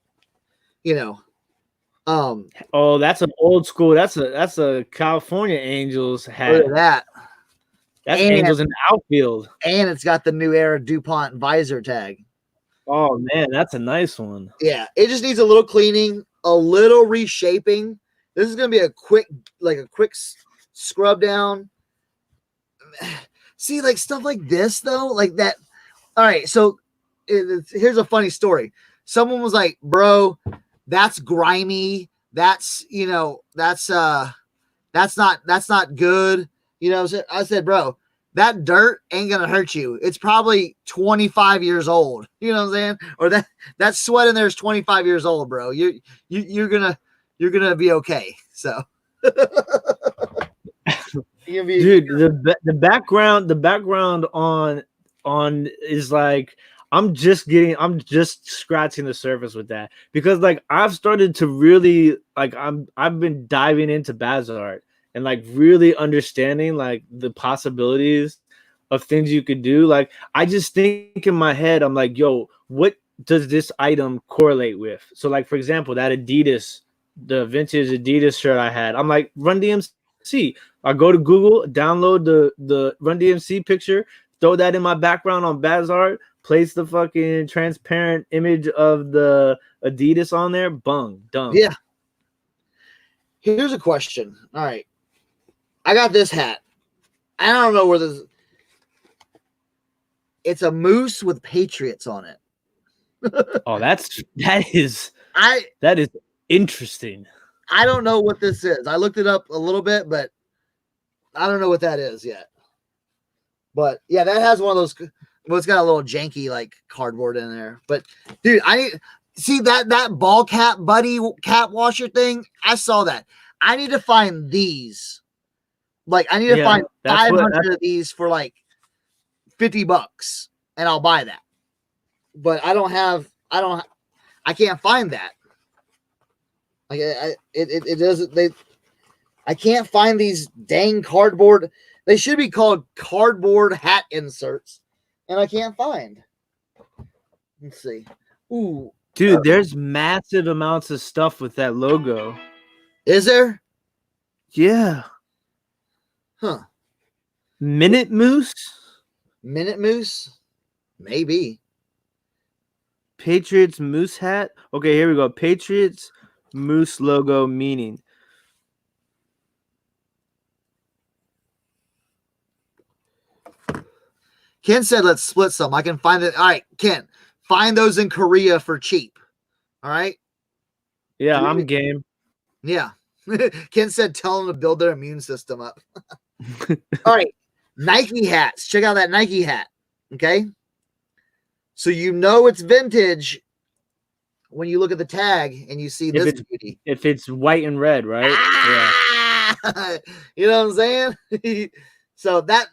oh, that's an old school. That's a California Angels hat. Look at that. That's Angels in the outfield. And it's got the new era DuPont visor tag. Oh man, that's a nice one. Yeah, it just needs a little cleaning, a little reshaping. This is gonna be a quick scrub down. See, like stuff like this though, like that. All right, so here's a funny story. Someone was like, "Bro, that's grimy. That's that's not good." I said, "Bro, that dirt ain't gonna hurt you. It's probably 25 years old. You know what I'm saying? Or that sweat in there is 25 years old, bro. You're gonna be okay." So, dude, the background on is like I'm just scratching the surface with that, because like I've started to really like I've been diving into Baz art and like really understanding like the possibilities of things you could do. Like I just think in my head, I'm like, yo, what does this item correlate with? So like, for example, that Adidas, the vintage Adidas shirt I had, I'm like, Run DMC. I go to Google, download the Run DMC picture, throw that in my background on Baz art, place the fucking transparent image of the Adidas on there, bung, done. Yeah. Here's a question. All right. I got this hat. I don't know where this. It's a moose with Patriots on it. Oh, that is interesting. I don't know what this is. I looked it up a little bit, but I don't know what that is yet. But yeah, that has one of those. Well, it's got a little janky like cardboard in there. But dude, I need see that ball cap buddy cap washer thing. I saw that. I need to find these. Like I need to find 500 of these for like $50, and I'll buy that. But I can't find that. Like it doesn't. I can't find these dang cardboard. They should be called cardboard hat inserts, and I can't find. Let's see. Ooh, dude, there's massive amounts of stuff with that logo. Is there? Yeah. Huh. Minute Moose? Minute Moose? Maybe. Patriots Moose hat? Okay, here we go. Patriots Moose logo meaning. Ken said, let's split some. I can find it. All right, Ken, find those in Korea for cheap. All right? Yeah, I'm game. Yeah. Ken said, tell them to build their immune system up. All right. Nike hats. Check out that Nike hat. Okay. So it's vintage when you look at the tag and you see this beauty. If it's white and red, right? Yeah. You know what I'm saying? So that,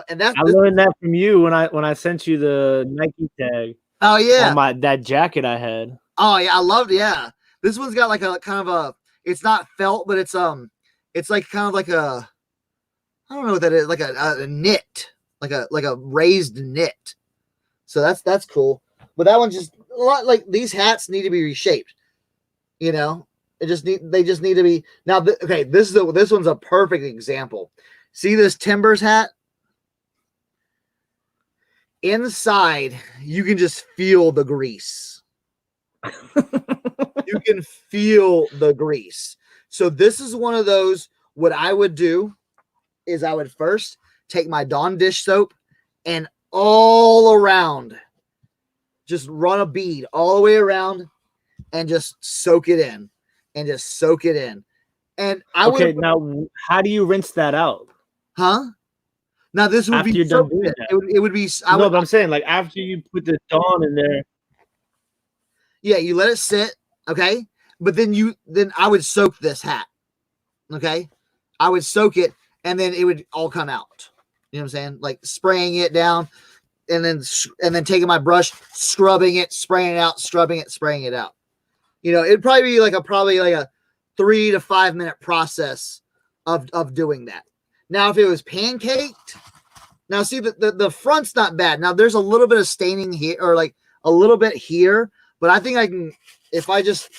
and that's I learned that from you when I sent you the Nike tag. Oh yeah. On that jacket I had. Oh yeah, I loved it. Yeah. This one's got like a kind of a, it's not felt, but it's It's like kind of like a, I don't know what that is, like a knit, like a raised knit. So that's cool. But that one's just a lot like these hats need to be reshaped. You know, they just need to be now. Okay, this one's a perfect example. See this Timbers hat? Inside, you can just feel the grease. You can feel the grease. So this is one of those. What I would do is I would first take my Dawn dish soap and all around, just run a bead all the way around and just soak it in and just soak it in. And I would. Now, how do you rinse that out? Huh? Now this would after be you're done doing that. It would be. But I'm saying like after you put the Dawn in there. Yeah, you let it sit, okay? But then I would soak this hat, okay? I would soak it, and then it would all come out. You know what I'm saying? Like spraying it down, and then taking my brush, scrubbing it, spraying it out, scrubbing it, spraying it out. You know, it'd probably be like a 3 to 5 minute process of doing that. Now, if it was pancaked, now see the front's not bad. Now there's a little bit of staining here, or like a little bit here, but I think I can, if I just,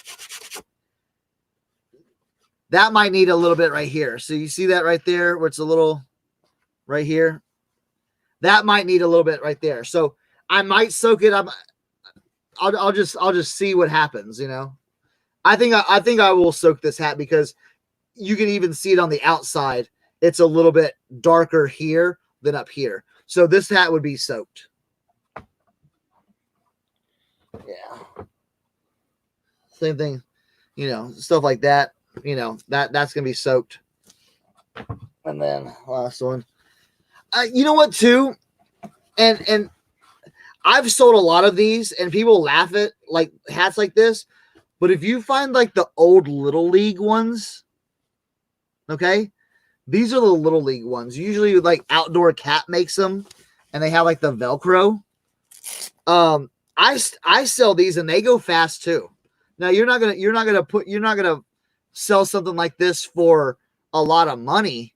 that might need a little bit right here. So you see that right there, where it's a little right here. That might need a little bit right there. So I might soak it up. I'll just see what happens. You know, I think I will soak this hat because you can even see it on the outside. It's a little bit darker here than up here. So this hat would be soaked. Yeah. Same thing, you know, stuff like that. You know, that's gonna be soaked. And then last one. You know what, too? And I've sold a lot of these, and people laugh at like hats like this. But if you find like the old Little League ones, okay, these are the Little League ones. Usually, like Outdoor Cat makes them, and they have like the Velcro. I sell these, and they go fast too. Now you're not gonna sell something like this for a lot of money.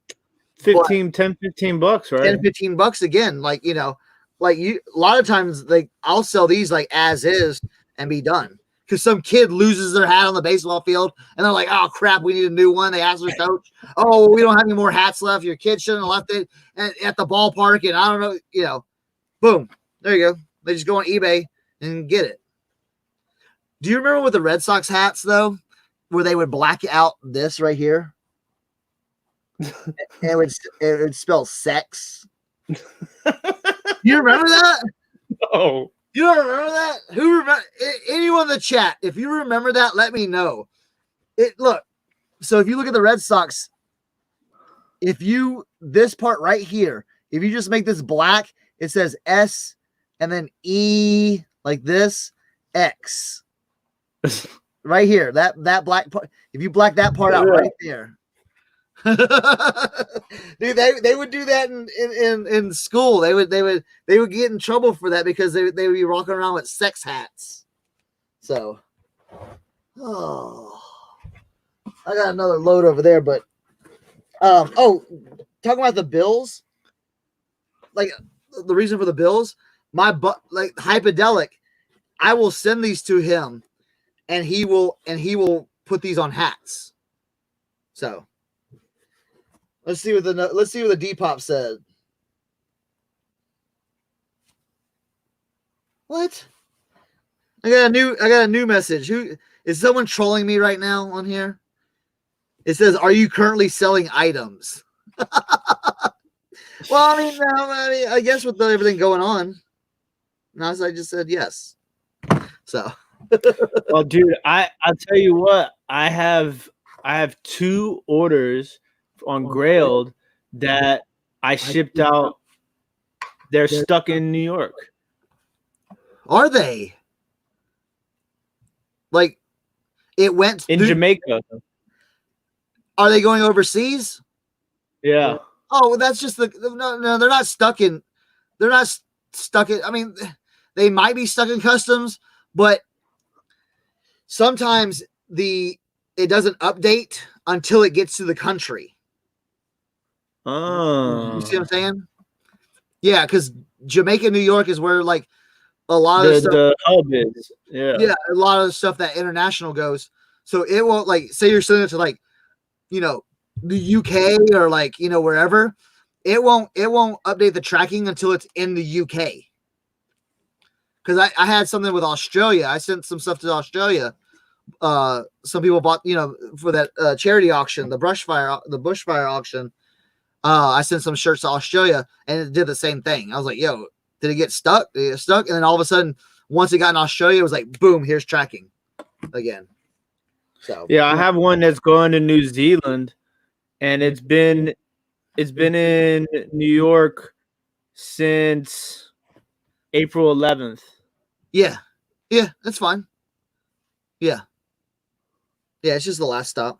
10, 15 bucks, right? 10, 15 bucks again. Like, you know, like a lot of times, like I'll sell these like as is and be done. Because some kid loses their hat on the baseball field and they're like, oh crap, we need a new one. They ask their coach, oh, well, we don't have any more hats left. Your kid shouldn't have left it at the ballpark. And I don't know, you know, boom, there you go. They just go on eBay and get it. Do you remember with the Red Sox hats though, where they would black out this right here? it would spell sex. You remember that? No. You don't remember that? Who remember? Anyone in the chat, if you remember that, let me know. Look. So if you look at the Red Sox, this part right here, if you just make this black, it says S and then E like this, X. Right here, that black part. If you black that part out right there. Dude, they would do that in school. They would get in trouble for that because they would be walking around with sex hats. So, I got another load over there, but talking about the bills, like the reason for the bills, like Hypodelic, I will send these to him, and he will put these on hats. So. Let's see what the Depop said. What? I got a new message. Who is someone trolling me right now on here? It says, "Are you currently selling items?" Well, I guess with everything going on, as I just said yes. So, well, dude, I'll tell you what. I have 2 orders on Grailed that I shipped out. They're stuck in New York. Are they? Like, it went in Jamaica. Are they going overseas? Yeah. Oh, well, that's just no, they're not stuck in. They're not stuck in. I mean, they might be stuck in customs, but sometimes it doesn't update until it gets to the country. Oh, you see what I'm saying? Yeah, because Jamaica, New York is where like a lot of the hub is. Yeah, a lot of the stuff that international goes. So it won't like say you're sending it to like, you know, the UK or like, you know, wherever. It won't update the tracking until it's in the UK. Because I had something with Australia. I sent some stuff to Australia. Some people bought, you know, for that charity auction, the bushfire auction. I sent some shirts to Australia and it did the same thing. I was like, yo, did it get stuck? Did it get stuck? And then all of a sudden, once it got in Australia, it was like, boom, here's tracking again. So yeah, I have one that's going to New Zealand, and it's been in New York since April 11th. Yeah, that's fine. Yeah, it's just the last stop.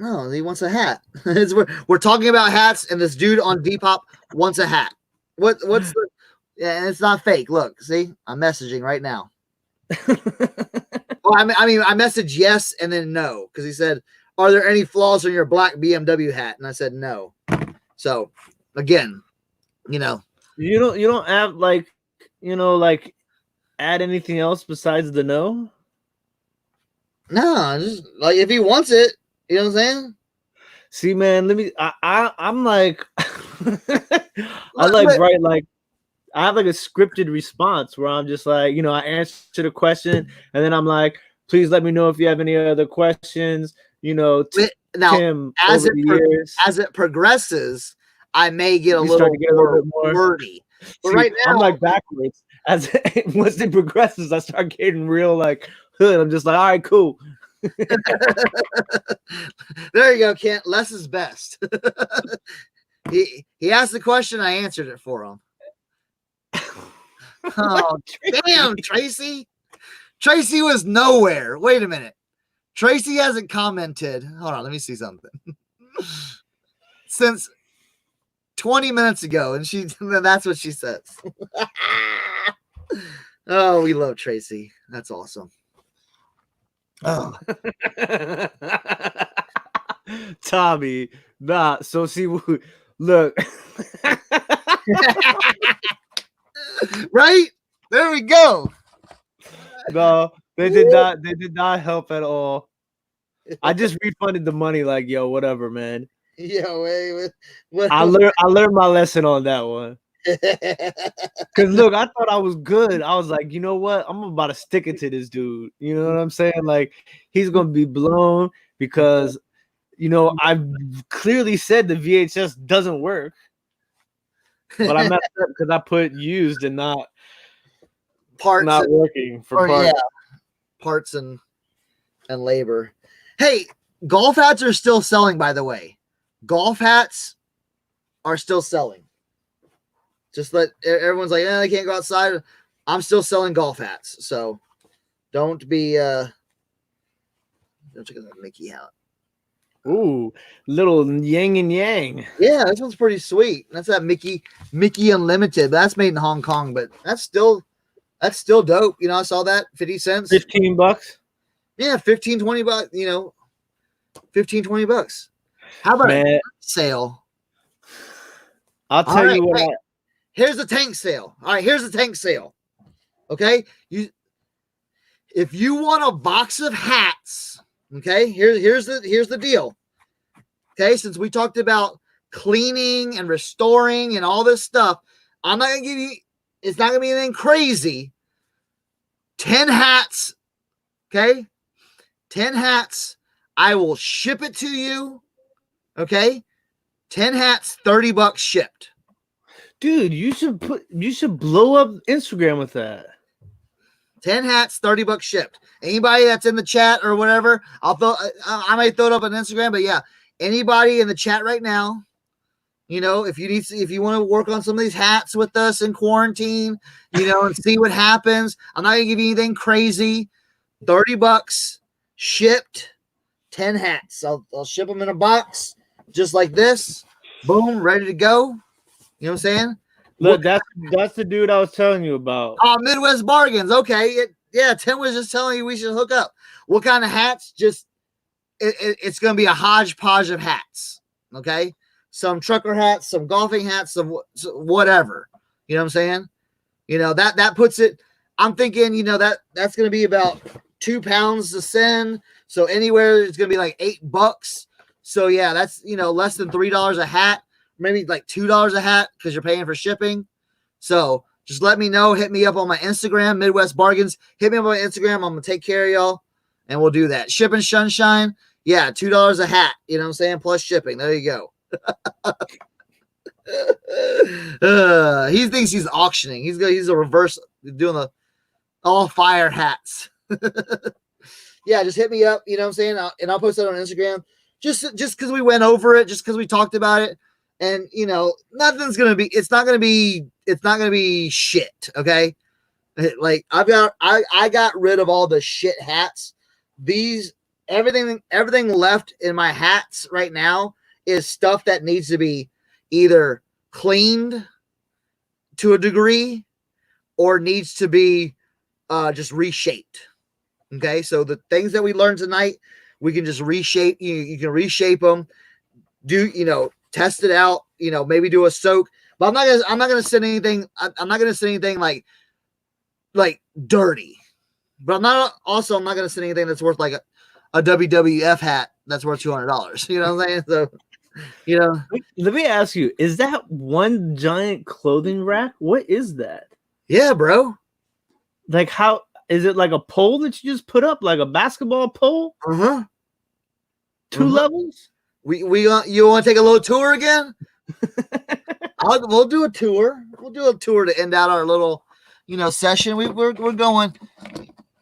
Oh, he wants a hat. We're talking about hats, and this dude on Depop wants a hat. What's the? Yeah, it's not fake. Look, see, I'm messaging right now. Well, I mean, I messaged yes and then no because he said, "Are there any flaws in your black BMW hat?" And I said no. So, again, you know, you don't have like, you know, like add anything else besides the no. No, just like if he wants it, you know what I'm saying? See, man, I'm like, I like write like. I have like a scripted response where I'm just like, you know, I answer the question and then I'm like, please let me know if you have any other questions. You know, now Tim, as it progresses, I may get a little bit more wordy. But see, right now, I'm like backwards. Once it progresses, I start getting real like hood. I'm just like, all right, cool. There you go, Kent. Less is best. He asked the question, I answered it for him. Oh, damn, Tracy. Tracy was nowhere. Wait a minute. Tracy hasn't commented. Hold on, let me see something. Since 20 minutes ago, and that's what she says. Oh, we love Tracy. That's awesome. Oh. Tommy, nah. So see, look. Right? There we go. No, they did not. They did not help at all. I just refunded the money. Like, yo, whatever, man. Yo, wait. I learned my lesson on that one. Cause look, I thought I was good. I was like, you know what? I'm about to stick it to this dude. You know what I'm saying? Like, he's gonna be blown because, you know, I've clearly said the VHS doesn't work. But I messed up because I put used and not parts, not working for parts. Yeah, parts and labor. Hey, golf hats are still selling, by the way. Golf hats are still selling. Just let everyone's like, I can't go outside. I'm still selling golf hats, so don't be don't check out that Mickey hat. Ooh, little yin and yang. Yeah, this one's pretty sweet. That's that Mickey Unlimited. That's made in Hong Kong, but that's still dope. You know, I saw that 50 cents. $15. Yeah, 15, 20 bucks, you know. 15, 20 bucks. How about a sale? I'll tell you what. Hey, here's the tank sale. All right, here's the tank sale. Okay? If you want a box of hats, okay, here's the deal. Okay, since we talked about cleaning and restoring and all this stuff, I'm not gonna give you, it's not gonna be anything crazy. 10 hats, okay? 10 hats. I will ship it to you. Okay? 10 hats, $30 shipped. Dude, you should blow up Instagram with that. 10 hats, $30 shipped. Anybody that's in the chat or whatever, I might throw it up on Instagram, but yeah, anybody in the chat right now, you know, if you want to work on some of these hats with us in quarantine, you know, and see what happens, I'm not gonna give you anything crazy. $30 shipped, 10 hats. I'll ship them in a box just like this. Boom, ready to go. You know what I'm saying? Look, that's the dude I was telling you about. Oh, Midwest Bargains. Okay. Yeah, Tim was just telling you we should hook up. What kind of hats? Just it's going to be a hodgepodge of hats. Okay. Some trucker hats, some golfing hats, some whatever. You know what I'm saying? That puts it, I'm thinking, that's going to be about 2 pounds to send. So anywhere it's going to be like $8. So yeah, that's, less than $3 a hat, maybe like $2 a hat because you're paying for shipping. So just let me know. Hit me up on my Instagram, Midwest Bargains. Hit me up on my Instagram. I'm going to take care of y'all and we'll do that. Shipping Sunshine. Yeah. $2 a hat. You know what I'm saying? Plus shipping. There you go. He thinks he's auctioning. He's a reverse doing the all fire hats. Yeah, just hit me up. You know what I'm saying? I'll post it on Instagram. Just because we went over it, just because we talked about it, and nothing's gonna be. It's not gonna be shit. Okay, like I got rid of all the shit hats. Everything left in my hats right now is stuff that needs to be either cleaned to a degree or needs to be just reshaped. Okay, so the things that we learned tonight, we can just reshape. You can reshape them. Test it out. Maybe do a soak. But I'm not gonna send anything. I'm not gonna send anything like dirty. But I'm not gonna send anything that's worth like a WWF hat that's worth $200. You know what I'm saying? So. Let me ask you, is that one giant clothing rack? What is that? Yeah, bro. Like, how is it? Like a pole that you just put up, like a basketball pole? Two levels? You want to take a little tour again? We'll do a tour. We'll do a tour to end out our little, session. We're going,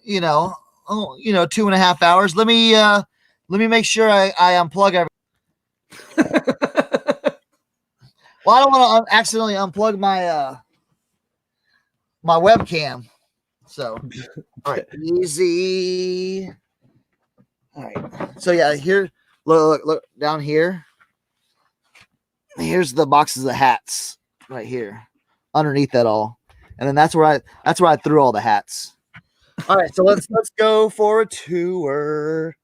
2.5 hours. Let me make sure I unplug everything. Well, I don't want to accidentally unplug my my webcam. So, all right, easy. All right. So yeah, here, look down here. Here's the boxes of hats right here, underneath that all, and then that's where I threw all the hats. All right, so let's go for a tour.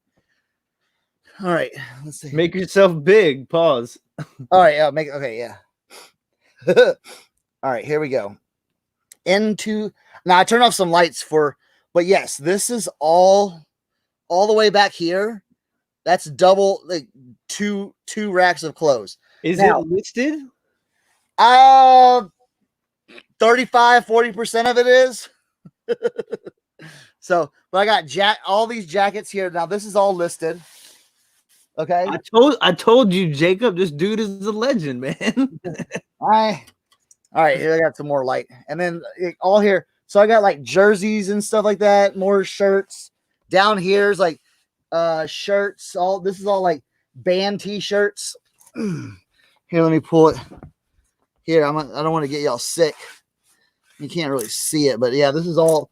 All right, let's see. Make yourself big. Pause. All right, yeah, yeah. All right, here we go. Now I turned off some lights but yes, this is all the way back here. That's double, like two racks of clothes. Is it listed? 35-40% of it is. So, but I got all these jackets here. Now this is all listed. Okay. I told you, Jacob, this dude is a legend, man. All right, here I got some more light. And then all here. So I got like jerseys and stuff like that, more shirts. Down here's like shirts. This is all like band t-shirts. Here, let me pull it. Here, I don't want to get y'all sick. You can't really see it, but yeah, this is all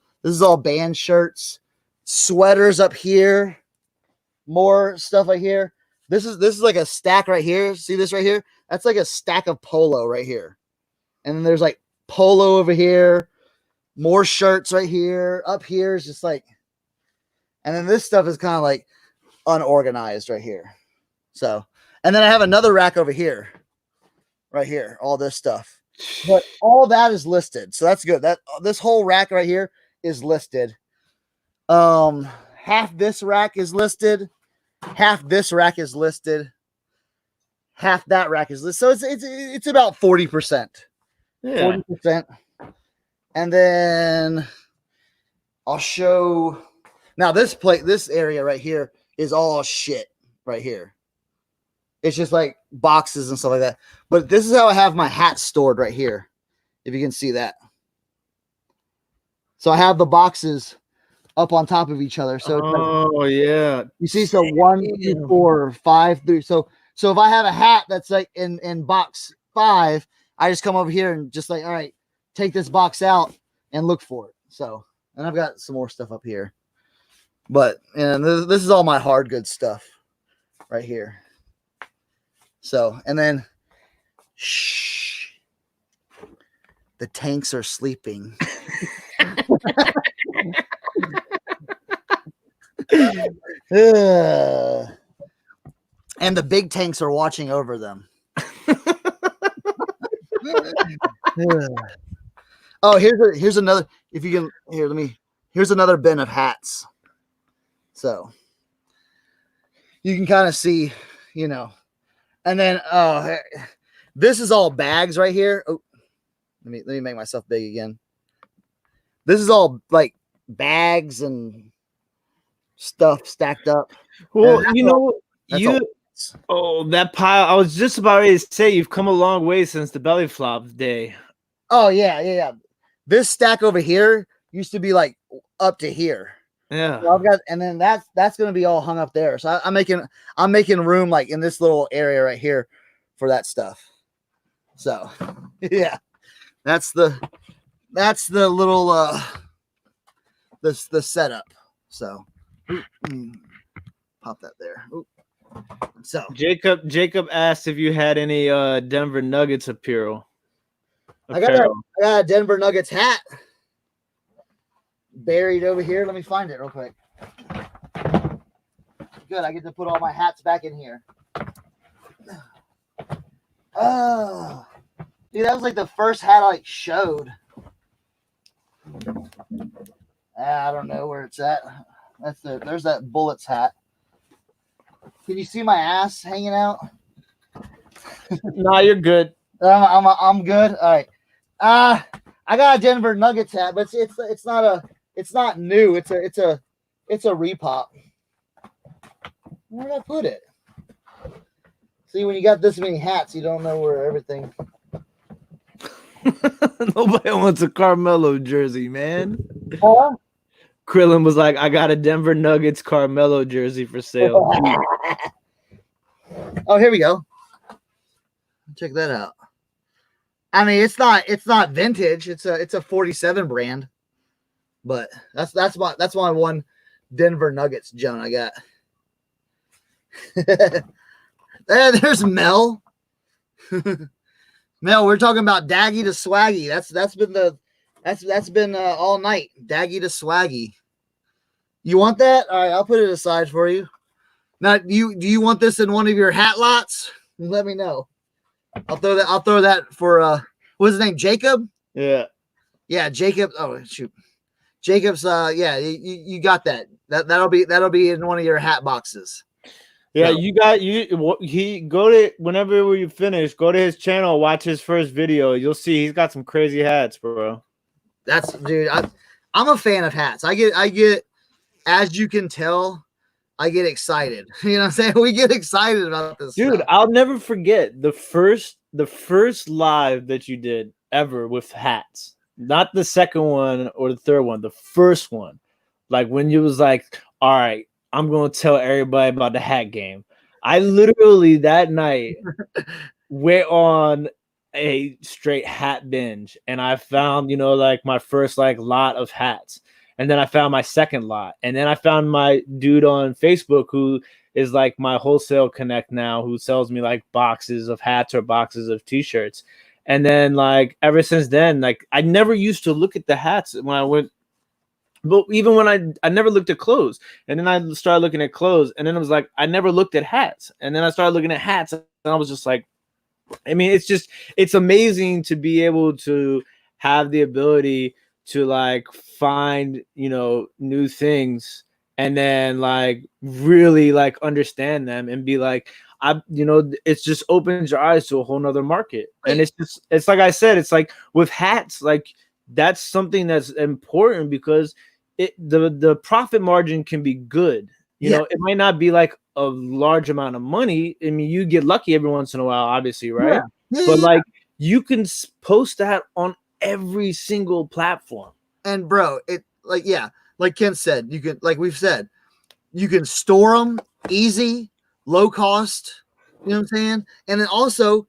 band shirts. Sweaters up here. More stuff right here. This is like a stack right here. See this right here? That's like a stack of polo right here. And then there's like polo over here. More shirts right here. Up here is just like, and then this stuff is kind of like unorganized right here. So, and then I have another rack over here. Right here. All this stuff. But all that is listed. So that's good. This whole rack right here is listed. Half this rack is listed. Half this rack is listed. Half that rack is listed. So it's about 40%. Yeah. 40%. And then I'll show. Now this area right here is all shit right here. It's just like boxes and stuff like that. But this is how I have my hats stored right here. If you can see that. So I have the boxes up on top of each other. So yeah. You see, so 1, 2, 4, 5, 3. So if I have a hat that's like in box 5, I just come over here and just like, all right, take this box out and look for it. So, and I've got some more stuff up here. But this is all my hard goods stuff right here. So, and then the tanks are sleeping. And the big tanks are watching over them. Oh, here's another. If you can here's another bin of hats. So you can kind of see, you know. And then this is all bags right here. Oh, let me make myself big again. This is all like bags and stuff stacked up. Well, you know, that pile. I was just about ready to say you've come a long way since the belly flop day. Oh yeah. This stack over here used to be like up to here. Yeah. So I've got, and then that's gonna be all hung up there. So I'm making room like in this little area right here for that stuff. So yeah, that's the little the setup. So pop that there. Ooh. So Jacob asked if you had any Denver Nuggets apparel. I got a Denver Nuggets hat buried over here. Let me find it real quick. Good, I get to put all my hats back in here. Oh, dude, that was like the first hat I showed. I don't know where it's at. There's that Bullets hat. Can you see my ass hanging out? No, you're good. I'm good. All right. I got a Denver Nuggets hat, but it's not new. It's a repop. Where did I put it? See, when you got this many hats, you don't know where everything. Nobody wants a Carmelo jersey, man. Huh? Krillin was like, I got a Denver Nuggets Carmelo jersey for sale. Oh, here we go. Check that out. I mean, it's not vintage. It's a 47 brand, but that's my one Denver Nuggets Joan I got. There's Mel. Mel, we're talking about Daggy to Swaggy. That's been all night. Daggy to Swaggy. You want that? All right, I'll put it aside for you. Now, do you want this in one of your hat lots? Let me know. I'll throw that for what's his name? Jacob? Yeah. Yeah, Jacob. Oh shoot. Jacob's yeah, you got that. That'll be in one of your hat boxes. Yeah, so. He go to whenever you finish, go to his channel, watch his first video. You'll see he's got some crazy hats, bro. That's dude. I'm a fan of hats. I get as you can tell, I get excited. You know what I'm saying? We get excited about this. Dude, stuff. I'll never forget the first live that you did ever with hats. Not the second one or the third one, the first one. Like when you was like, all right, I'm going to tell everybody about the hat game. I literally that night went on a straight hat binge and I found, like my first lot of hats. And then I found my second lot. And then I found my dude on Facebook who is like my wholesale connect now, who sells me like boxes of hats or boxes of t-shirts. And then like ever since then, like I never used to look at the hats when I went. But even when I never looked at clothes, and then I started looking at clothes, and then it was like I never looked at hats, and then I started looking at hats, and I was just like, I mean, it's amazing to be able to have the ability to like find new things, and then like really like understand them and be like, it's just opens your eyes to a whole nother market, and it's like I said, it's like with hats, like that's something that's important because the profit margin can be good. It might not be like a large amount of money. I mean, you get lucky every once in a while, obviously, right? Yeah. But like you can post that on every single platform. And bro, like Ken said, you can, like we've said, you can store them easy, low cost. You know what I'm saying? And then also,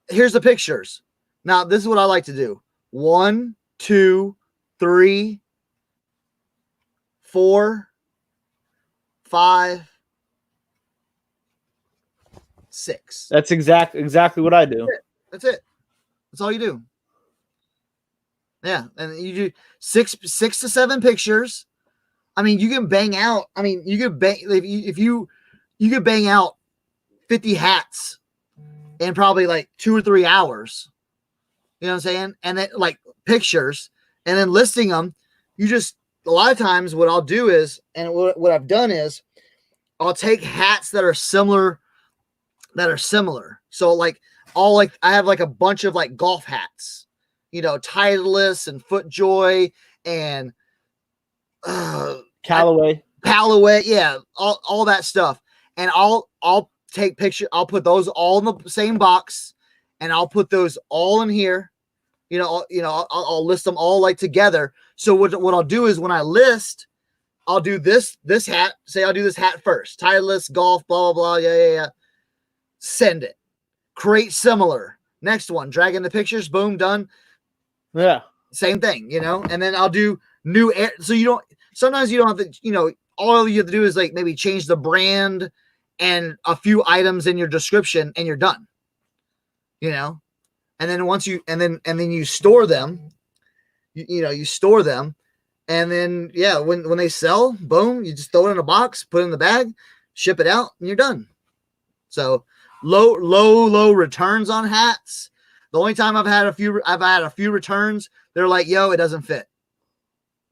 here's the pictures. Now, this is what I like to do. 1, 2, 3, 4, 5, 6. That's exactly what I do. That's it. That's all you do. Yeah, and you do 6 to 7 pictures. I mean, you can bang out. I mean, you could bang if you could bang out 50 hats in probably like 2 or 3 hours. You know what I'm saying? And then like pictures and then listing them. You just, a lot of times what I'll do is, and what I've done is I'll take hats that are similar. So like I have like a bunch of like golf hats, you know, Titleist and FootJoy and Callaway. Yeah, all that stuff. And I'll take picture. I'll put those all in the same box, and I'll put those all in here. I'll list them all like together. So what I'll do is when I list, I'll do this hat. Say I'll do this hat first. Titleist, golf, blah blah blah. Yeah. Send it. Create similar. Next one. Drag in the pictures. Boom. Done. Yeah. Same thing. And then I'll do new air. So sometimes you don't have to. All you have to do is like maybe change the brand and a few items in your description, and you're done. And then once you and then you store them, you store them, and then when they sell, boom, you just throw it in a box, put it in the bag, ship it out, and you're done. So low returns on hats. The only time I've had a few returns, they're like, yo, it doesn't fit.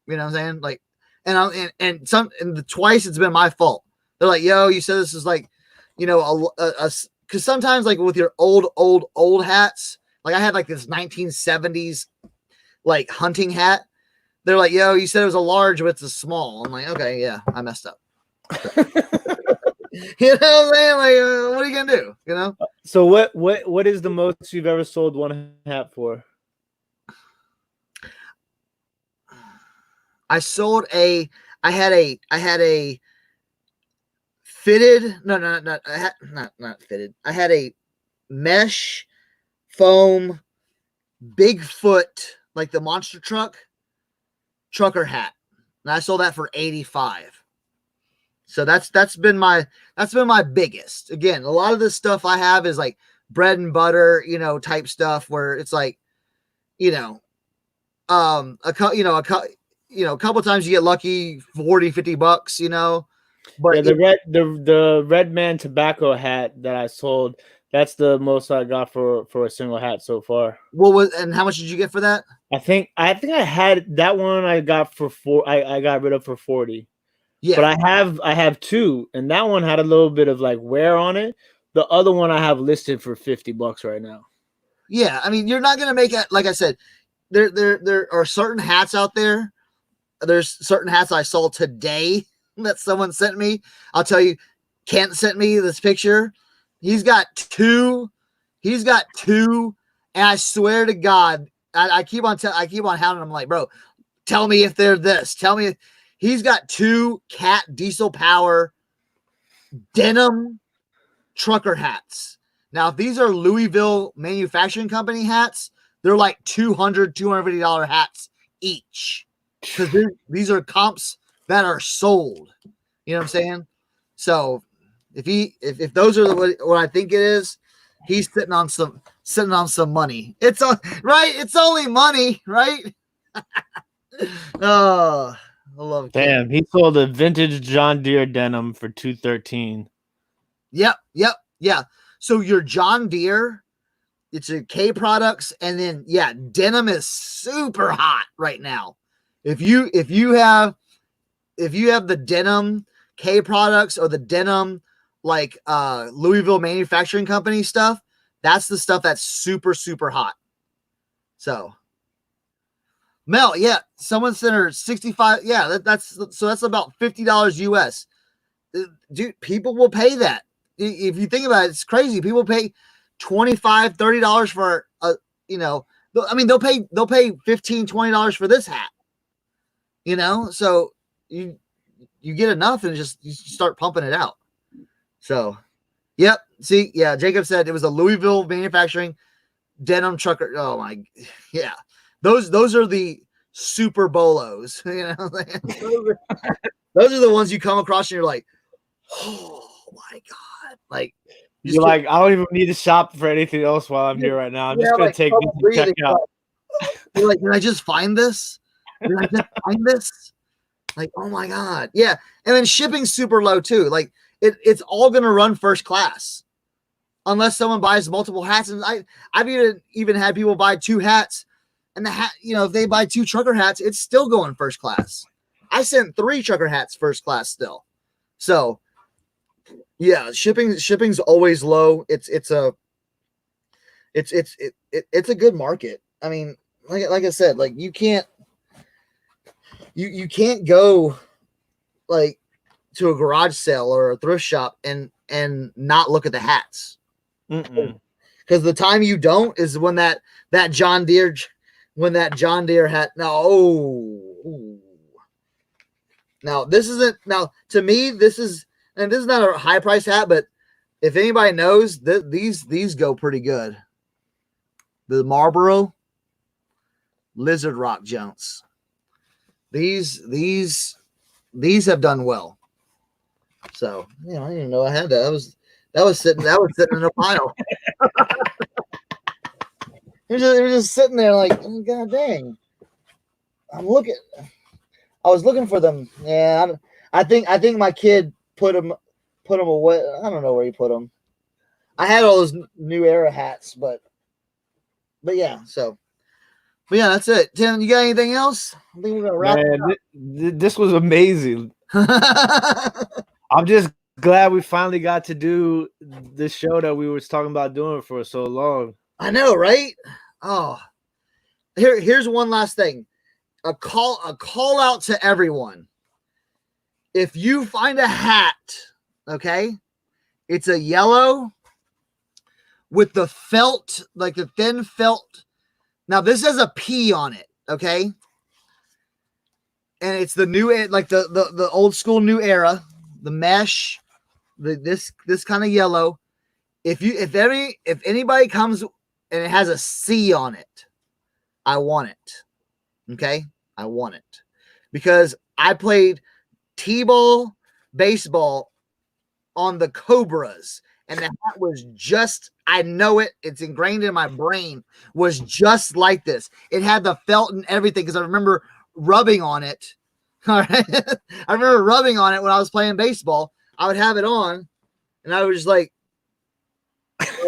You know what I'm saying? Like, and twice it's been my fault. They're like, yo, you said this is like, because sometimes like with your old hats, like I had like this 1970s like hunting hat. They're like, yo, you said it was a large, but it's a small. I'm like, okay, yeah, I messed up. You know what I'm saying? Like, what are you gonna do? So what is the most you've ever sold one hat for? I had a fitted, not fitted. I had a mesh foam Bigfoot, like the monster trucker hat. And I sold that for $85. So that's been my biggest. Again, a lot of this stuff I have is like bread and butter, type stuff where it's like, a couple times you get lucky, $40-$50, But yeah, the Red Man tobacco hat that I sold, that's the most I got for a single hat so far. And how much did you get for that? I think I had that one I got for I got rid of for 40. Yeah. But I have two, and that one had a little bit of like wear on it. The other one I have listed for $50 right now. Yeah, I mean, you're not gonna make it. Like I said, there are certain hats out there. There's certain hats I saw today that someone sent me. I'll tell you, Kent sent me this picture. He's got two, and I swear to God, I keep on hounding him like, bro, tell me if they're this. Tell me. He's got two Cat diesel power denim trucker hats. Now, if these are Louisville Manufacturing Company hats, they're like $250 hats each. Because these are comps that are sold. You know what I'm saying? So if those are what I think it is, he's sitting on some money. It's right. It's only money, right? Oh, I love. Damn, he sold a vintage John Deere denim for $213. Yep. Yeah. So your John Deere, it's a K products, and then denim is super hot right now. If you have the denim K products or the denim like Louisville Manufacturing Company stuff, that's the stuff that's super, super hot. So Mel, someone sent her 65. Yeah, that's about $50 US. Dude, people will pay that. If you think about it, it's crazy. People pay $25, $30 for I mean, they'll pay $15, $20 for this hat. So you get enough and just you start pumping it out. So, yep. See, Jacob said it was a Louisville Manufacturing denim trucker. Oh my, yeah. Those are the super bolos. Those are the ones you come across and you're like, oh my God. Like, you're like, I don't even need to shop for anything else while I'm here right now. I'm just gonna take this and check out. You're like, did I just find this? Like, oh my God. Yeah. And then shipping's super low too. Like it's all going to run first class. unless someone buys multiple hats. And I've even had people buy 2 hats, and the hat, if they buy 2 trucker hats, it's still going first class. I sent 3 trucker hats first class still. So yeah, shipping's always low. It's a good market. I mean, like I said, like you can't go like to a garage sale or a thrift shop and not look at the hats. Because the time you don't is when that John Deere hat. Now this isn't, now to me this is not a high price hat, but if anybody knows, these go pretty good. The Marlboro Lizard Rock Jones. These have done well. So I didn't even know I had that. That was sitting in a pile. It was just sitting there like, oh, God dang. I was looking for them. Yeah, I think my kid put them away. I don't know where he put them. I had all those New Era hats, but yeah. So, but yeah, that's it. Tim, you got anything else? I think we're gonna wrap it up. This was amazing. I'm just glad we finally got to do this show that we were talking about doing for so long. I know, right? Oh, here's one last thing. A call out to everyone. If you find a hat, okay, it's a yellow with the felt, like the thin felt. Now this has a P on it, okay, and it's the new, like the old school New Era, the mesh, this kind of yellow. If anybody comes and it has a C on it, I want it. Okay, I want it because I played T-ball baseball on the Cobras, and the hat was just, I know it, it's ingrained in my brain, was just like this. It had the felt and everything because I remember rubbing on it. All right, I remember rubbing on it when I was playing baseball. I would have it on, and I was just like, if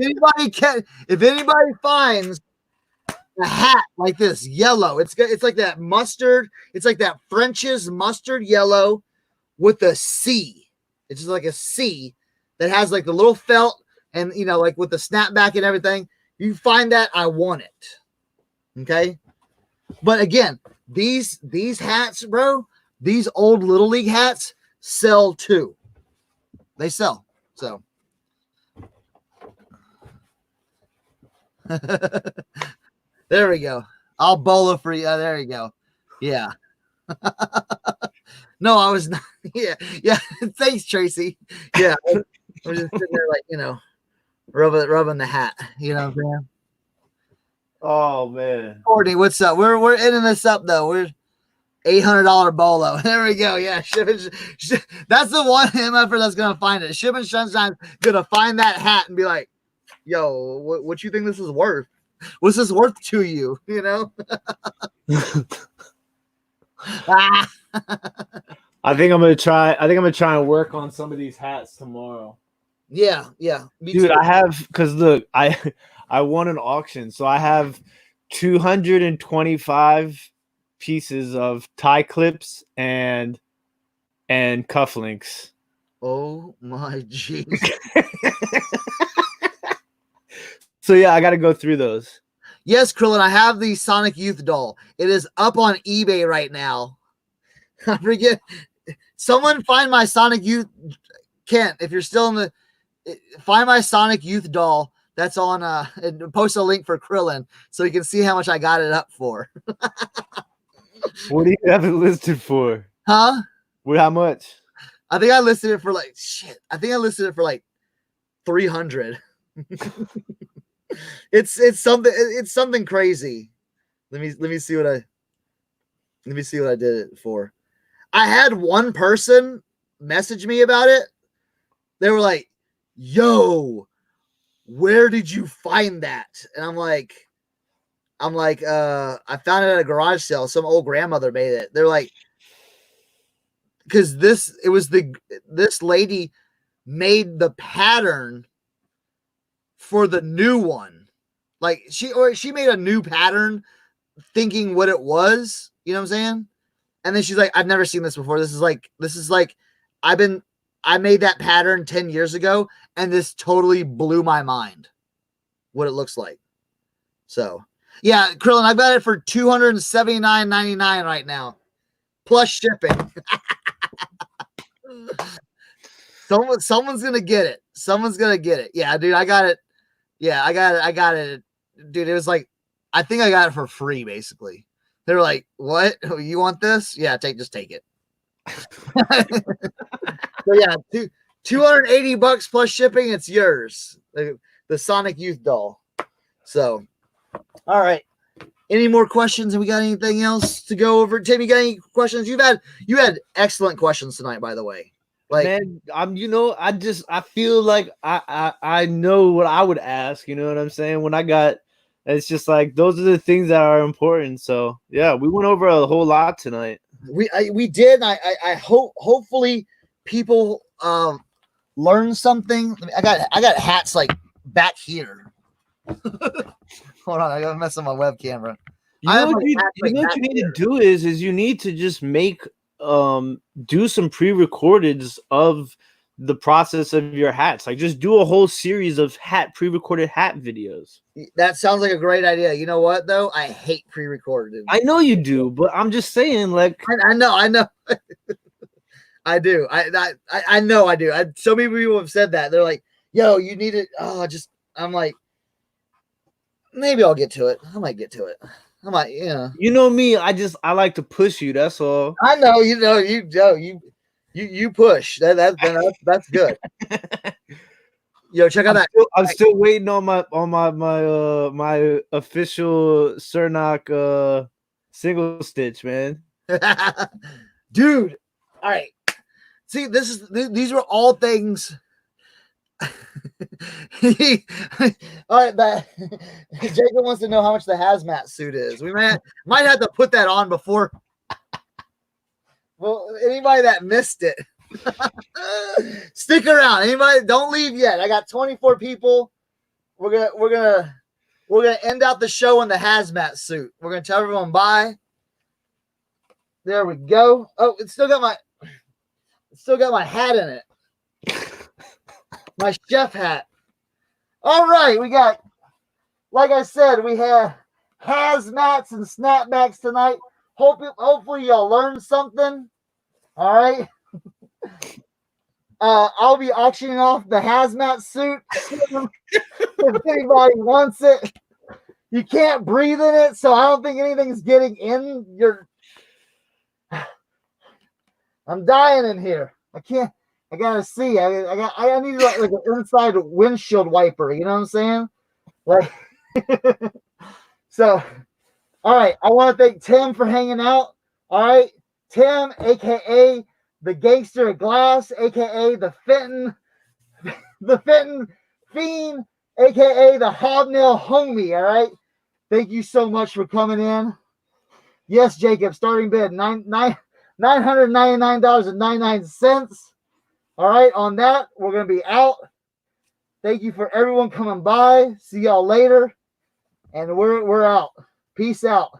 anybody finds a hat like this yellow, it's like that mustard, it's like that French's mustard yellow with a C. It's just like a C that has like the little felt and like with the snapback and everything. You find that, I want it. Okay, but again, these hats, bro, these old Little League hats sell too. They sell. So there we go. I'll bolo for you. There you go. Yeah. No, I was not. Yeah. Thanks, Tracy. Yeah. I was just sitting there like, rubbing the hat. You know what I'm saying? Oh man. Courtney, what's up? We're ending this up though. We're $800 bolo. There we go. Yeah. That's the one MFer that's gonna find it. Ship and Sunshine's gonna find that hat and be like, yo, what you think this is worth? What's this worth to you? I think I'm gonna try and work on some of these hats tomorrow. Yeah. Me dude, too. I have, because look, I won an auction, so I have 225 pieces of tie clips and cufflinks. Oh my jeez. So yeah, I got to go through those. Yes, Krillin, I have the Sonic Youth doll. It is up on eBay right now. I forget. Someone find my Sonic Youth. Kent, if you're still in find my Sonic Youth doll. That's on and post a link for Krillin so you can see how much I got it up for. What do you have it listed for? Huh? How much? I think I listed it for like shit. I think I listed it for like 300. It's something crazy. Let me see what I did it for. I had one person message me about it. They were like, "Yo, where did you find that?" And I'm like, I found it at a garage sale. Some old grandmother made it. They're like, because this lady made the pattern for the new one. Like she made a new pattern thinking what it was, you know what I'm saying? And then she's like, I've never seen this before. This is like I made that pattern 10 years ago, and this totally blew my mind what it looks like. So yeah, Krillin, I've got it for $279.99 right now, plus shipping. Someone's gonna get it. Someone's gonna get it. Yeah, dude, I got it. Yeah, I got it. Dude, it was like, I think I got it for free, basically. They were like, what? You want this? Yeah, just take it. So yeah, $280 plus shipping, it's yours. The Sonic Youth doll. So, all right. Any more questions? And we got anything else to go over? Tim, you got any questions? You had excellent questions tonight, by the way. Like, man, I feel like I know what I would ask. You know what I'm saying? It's just like those are the things that are important. So yeah, we went over a whole lot tonight. We did. I hope hopefully people learn something. I got hats like back here. Hold on, I gotta mess up my web camera. You know what you need to do is you need to just make do some pre-recordeds of the process of your hats. Like just do a whole series of pre-recorded hat videos. That sounds like a great idea. You know what though? I hate pre-recorded. I know you do, but I'm just saying, like I know. I do. I know I do. So many people have said that. They're like, yo, you need it. I'm like, maybe I'll get to it. I might get to it. I might, yeah. You know me, I like to push you, that's all. I know, you push. That's good. Yo, check out that. I'm still waiting on my official Cernoch single stitch, man. Dude. All right. See, these were all things. All right, Jacob wants to know how much the hazmat suit is. We might have to put that on before. Well, anybody that missed it, stick around. Anybody, don't leave yet. I got 24 people. We're gonna end out the show in the hazmat suit. We're gonna tell everyone bye. There we go. Oh, it's still got my hat in it. My chef hat. All right, we got, like I said, we have hazmats and snapbacks tonight. Hopefully y'all learned something. All right. I'll be auctioning off the hazmat suit if anybody wants it. You can't breathe in it, so I don't think anything's getting in your. I'm dying in here. I can't. I gotta see. I need like an inside windshield wiper. You know what I'm saying? Like, so. All right. I want to thank Tim for hanging out. All right, Tim, aka the Gangster of Glass, aka the Fenton Fiend, aka the Hobnail Homie. All right. Thank you so much for coming in. Yes, Jacob. Starting bid $999.99. All right, on that, we're going to be out. Thank you for everyone coming by. See y'all later. And we're out. Peace out.